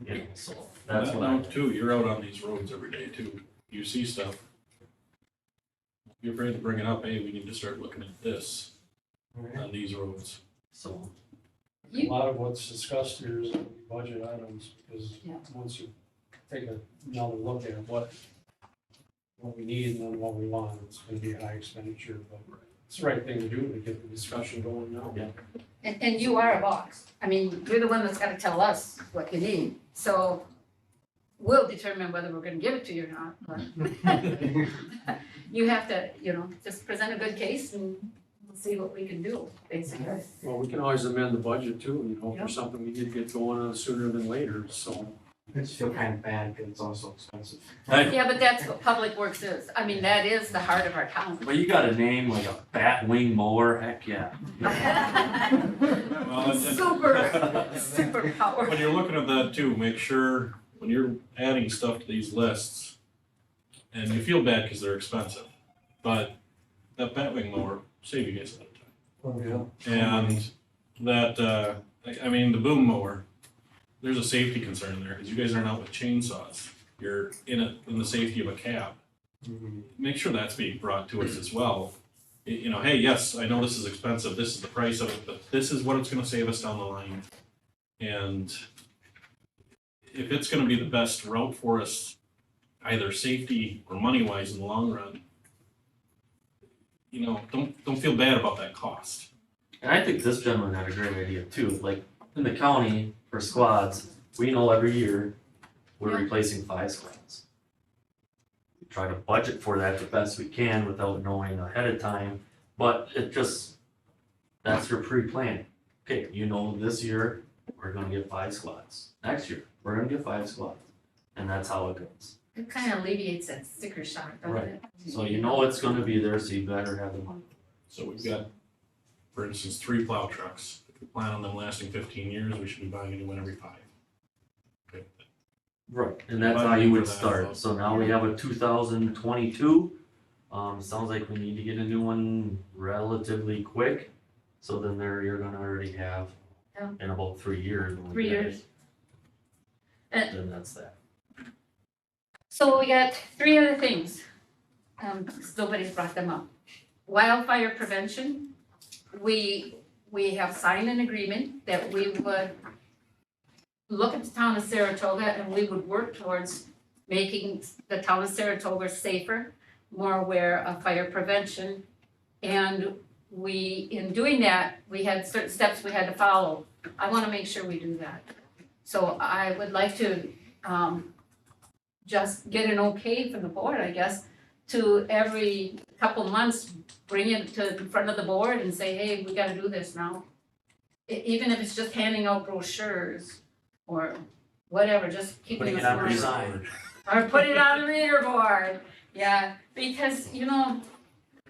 You know, so that's what I. Too, you're out on these roads every day too. You see stuff. You're afraid to bring it up, hey, we need to start looking at this on these roads. So. A lot of what's discussed here is gonna be budget items, because Yeah. once you take another look at what we need and then what we want, it's gonna be a high expenditure, but it's the right thing to do to get the discussion going now. Yeah. And you are a boss. I mean, you're the one that's gotta tell us what you need. So we'll determine whether we're gonna give it to you or not, but you have to, you know, just present a good case and we'll see what we can do, basically. Well, we can always amend the budget too, you know, Yeah. for something we need to get going on sooner than later, so. I just feel kind of bad because it's also expensive. Yeah, but that's what Public Works is. I mean, that is the heart of our town. But you got a name like a bat wing mower, heck yeah. Super power. When you're looking at that too, make sure when you're adding stuff to these lists, and you feel bad because they're expensive, but that Batwing mower save you guys a lot of time. Oh, yeah. And that, I mean, the boom mower, there's a safety concern there, because you guys aren't out with chainsaws. You're in the safety of a cab. Make sure that's being brought to us as well. You know, hey, yes, I know this is expensive, this is the price of it, but this is what it's gonna save us down the line. And if it's gonna be the best route for us either safety or money wise in the long run, you know, don't feel bad about that cost. And I think this gentleman had a great idea too, like in the county for squads, we know every year we're Yeah. replacing 5 squads. We try to budget for that the best we can without knowing ahead of time, but it just, that's your pre-planning. Okay, you know, this year, we're gonna get 5 squads, next year, we're gonna get 5 squads, and that's how it goes. It kind of alleviates that sticker shock, doesn't Right. it? So you know it's gonna be there, so you better have the money. So we've got, for instance, 3 plow trucks. If we plan on them lasting 15 years, we should be buying a new one every 5. Okay. Right, and that's how you would start, so now we have a 2022, sounds like we need to get a new one relatively quick. So then there, you're gonna already have, Yeah. in about 3 years. when we 3 get years. it, Then that's that. So we got 3 other things. Nobody's brought them up. Wildfire prevention, we have signed an agreement that we would look at the town of Saratoga and we would work towards making the town of Saratoga safer, more aware of fire prevention. And in doing that, we had certain steps we had to follow. I wanna make sure we do that. So I would like to, just get an okay from the board, I guess, to every couple months, bring it to the front of the board and say, hey, we gotta do this now. Even if it's just handing out brochures or whatever, just keeping Putting us it on in your mind. sign. Or put it on the reader board, yeah, because, you know,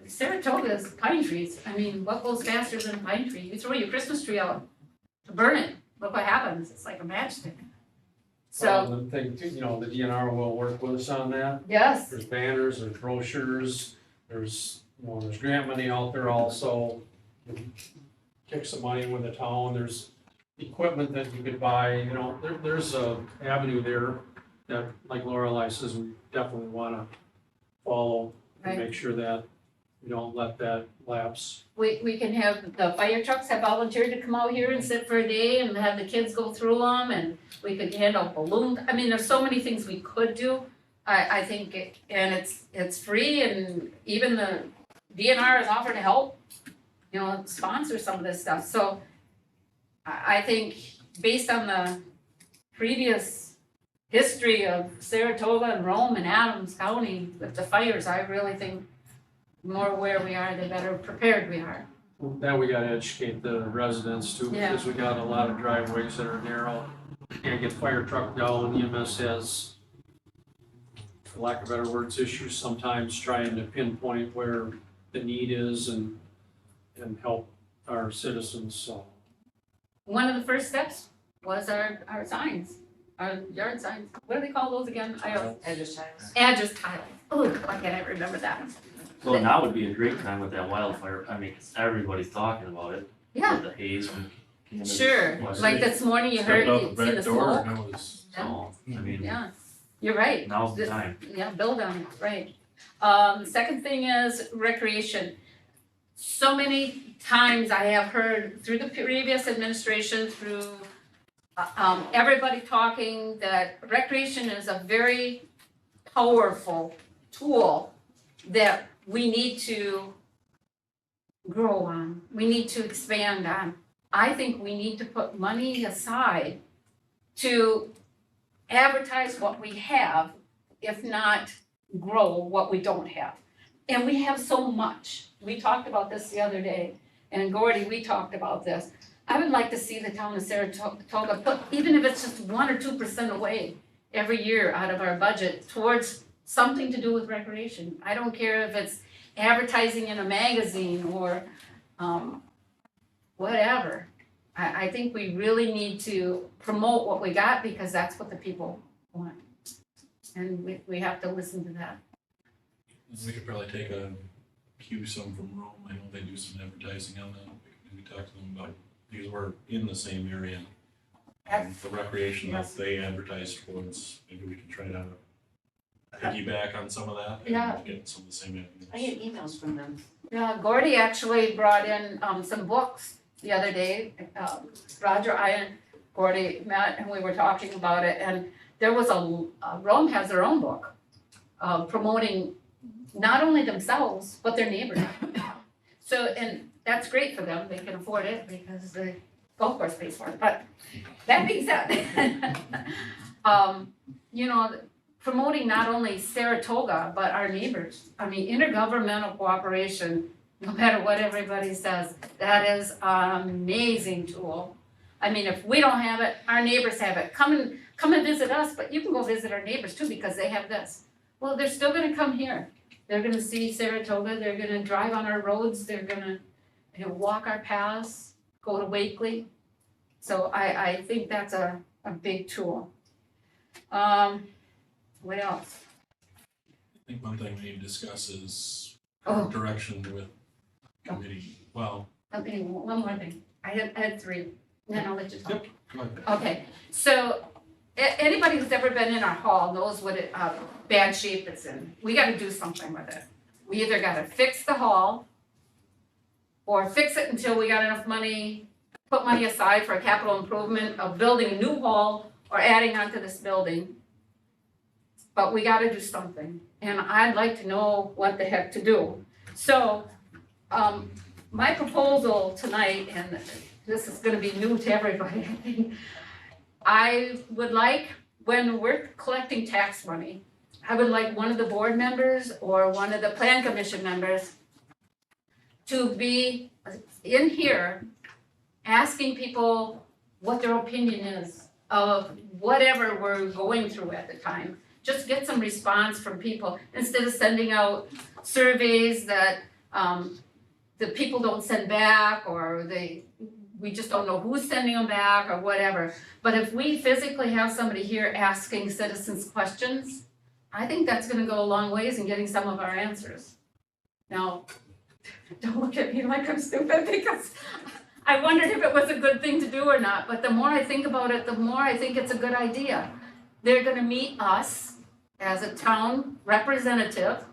Saratoga's pine trees, I mean, what goes faster than a pine tree? You throw your Christmas tree out to burn it, look what happens, it's like a matchstick. So, Well, the thing, too, you know, the DNR will work with us on that. yes, There's banners, there's brochures, there's, you know, there's grant money out there also. Kick some money with the town, there's equipment that you could buy, you know, there's a avenue there that, like Lorelei says, we definitely wanna follow and Right. make sure that we don't let that lapse. we can have, the fire trucks have volunteered to come out here and sit for a day and have the kids go through them, and we could hand out balloons, I mean, there's so many things we could do. I think, and it's free, and even the DNR has offered to help, you know, sponsor some of this stuff, so I think based on the previous history of Saratoga and Rome and Adams County with the fires, I really think the more aware we are, the better prepared we are. That we gotta educate the residents too, Yeah. because we got a lot of driveways that are narrow. Can't get fire truck down, EMS has, for lack of better words, issues sometimes trying to pinpoint where the need is and help our citizens, so. One of the first steps was our signs, our yard signs, what do they call those again? Address tiles. Oh, why can't I remember that? Well, now would be a great time with that wildfire, I mean, 'cause everybody's talking about it. Yeah, With the haze from Canada. sure, like this morning you heard, Stepped out you the seen the back door smoke. and it was, So, I mean, Yeah, you're right. now's the This- time. Yeah, build on it, right. Second thing is recreation. So many times I have heard through the previous administration, through everybody talking that recreation is a very powerful tool that we need to grow on, we need to expand on. I think we need to put money aside to advertise what we have, if not grow what we don't have. And we have so much. We talked about this the other day, and Gordy, we talked about this. I would like to see the town of Saratoga put, even if it's just 1 or 2% away every year out of our budget towards something to do with recreation. I don't care if it's advertising in a magazine or whatever. I think we really need to promote what we got because that's what the people want. And we have to listen to that. we could probably take a cue some from Rome. I know they do some advertising on that. We could talk to them about, because we're in the same area. And the recreation that they advertise towards, maybe we can try to piggyback on some of that Yeah. and get some of the same avenues. I get emails from them. Yeah, Gordy actually brought in some books the other day. Roger, I and Gordy met and we were talking about it, and there was Rome has their own book promoting not only themselves, but their neighbors. So, and that's great for them, they can afford it because the golf course pays for it, but that being said, you know, promoting not only Saratoga, but our neighbors. I mean, intergovernmental cooperation, no matter what everybody says, that is an amazing tool. I mean, if we don't have it, our neighbors have it. Come and visit us, but you can go visit our neighbors too because they have this. Well, they're still gonna come here. They're gonna see Saratoga, they're gonna drive on our roads, they're gonna, you know, walk our paths, go to Wakely. So I think that's a big tool. What else? I think one thing we need to discuss is Oh. direction with committee, well, Okay, one more thing. I had three, then I'll let you talk. go ahead. Okay, so anybody who's ever been in our hall knows what bad shape it's in. We gotta do something with it. We either gotta fix the hall or fix it until we got enough money, put money aside for a capital improvement of building a new hall or adding onto this building. But we gotta do something, and I'd like to know what the heck to do. So, my proposal tonight, and this is gonna be new to everybody, I think. I would like, when we're collecting tax money, I would like one of the board members or one of the plan commission members to be in here asking people what their opinion is of whatever we're going through at the time. Just get some response from people instead of sending out surveys that the people don't send back, or we just don't know who's sending them back or whatever. But if we physically have somebody here asking citizens questions, I think that's gonna go a long ways in getting some of our answers. Now, don't look at me like I'm stupid, because I wondered if it was a good thing to do or not, but the more I think about it, the more I think it's a good idea. They're gonna meet us as a town representative.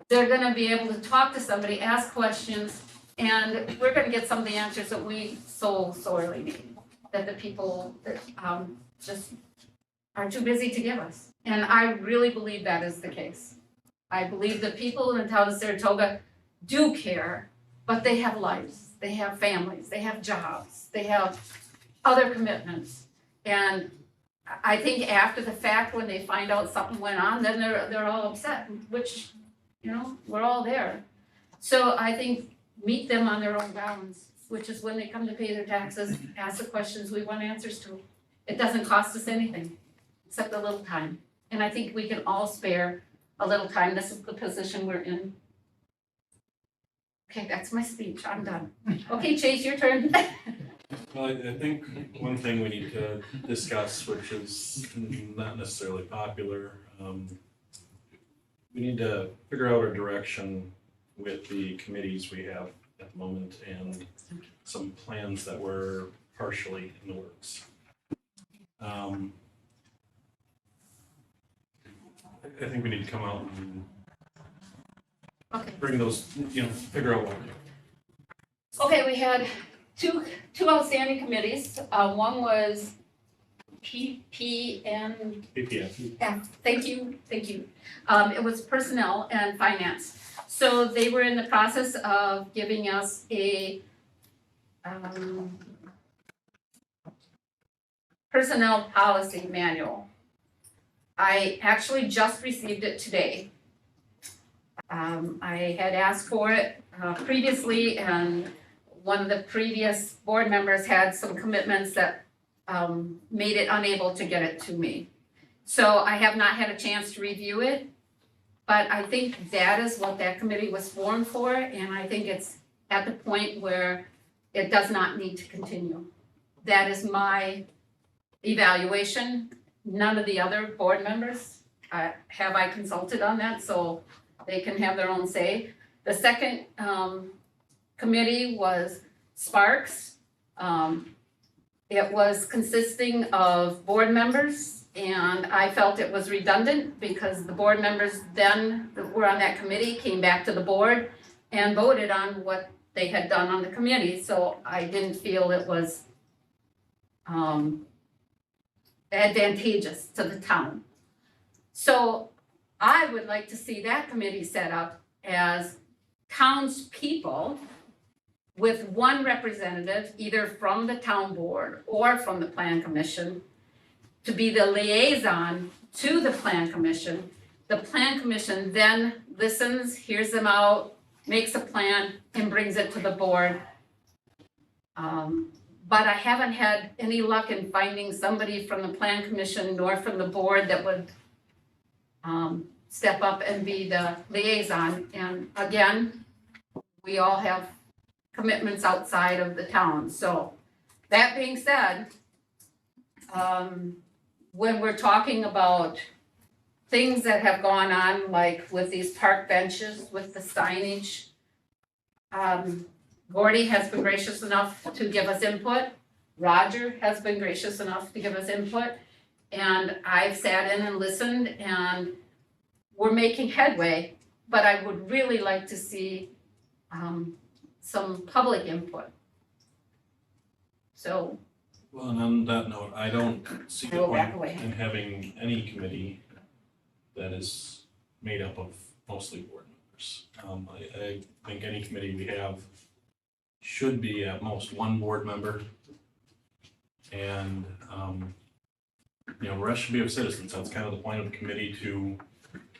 They're gonna be able to talk to somebody, ask questions, and we're gonna get some of the answers that we so sorely need, that the people that just are too busy to give us. And I really believe that is the case. I believe the people in the town of Saratoga do care, but they have lives, they have families, they have jobs, they have other commitments. And I think after the fact, when they find out something went on, then they're all upset, which, you know, we're all there. So I think meet them on their own grounds, which is when they come to pay their taxes, ask the questions we want answers to. It doesn't cost us anything, except a little time. And I think we can all spare a little time. This is the position we're in. Okay, that's my speech. I'm done. Okay, Chase, your turn. Well, I think one thing we need to discuss, which is not necessarily popular, we need to figure out our direction with the committees we have at the moment and some plans that were partially in the works. I think we need to come out and Okay. bring those, you know, figure out what to do. Okay, we had two outstanding committees. One was PPN. PPF. Yeah, thank you. It was personnel and finance. So they were in the process of giving us a personnel policy manual. I actually just received it today. I had asked for it previously, and one of the previous board members had some commitments that made it unable to get it to me. So I have not had a chance to review it, but I think that is what that committee was formed for, and I think it's at the point where it does not need to continue. That is my evaluation. None of the other board members have I consulted on that, so they can have their own say. The second committee was Sparks. It was consisting of board members, and I felt it was redundant because the board members then that were on that committee came back to the board and voted on what they had done on the committee, so I didn't feel it was advantageous to the town. So I would like to see that committee set up as townspeople with one representative, either from the town board or from the plan commission, to be the liaison to the plan commission. The plan commission then listens, hears them out, makes a plan, and brings it to the board. But I haven't had any luck in finding somebody from the plan commission nor from the board that would step up and be the liaison. And again, we all have commitments outside of the town. So that being said, when we're talking about things that have gone on, like with these park benches, with the signage, Gordy has been gracious enough to give us input. Roger has been gracious enough to give us input. And I've sat in and listened, and we're making headway, but I would really like to see some public input. So, Well, and on that note, I don't see I the will point back away. in having any committee that is made up of mostly board members. I think any committee we have should be at most one board member. And, the rest should be of citizens. That's kind of the point of the committee, to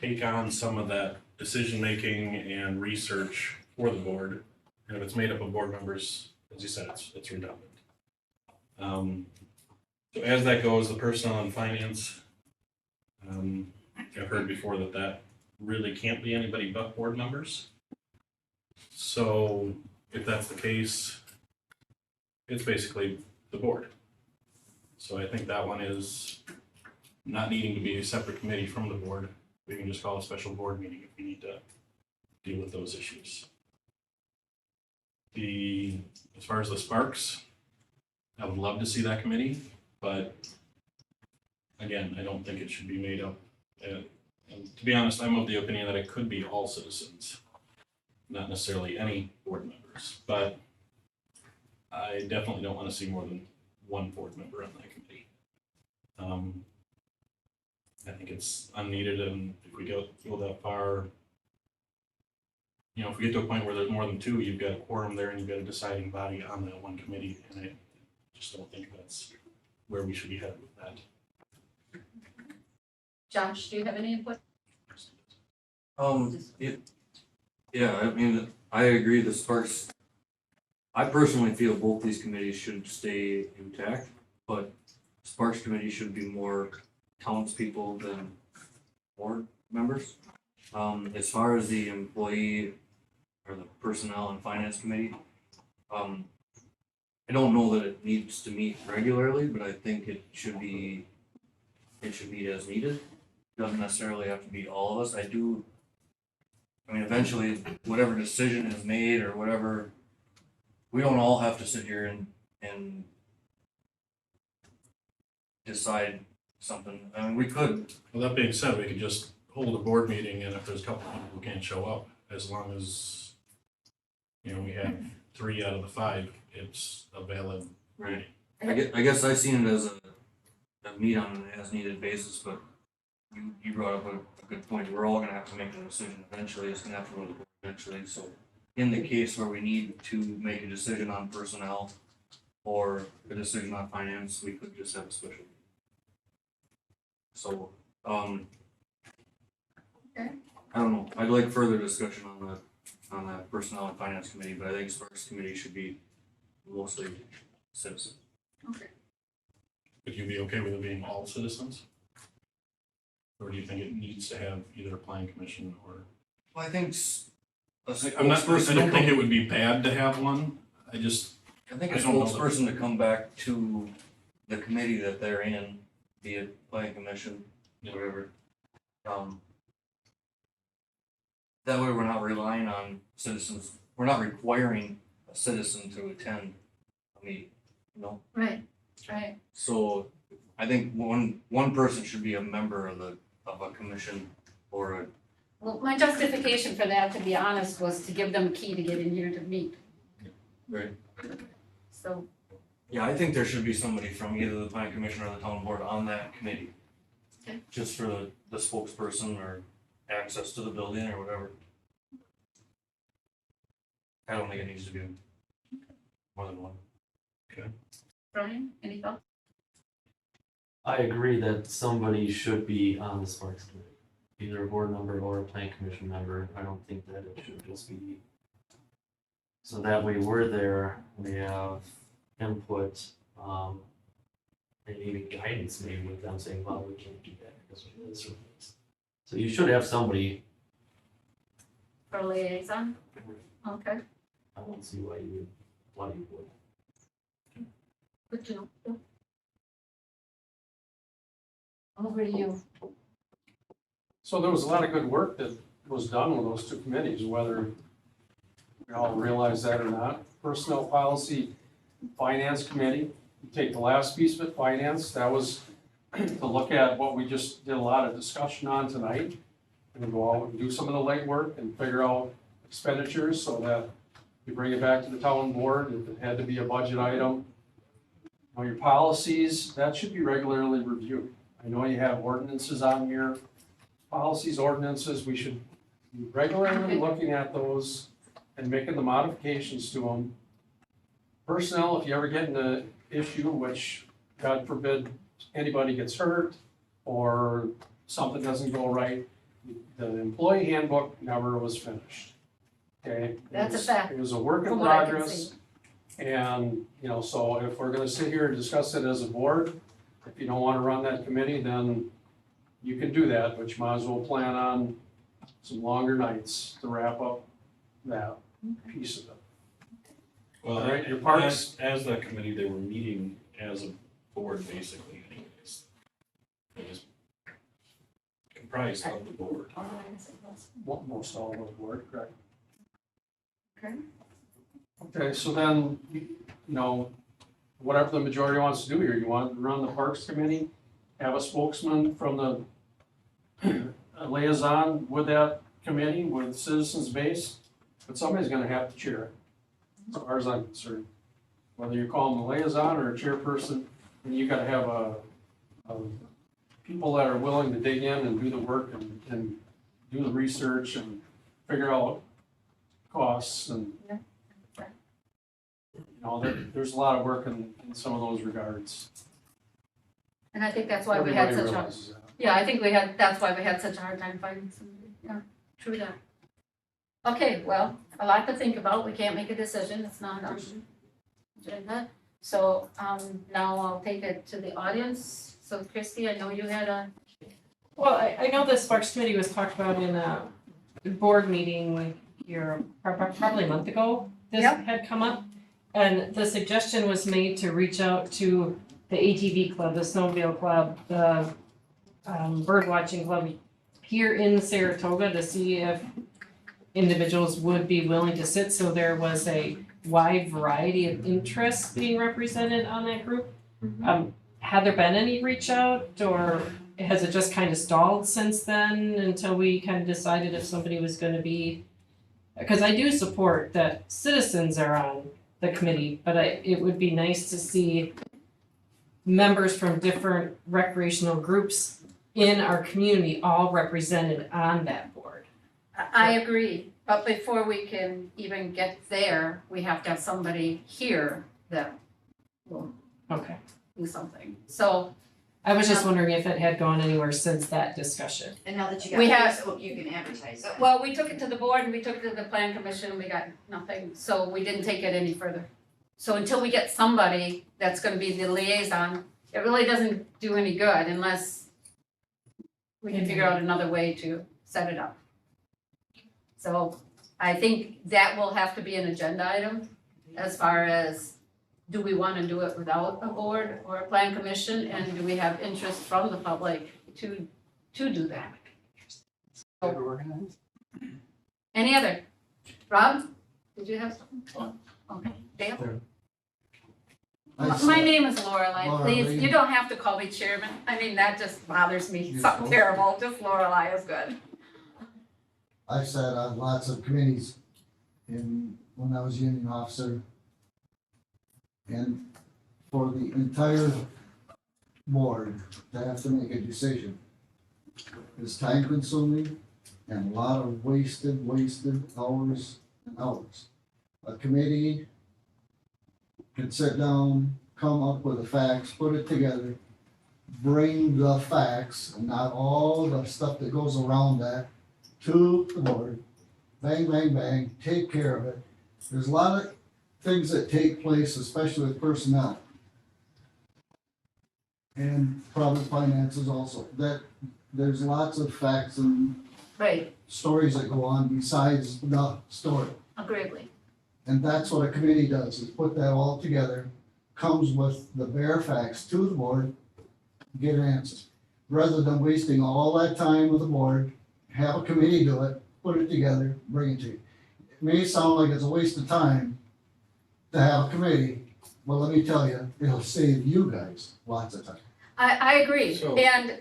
take on some of that decision-making and research for the board. And if it's made up of board members, as you said, it's redundant. So as that goes, the personnel and finance, I've heard before that really can't be anybody but board members. So if that's the case, it's basically the board. So I think that one is not needing to be a separate committee from the board. We can just call a special board meeting if we need to deal with those issues. As far as the Sparks, I would love to see that committee, but again, I don't think it should be made up. And to be honest, I'm of the opinion that it could be all citizens, not necessarily any board members, but I definitely don't want to see more than one board member on that committee. I think it's unneeded, and if we go that far, if we get to a point where there's more than two, you've got a quorum there and you've got a deciding body on that one committee, and I just don't think that's where we should be headed with that. Josh, do you have any input? Yeah, I mean, I agree, the Sparks, I personally feel both these committees should stay intact, but Sparks committee should be more townspeople than board members. As far as the employee or the personnel and finance committee, I don't know that it needs to meet regularly, but I think it should meet as needed. Doesn't necessarily have to be all of us. Eventually, whatever decision is made or whatever, we don't all have to sit here and decide something. We could. Well, that being said, we could just hold a board meeting, and if there's a couple of people who can't show up, as long as, we have 3 out of the 5, it's a valid meeting. I guess I seen it as a meet on an as needed basis, but you brought up a good point. We're all gonna have to make a decision eventually. It's gonna have to go to the board eventually. So in the case where we need to make a decision on personnel or a decision on finance, we could just have a special meeting. So, Okay. I don't know. I'd like further discussion on that personnel and finance committee, but I think Sparks committee should be mostly citizens. Okay. Would you be okay with it being all citizens? Or do you think it needs to have either a planning commission or? Well, I think I don't think it would be bad to have one. I think a I don't know that- spokesperson to come back to the committee that they're in, be it planning commission, whatever. That way we're not relying on citizens, we're not requiring a citizen to attend a meeting, Right. So I think one person should be a member of a commission or Well, my justification for that, to be honest, was to give them a key to get in here to meet. Right. So, Yeah, I think there should be somebody from either the planning commission or the town board on that committee. Okay. Just for the spokesperson or access to the building or whatever. I don't think it needs to be more than one. Brian, any thoughts? I agree that somebody should be on the Sparks Committee, either a board member or a plan commission member. I don't think that it should just be. So that way we're there, we have input, and even guidance maybe with them saying, well, we can't do that because of this or this. So you should have somebody. For liaison? Okay, I don't see why you would. good to know. Over to you. So there was a lot of good work that was done with those two committees, whether we all realize that or not. Personnel Policy Finance Committee, you take the last piece of it, finance, that was to look at what we just did a lot of discussion on tonight. And go out and do some of the legwork and figure out expenditures so that you bring it back to the town board if it had to be a budget item. Now your policies, that should be regularly reviewed. I know you have ordinances on here, policies, ordinances, we should be regularly looking at those and making the modifications to them. Personnel, if you ever get in an issue, which God forbid anybody gets hurt or something doesn't go right, the employee handbook never was finished. Okay? That's a fact. It was a work in From what I can progress. And, you know, so if we're gonna sit here and discuss it as a board, if you don't wanna run that committee, then you can do that, but you might as well plan on some longer nights to wrap up that piece of it. Well, All right, your parks- as that committee, they were meeting as a board basically anyways. It was comprised of the board. Most all of the board, correct? Okay. Okay, so then, you know, whatever the majority wants to do here, you want to run the Parks Committee, have a spokesman from the a liaison with that committee, with citizens base, but somebody's gonna have to chair it, as far as I'm concerned. Whether you call them a liaison or a chairperson, and you gotta have a people that are willing to dig in and do the work and do the research and figure out costs and you know, there's a lot of work in some of those regards. And I think that's why we had Everybody such a, realizes that. yeah, I think that's why we had such a hard time finding somebody, yeah, true that. Okay, well, a lot to think about, we can't make a decision, it's not on agenda. So, now I'll take it to the audience, so Christie, I know you had a, Well, I know the Sparks Committee was talked about in a board meeting here probably a month ago. This Yep. had come up, and the suggestion was made to reach out to the ATV club, the snowmobile club, the bird watching club here in Saratoga to see if individuals would be willing to sit. So there was a wide variety of interests being represented on that group. Had there been any reach out, or has it just kind of stalled since then until we kind of decided if somebody was gonna be? Because I do support that citizens are on the committee, but it would be nice to see members from different recreational groups in our community all represented on that board. I agree, but before we can even get there, we have to have somebody here that will Okay. do something, so. I was just wondering if it had gone anywhere since that discussion. And now that you We got have- Facebook, you can advertise that. Well, we took it to the board and we took it to the plan commission, and we got nothing, so we didn't take it any further. So until we get somebody that's gonna be the liaison, it really doesn't do any good unless we can figure out another way to set it up. So I think that will have to be an agenda item as far as, do we wanna do it without a board or a plan commission, and do we have interest from the public to do that? Any other? Rob, did you have something? Okay, Dale? My name is Lorelei, Laura please, Lee. you don't have to call me chairman, I mean, that just bothers me, You're something fine. terrible, just Lorelei is good. I've sat on lots of committees when I was union officer. And for the entire board to have to make a decision is time consuming and a lot of wasted hours and hours. A committee can sit down, come up with the facts, put it together, bring the facts, and not all the stuff that goes around that, to the board. Bang, bang, bang, take care of it. There's a lot of things that take place, especially with personnel. And probably finances also, that there's lots of facts and Right, stories that go on besides the story. agreeably. And that's what a committee does, is put that all together, comes with the bare facts to the board, get an answer. Rather than wasting all that time with the board, have a committee do it, put it together, bring it to you. It may sound like it's a waste of time to have a committee, but let me tell you, it'll save you guys lots of time. I agree, So- and,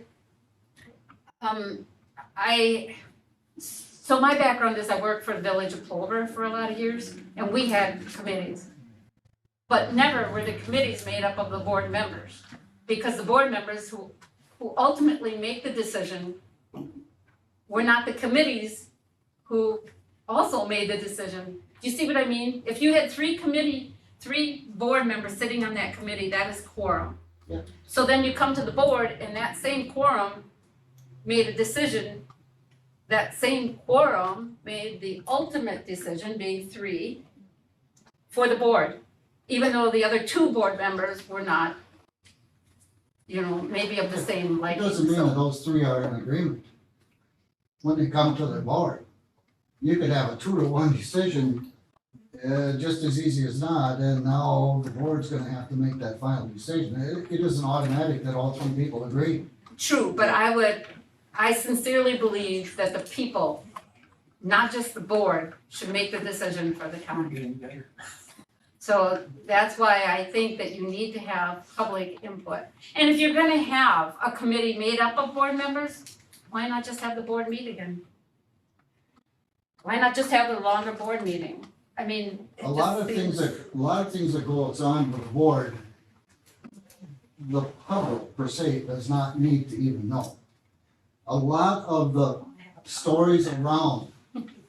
so my background is I worked for the Village of Plover for a lot of years, and we had committees. But never were the committees made up of the board members, because the board members who ultimately make the decision were not the committees who also made the decision. Do you see what I mean? If you had three board members sitting on that committee, that is quorum. Yeah. So then you come to the board and that same quorum made a decision. That same quorum made the ultimate decision, being 3, for the board, even though the other 2 board members were not, maybe of the same It liking. doesn't mean that So, those three are in agreement. When they come to the board, you could have a 2-to-1 decision, just as easy as not, and now the board's gonna have to make that final decision. It isn't automatic that all 3 people agree. true, but I sincerely believe that the people, not just the board, should make the decision for the county. Getting better. So that's why I think that you need to have public input. And if you're gonna have a committee made up of board members, why not just have the board meet again? Why not just have a longer board meeting? I mean, it A lot just of things seems- that goes on with the board, the public per se does not need to even know. A lot of the stories around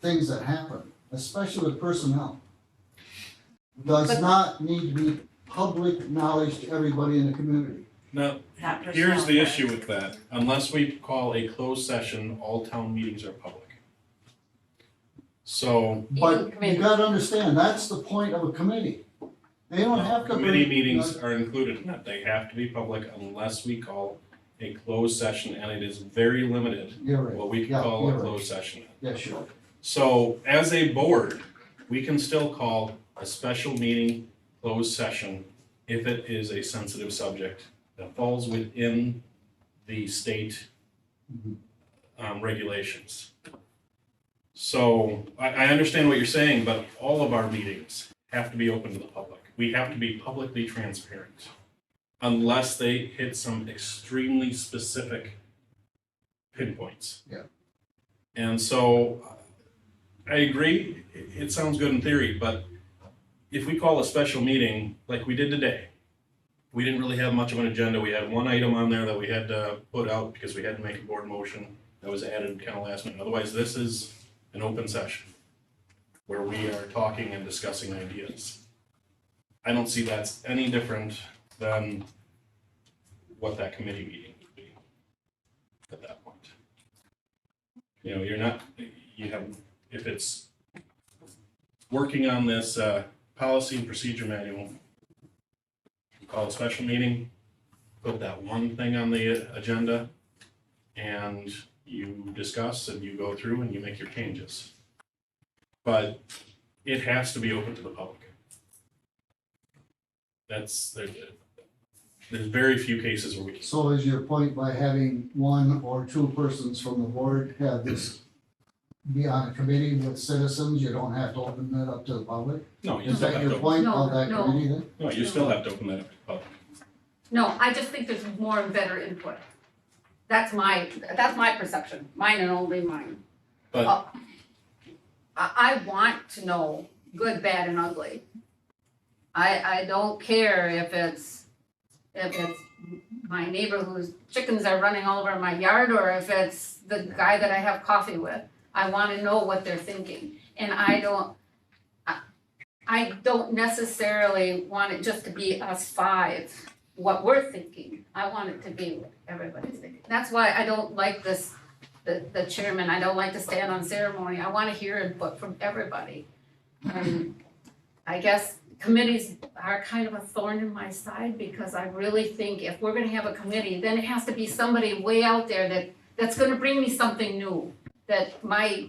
things that happen, especially with personnel, does But- not need to be public knowledge to everybody in the community. Now, Not here's the personnel, issue with that. Unless we call a closed session, all town meetings are public. So, But committee. you gotta understand, that's the point of a committee. They don't have to. committee bring- meetings are included in that. They have to be public unless we call a closed session, and it is very limited You're right. what we can Yeah, call you're a right. closed session. Yeah, sure. So as a board, we can still call a special meeting closed session if it is a sensitive subject that falls within the state regulations. So I understand what you're saying, but all of our meetings have to be open to the public. We have to be publicly transparent unless they hit some extremely specific pinpoints. Yeah. And so I agree, it sounds good in theory, but if we call a special meeting like we did today, we didn't really have much of an agenda. We had one item on there that we had to put out because we had to make a board motion that was added kind of last minute. Otherwise, this is an open session where we are talking and discussing ideas. I don't see that's any different than what that committee meeting would be at that point. You're not, if it's working on this policy and procedure manual, you call a special meeting, put that one thing on the agenda, and you discuss and you go through and you make your changes. But it has to be open to the public. There's very few cases where we can. So is your point by having 1 or 2 persons from the board have this be on a committee with citizens, you don't have to open that up to the public? No, you Is still that have your to, point of No, that no. committee then? no, you still have to open that up to the public. No, I just think there's more and better input. That's my perception, mine and only mine. But I want to know good, bad, and ugly. I don't care if it's my neighbor whose chickens are running all over my yard, or if it's the guy that I have coffee with. I wanna know what they're thinking, and I don't necessarily want it just to be us five, what we're thinking. I want it to be what everybody's thinking. That's why I don't like this, the chairman, I don't like to stand on ceremony. I wanna hear input from everybody. And I guess committees are kind of a thorn in my side, because I really think if we're gonna have a committee, then it has to be somebody way out there that's gonna bring me something new, that my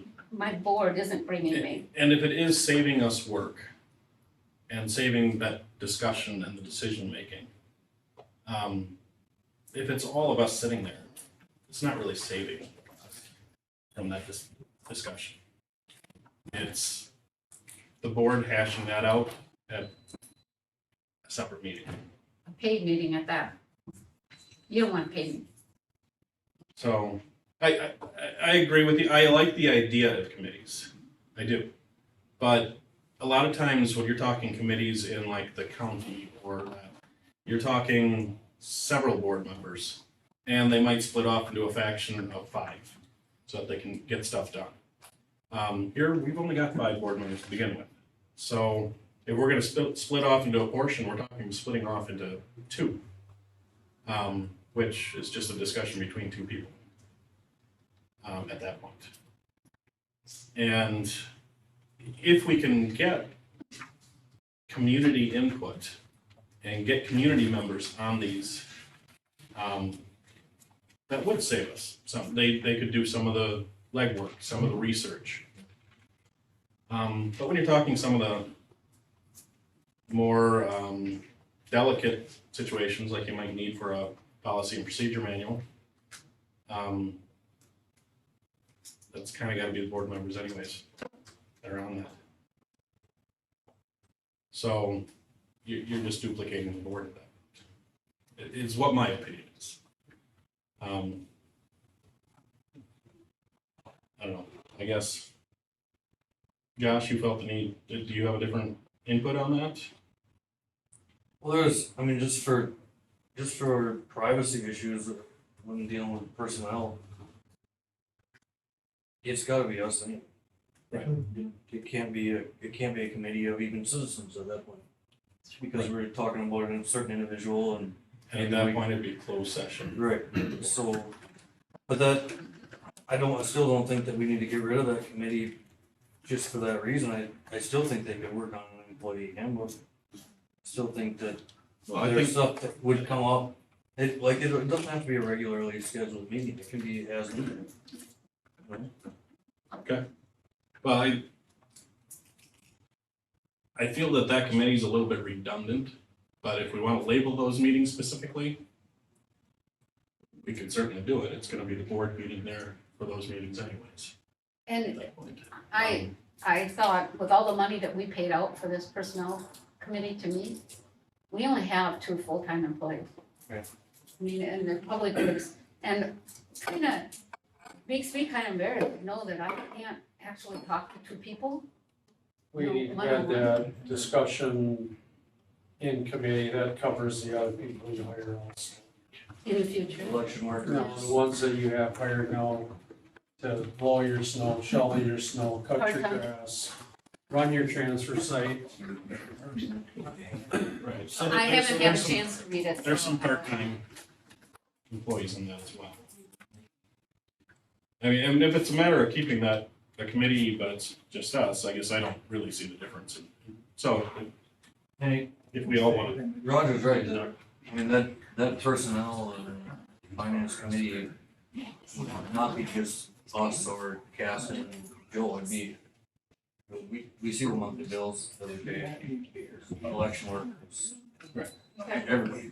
board isn't bringing me. And if it is saving us work and saving that discussion and the decision making, if it's all of us sitting there, it's not really saving from that discussion. It's the board hashing that out at a separate meeting. A paid meeting at that. You don't want paid. So I agree with you. I like the idea of committees. I do. But a lot of times when you're talking committees in like the county or that, you're talking several board members, and they might split off into a faction of 5 so that they can get stuff done. Here, we've only got 5 board members to begin with. So if we're gonna split off into a portion, we're talking splitting off into 2, which is just a discussion between 2 people at that point. And if we can get community input and get community members on these, that would save us some. They could do some of the legwork, some of the research. But when you're talking some of the more delicate situations like you might need for a policy and procedure manual, that's kind of got to be the board members anyways that are on that. So you're just duplicating the board at that. It is what my opinion is. I don't know. I guess, Josh, you felt the need. Do you have a different input on that? Well, I mean, just for privacy issues when dealing with personnel, it's gotta be us anyway. Right. It can't be a committee of even citizens at that point. Because we're talking about a certain individual and. And at that point, it'd be closed session. Right, so, but that, I still don't think that we need to get rid of that committee just for that reason. I still think they could work on an employee handbook. Still think that there's stuff that would come up. It doesn't have to be a regularly scheduled meeting, it can be as needed. Okay. Well, I feel that committee is a little bit redundant, but if we want to label those meetings specifically, we can certainly do it. It's gonna be the board meeting there for those meetings anyways, at And that point. I thought with all the money that we paid out for this personnel committee to meet, we only have 2 full-time employees. Yeah. I mean, and the public works, and kinda makes me kind of embarrassed to know that I can't actually talk to 2 people. We had that discussion in committee, that covers the other people you hire also. In the future. Election workers. No, the ones that you have hired now to blow your snow, shovel your snow, cut your Part-time. grass, run your transfer site. Right. So I there's- haven't had a chance to read it. There's so- some part-time employees in that as well. I mean, and if it's a matter of keeping that a committee, but it's just us, I guess I don't really see the difference. So Hey, if we all want to, Roger's right, I mean, that personnel and finance committee would not be just us or Cass and Joe, it'd be, we see the monthly bills that we pay, election workers. Right. Everybody.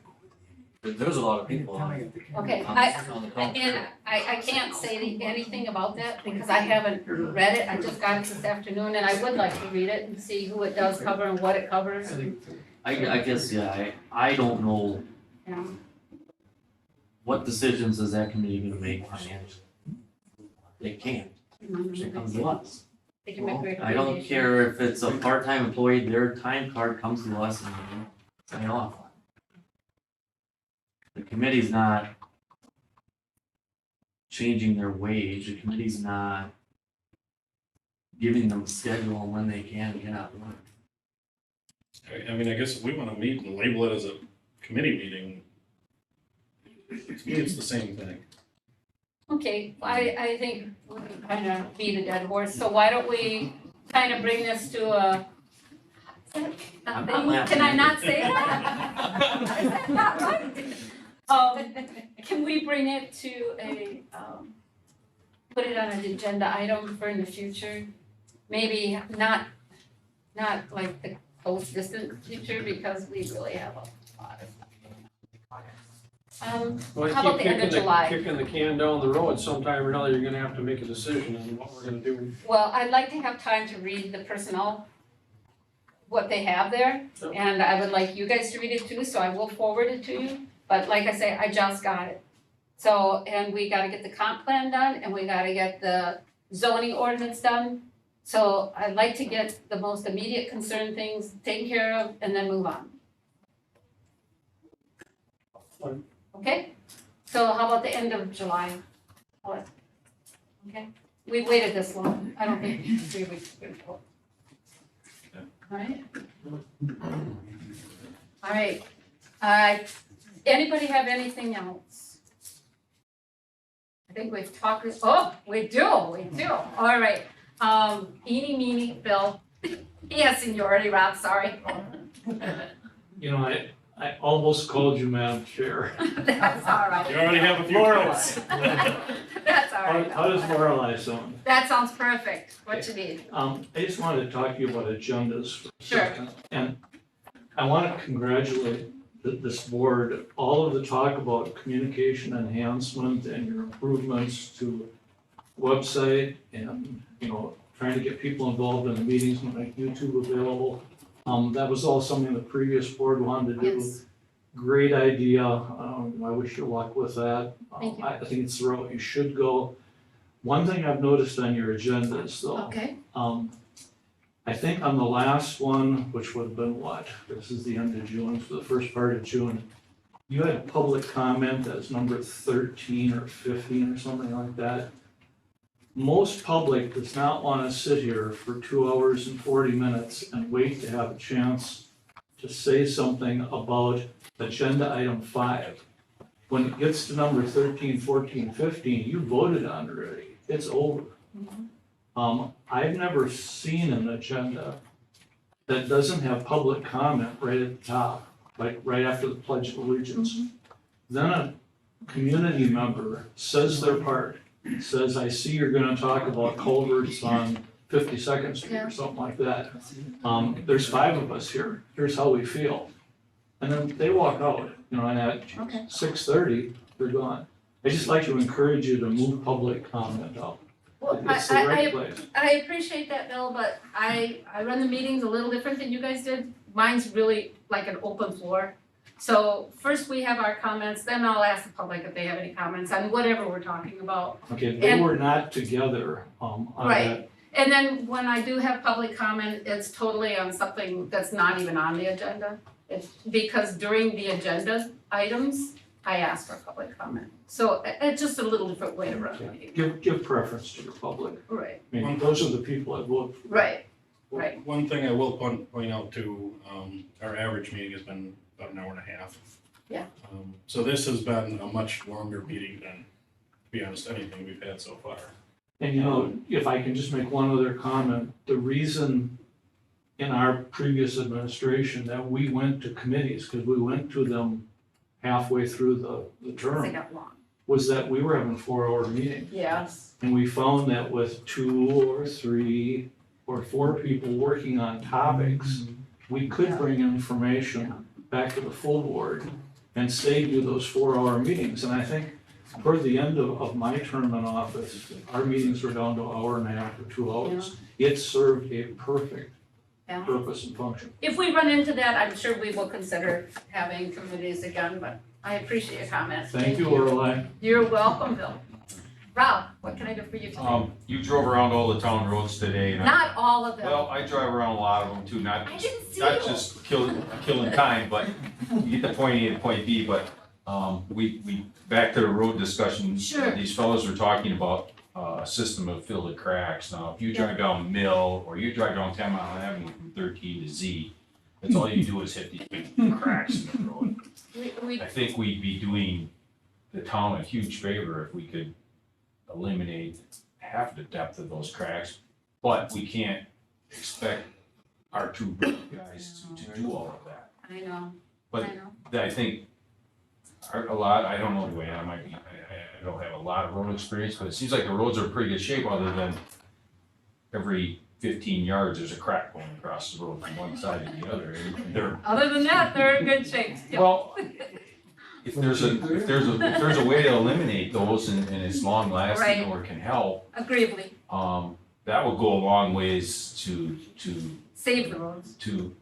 There's a lot of people on it. Okay, on the council. and I can't say anything about that because I haven't read it. I just got it this afternoon and I would like to read it and see who it does cover and what it covers. And, I guess, yeah, I don't know you know. what decisions is that committee gonna make financially. They can't, it comes to us. They can make I don't recommendations. care if it's a part-time employee, their time card comes to us and we sign off on it. The committee's not changing their wage, the committee's not giving them a schedule on when they can and cannot run. I mean, I guess if we wanna meet and label it as a committee meeting, to me, it's the same thing. Okay, I think we can kind of beat a dead horse, so why don't we kind of bring this to a. Can I not say that? Is that not right? Can we bring it to a, put it on an agenda item for in the future? Maybe not like the close distant future, because we really have a lot of stuff. Well, How about the end of July? Kicking the can down the road, sometime or another, you're gonna have to make a decision on what we're gonna do. Well, I'd like to have time to read the personnel, what they have there, Yep. and I would like you guys to read it too, so I will forward it to you. But like I say, I just got it. So, and we gotta get the comp plan done, and we gotta get the zoning ordinance done. So I'd like to get the most immediate concern things taken care of and then move on. Fine. Okay? So how about the end of July? What? Okay? We've waited this long. I don't think 3 weeks is good for. Alright? Alright. Anybody have anything else? I think we've talked, we do. Alright. Eeny, meeny, Bill. He has seniority, Rob, sorry. You know, I almost called you Madam Chair. That's alright. You already have a few minutes. That's alright. How does Lorelei sound? That sounds perfect. What you need? I just wanted to talk to you about agendas for a Sure. second. And I want to congratulate this board, all of the talk about communication enhancement and your improvements to website and, you know, trying to get people involved in the meetings and make YouTube available. That was all something the previous board wanted to do. Yes. Great idea. I wish you luck with that. Thank you. I think it's the route you should go. One thing I've noticed on your agendas though, Okay. I think on the last one, which would have been what? This is the end of June, for the first part of June. You had public comment as number 13 or 15 or something like that. Most public does not want to sit here for 2 hours and 40 minutes and wait to have a chance to say something about agenda item 5. When it gets to number 13, 14, 15, you voted on it already. It's over. I've never seen an agenda that doesn't have public comment right at the top, like right after the Pledge of Allegiance. Then a community member says their part, says, I see you're gonna talk about culverts on 52nd Street or something like that. There's 5 of us here, here's how we feel. And then they walk out, you know, and at Okay. 6:30, they're gone. I just like to encourage you to move public comment up. Well, It's the right place. I appreciate that, Bill, but I run the meetings a little different than you guys did. Mine's really like an open floor. So first we have our comments, then I'll ask the public if they have any comments on whatever we're talking about. Okay, they And- were not together, on Right. that. And then when I do have public comment, it's totally on something that's not even on the agenda. It's because during the agenda items, I ask for public comment. So it's just a little different way to run the meeting. Give preference to your public. Right, I mean, those are the people that vote for. right. Right. One thing I will point out too, our average meeting has been about an hour and a half. Yeah. So this has been a much longer meeting than, to be honest, anything we've had so far. And you know, if I can just make one other comment, the reason in our previous administration that we went to committees, because we went to them halfway through the They term, got long. was that we were having 4-hour meetings. Yes. And we found that with 2 or 3 or 4 people working on topics, we could bring information back to the full board and save you those 4-hour meetings. And I think toward the end of my term in office, our meetings were down to an hour and a half or 2 hours. It served a perfect Yeah. purpose and function. If we run into that, I'm sure we will consider having committees again, but I appreciate your comments. Thank you, Lorelei. You're welcome, Bill. Rob, what can I do for you today? You drove around all the town roads today and Not all of them. well, I drive around a lot of them too, not, I didn't see not you. just killing time, but you get to point A to point B, but, we, back to the road discussion. Sure. These fellows were talking about, a system to fill the cracks. Now, if you drive down Mill or you drive down 10 Mile Avenue from 13 to Z, that's all you do is hit the cracks in the road. We, I think we'd be doing the town a huge favor if we could eliminate half the depth of those cracks, but we can't expect our two road guys to do all of that. I know, But I know. I think a lot, I don't know the way, I don't have a lot of road experience, but it seems like the roads are in pretty good shape other than every 15 yards, there's a crack going across the road from one side to the other. And they're, Other than that, they're in good shape. Yep. well, if there's a way to eliminate those and it's long lasting Right. or can help, Agreeably, that would go a long ways to save the roads.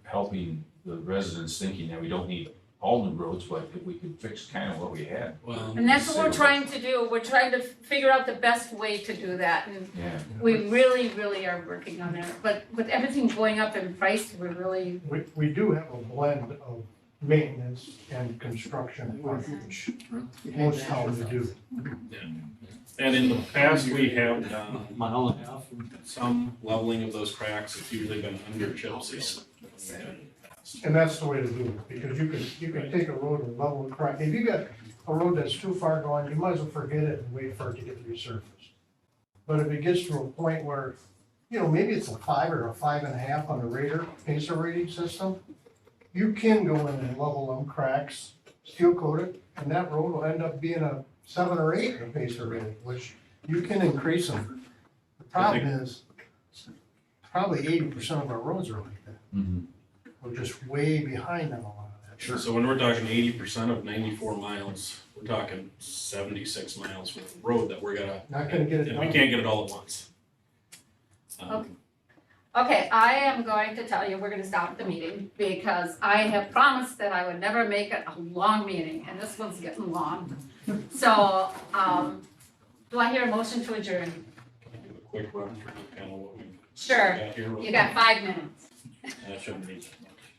helping the residents thinking that we don't need all new roads, but if we could fix kind of what we had. Well, And that's what we're trying to do. We're trying to figure out the best way to do that. And Yeah. we really, really are working on that. But with everything going up in price, we're really, We do have a blend of maintenance and construction, which most towns do. And in the past, we have done Mile and a half. some leveling of those cracks. It's usually been under chip seal. And that's the way to do it, because you can take a road and level a crack. If you got a road that's too far gone, you might as well forget it and wait for it to get resurfaced. But if it gets to a point where, maybe it's a 5 or a 5.5 on the radar, Pacer rating system, you can go in and level them cracks, steel coat it, and that road will end up being a 7 or 8 in a Pacer rating, which you can increase them. The problem is, probably 80% of our roads are like that. Mhm. We're just way behind on a lot of that. Sure. So when we're talking 80% of 94 miles, we're talking 76 miles worth of road that we're gonna, Not gonna get it and we done. can't get it all at once. Okay. Okay, I am going to tell you, we're gonna stop the meeting because I have promised that I would never make it a long meeting, and this one's getting long. So, do I hear a motion to adjourn? Give a quick run through kind of what we Sure, got here. real you got 5 minutes. That shouldn't be.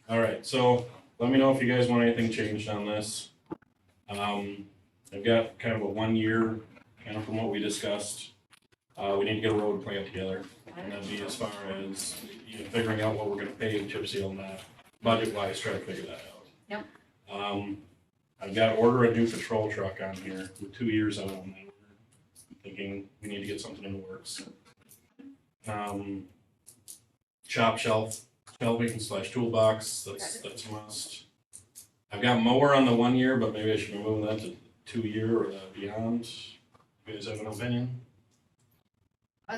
All right, so let me know if you guys want anything changed on this. I've got kind of a 1 year, kind of from what we discussed. We need to get a road plan together, and that'd be as far as figuring out what we're gonna pay in chip seal and that, budget wise, try to figure that out. Yep. I've got to order a new patrol truck on here, with 2 years out on that. I'm thinking we need to get something in the works. Chop shelving / toolbox, that's a must. I've got mower on the 1 year, but maybe I should be moving that to 2 year or beyond. You guys have an opinion?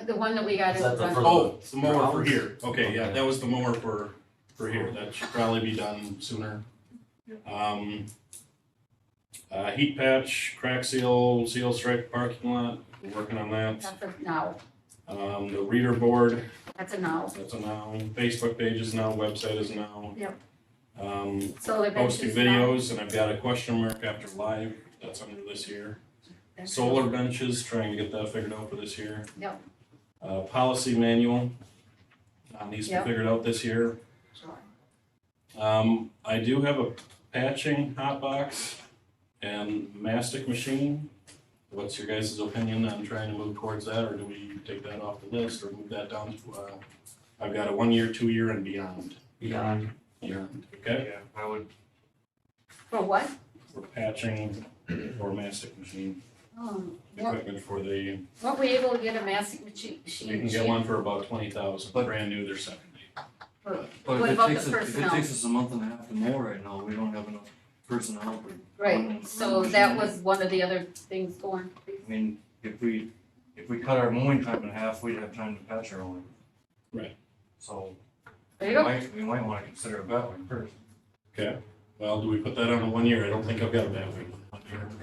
The one that we got Is in that the front. first- Oh, it's the mower for Rounds? here. Okay, yeah, Okay. that was the mower for here. That should probably be done sooner. Heat patch, crack seal stripe parking lot, we're working on that. That's a no, The reader board, that's a no. that's a now. Facebook page is now, website is now. Yep. Posting Solar benches, no. videos, and I've got a question mark after live, that's under this year. Solar benches, trying to get that figured out for this year. Yep. Policy manual, needs to be Yep. figured out this year. Sure. I do have a patching hot box and mastic machine. What's your guys' opinion on trying to move towards that, or do we take that off the list, or move that down to, I've got a 1 year, 2 year, and beyond. Beyond. Okay, I would, For what? for patching or mastic machine, What equipment for the, were we able to get a mastic machine? you can get one for about 20,000, But- brand new, they're 70. but What if about it the takes, if it personnel? takes us a month and a half to mow right now, we don't have enough personnel for. Right, so that was one of the other things going. I mean, if we cut our mowing time in half, we'd have time to patch our own. Right. So, There you go. we might wanna consider it that way first. Okay, well, do we put that on the 1 year? I don't think I've got a bad week.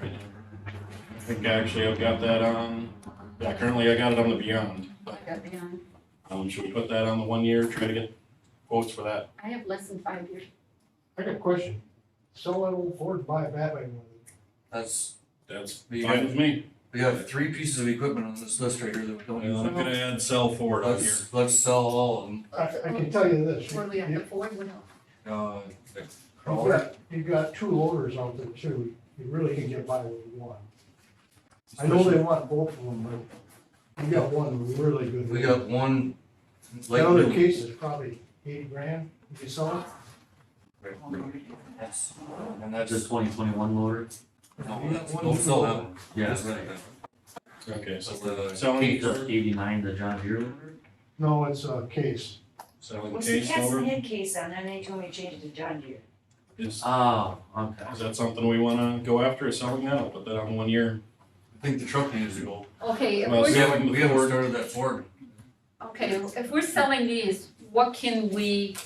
Right now. I think actually I've got that on, yeah, currently I got it on the beyond. I got beyond. Should we put that on the 1 year, try to get quotes for that? I have less than 5 years. I got a question. Sell that old Ford, buy it that way. That's, That's Yeah. fine with me. we have 3 pieces of equipment on this list right here that we don't Well, I'm use. gonna add sell Ford on here. Let's sell all of them. I can tell you this. Where do we have the Ford? What else? You've got 2 loaders out there too. You really can get by with one. I know they want both of them, We got one really good. We got one. light That other blue. case is probably 80 grand, if you sell it. That's, and That's that's a 2021 loader. don't sell that one. Yeah. That's right. Okay, so That's we're the selling, The 89, the John Deere loader. No, it's a case. selling Well, see, case Casson loader. had case on, then they told me to change it to John Deere. Is Oh, okay. that something we wanna go after, is selling that? I'll put that on 1 year. I think the truck needs to go. Okay, if Well, We we're, haven't started that Ford. okay, if we're selling these, what can we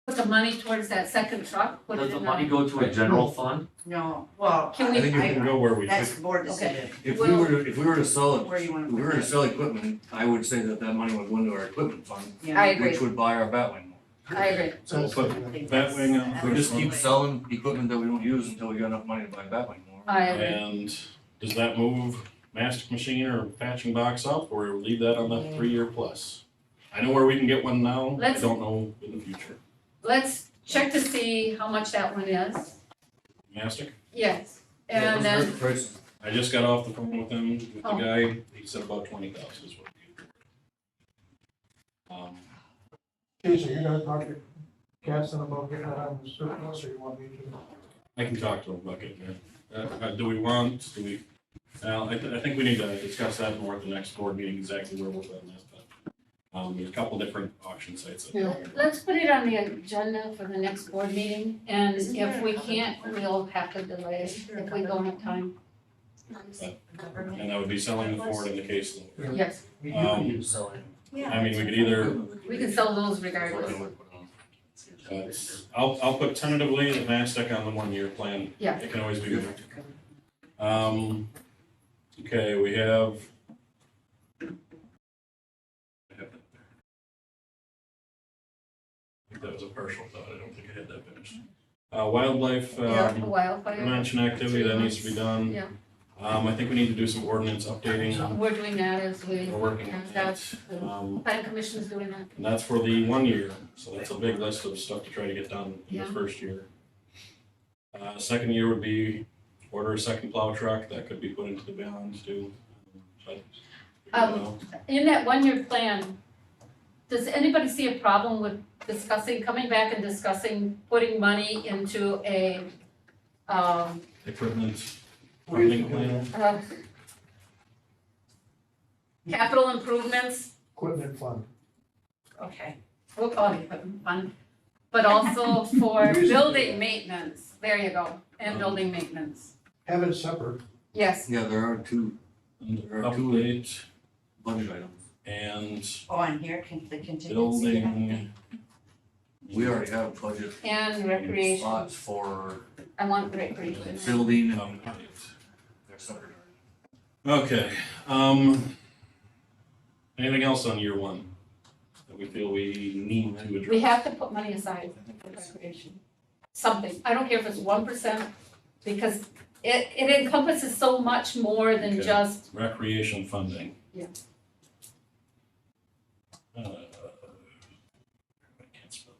put the money towards that second truck? Put it Does the in money go to a general fund? No, well, Can I we, think We can go where we that's pick. board Okay. decision, If we were to sell it, where you wanna if put we were to that. sell equipment, I would say that money would go into our equipment fund, Yeah. I agree, which would buy our Batwing. I agree. So we'll put I think Batwing that's- on We the just first keep one. selling equipment that we don't use until we got enough money to buy Batwing more. I agree. And does that move mastic machine or patching box up, or leave that on the 3-year plus? I know where we can get one now, I Let's- don't know in the future. Let's check to see how much that one is. Mastic? Yes, Yeah, and those are then, the prices. I just got off the phone with him, with the Oh. guy, he said about 20,000 is what he. Okay, so you're gonna talk to Casson about getting that on the surplus, or you want me to? I can talk to him about getting it. Do we want, do we, well, I think we need to discuss that more at the next board meeting, exactly where we're putting that. But, there's a couple different auction sites. that- let's put it on the agenda for the next board meeting, and if we can't, we'll have to delay it if we don't have time. And that would be selling the Ford in the case. Yes, Selling. I mean, we could either, we can sell those regardless. I'll put tentatively the Mastic on the 1-year plan. Yeah. It can always be moved. Okay, we have. I think that was a partial thought, I don't think I had that finished. Wildlife, Yeah, wildfire, prevention activity, that needs to be done. Yeah. I think we need to do some ordinance updating, we're doing that as we, we're working on that. that's, the plan commission's doing that. And that's for the 1 year, so that's a big list of stuff to try to get done in Yeah. the first year. Second year would be order a second plow truck, that could be put into the balance too. But, In that 1-year plan, does anybody see a problem with coming back and discussing putting money into a, Equipment funding plan, capital improvements? Equipment fund. Okay, we'll call it equipment fund, but also for building maintenance, there you go, and building maintenance. Have it separate. Yes, Yeah, there are two update budget items. and Oh, and here, the contingency. building, We already have budget and recreation, slots for I want recreation. building and update. they're separate. Okay, anything else on year 1 that we feel we need to address? We have to put money aside for recreation, something, I don't care if it's 1%, because it encompasses so much more than Okay. just, Recreation funding. Yeah. I can't spell.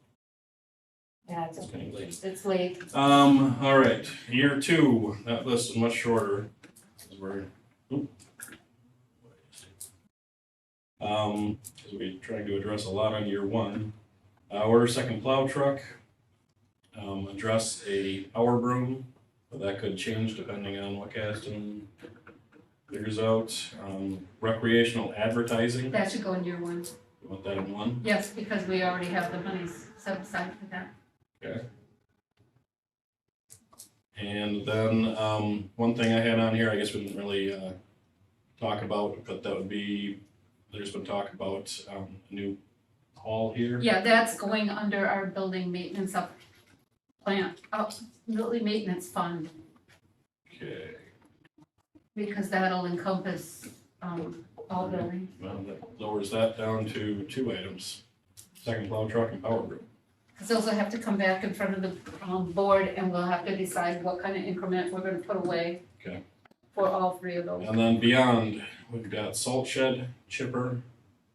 yeah, it's, It's getting late. it's late. All right, year 2, that list is much shorter, 'cause we're, because we're trying to address a lot on year 1. Order second plow truck, address a power broom, but that could change depending on what Gaston figures out. Recreational advertising, That should go in year 1. you want that in 1? Yes, because we already have the monies set aside for that. Okay. And then, one thing I had on here, I guess we didn't really, talk about, but that would be, there's been talk about, a new hall here. Yeah, that's going under our building maintenance building maintenance fund, Okay, because that'll encompass, all buildings. well, that lowers that down to 2 items, second plow truck and power broom. Because those will have to come back in front of the, board, and we'll have to decide what kind of increment we're gonna put away. Okay. For all 3 of those. And then beyond, we've got salt shed, chipper,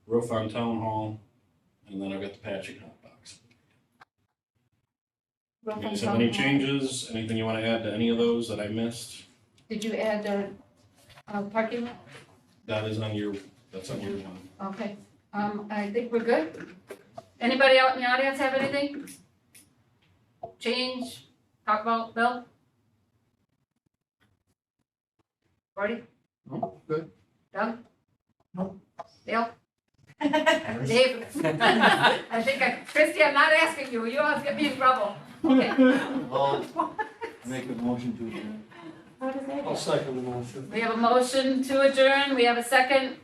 roof on town hall, and then I've got the patching hot box. Roof You on guys have town any hall. changes, anything you wanna add to any of those that I missed? Did you add the Parking lot? That is that's on your one. Okay, I think we're good. Anybody out in the audience have anything? Change, talk about, Bill? Gordy? No, good. Doug? Nope. Dale? Dave? I think, Christie, I'm not asking you, you always get me in trouble. Okay. Well, make a motion to adjourn. I'll second the motion. We have a motion to adjourn, we have a second.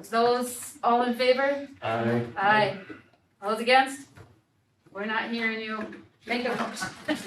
Those all in favor? Aye. Aye. Those against? We're not hearing you. Make a motion.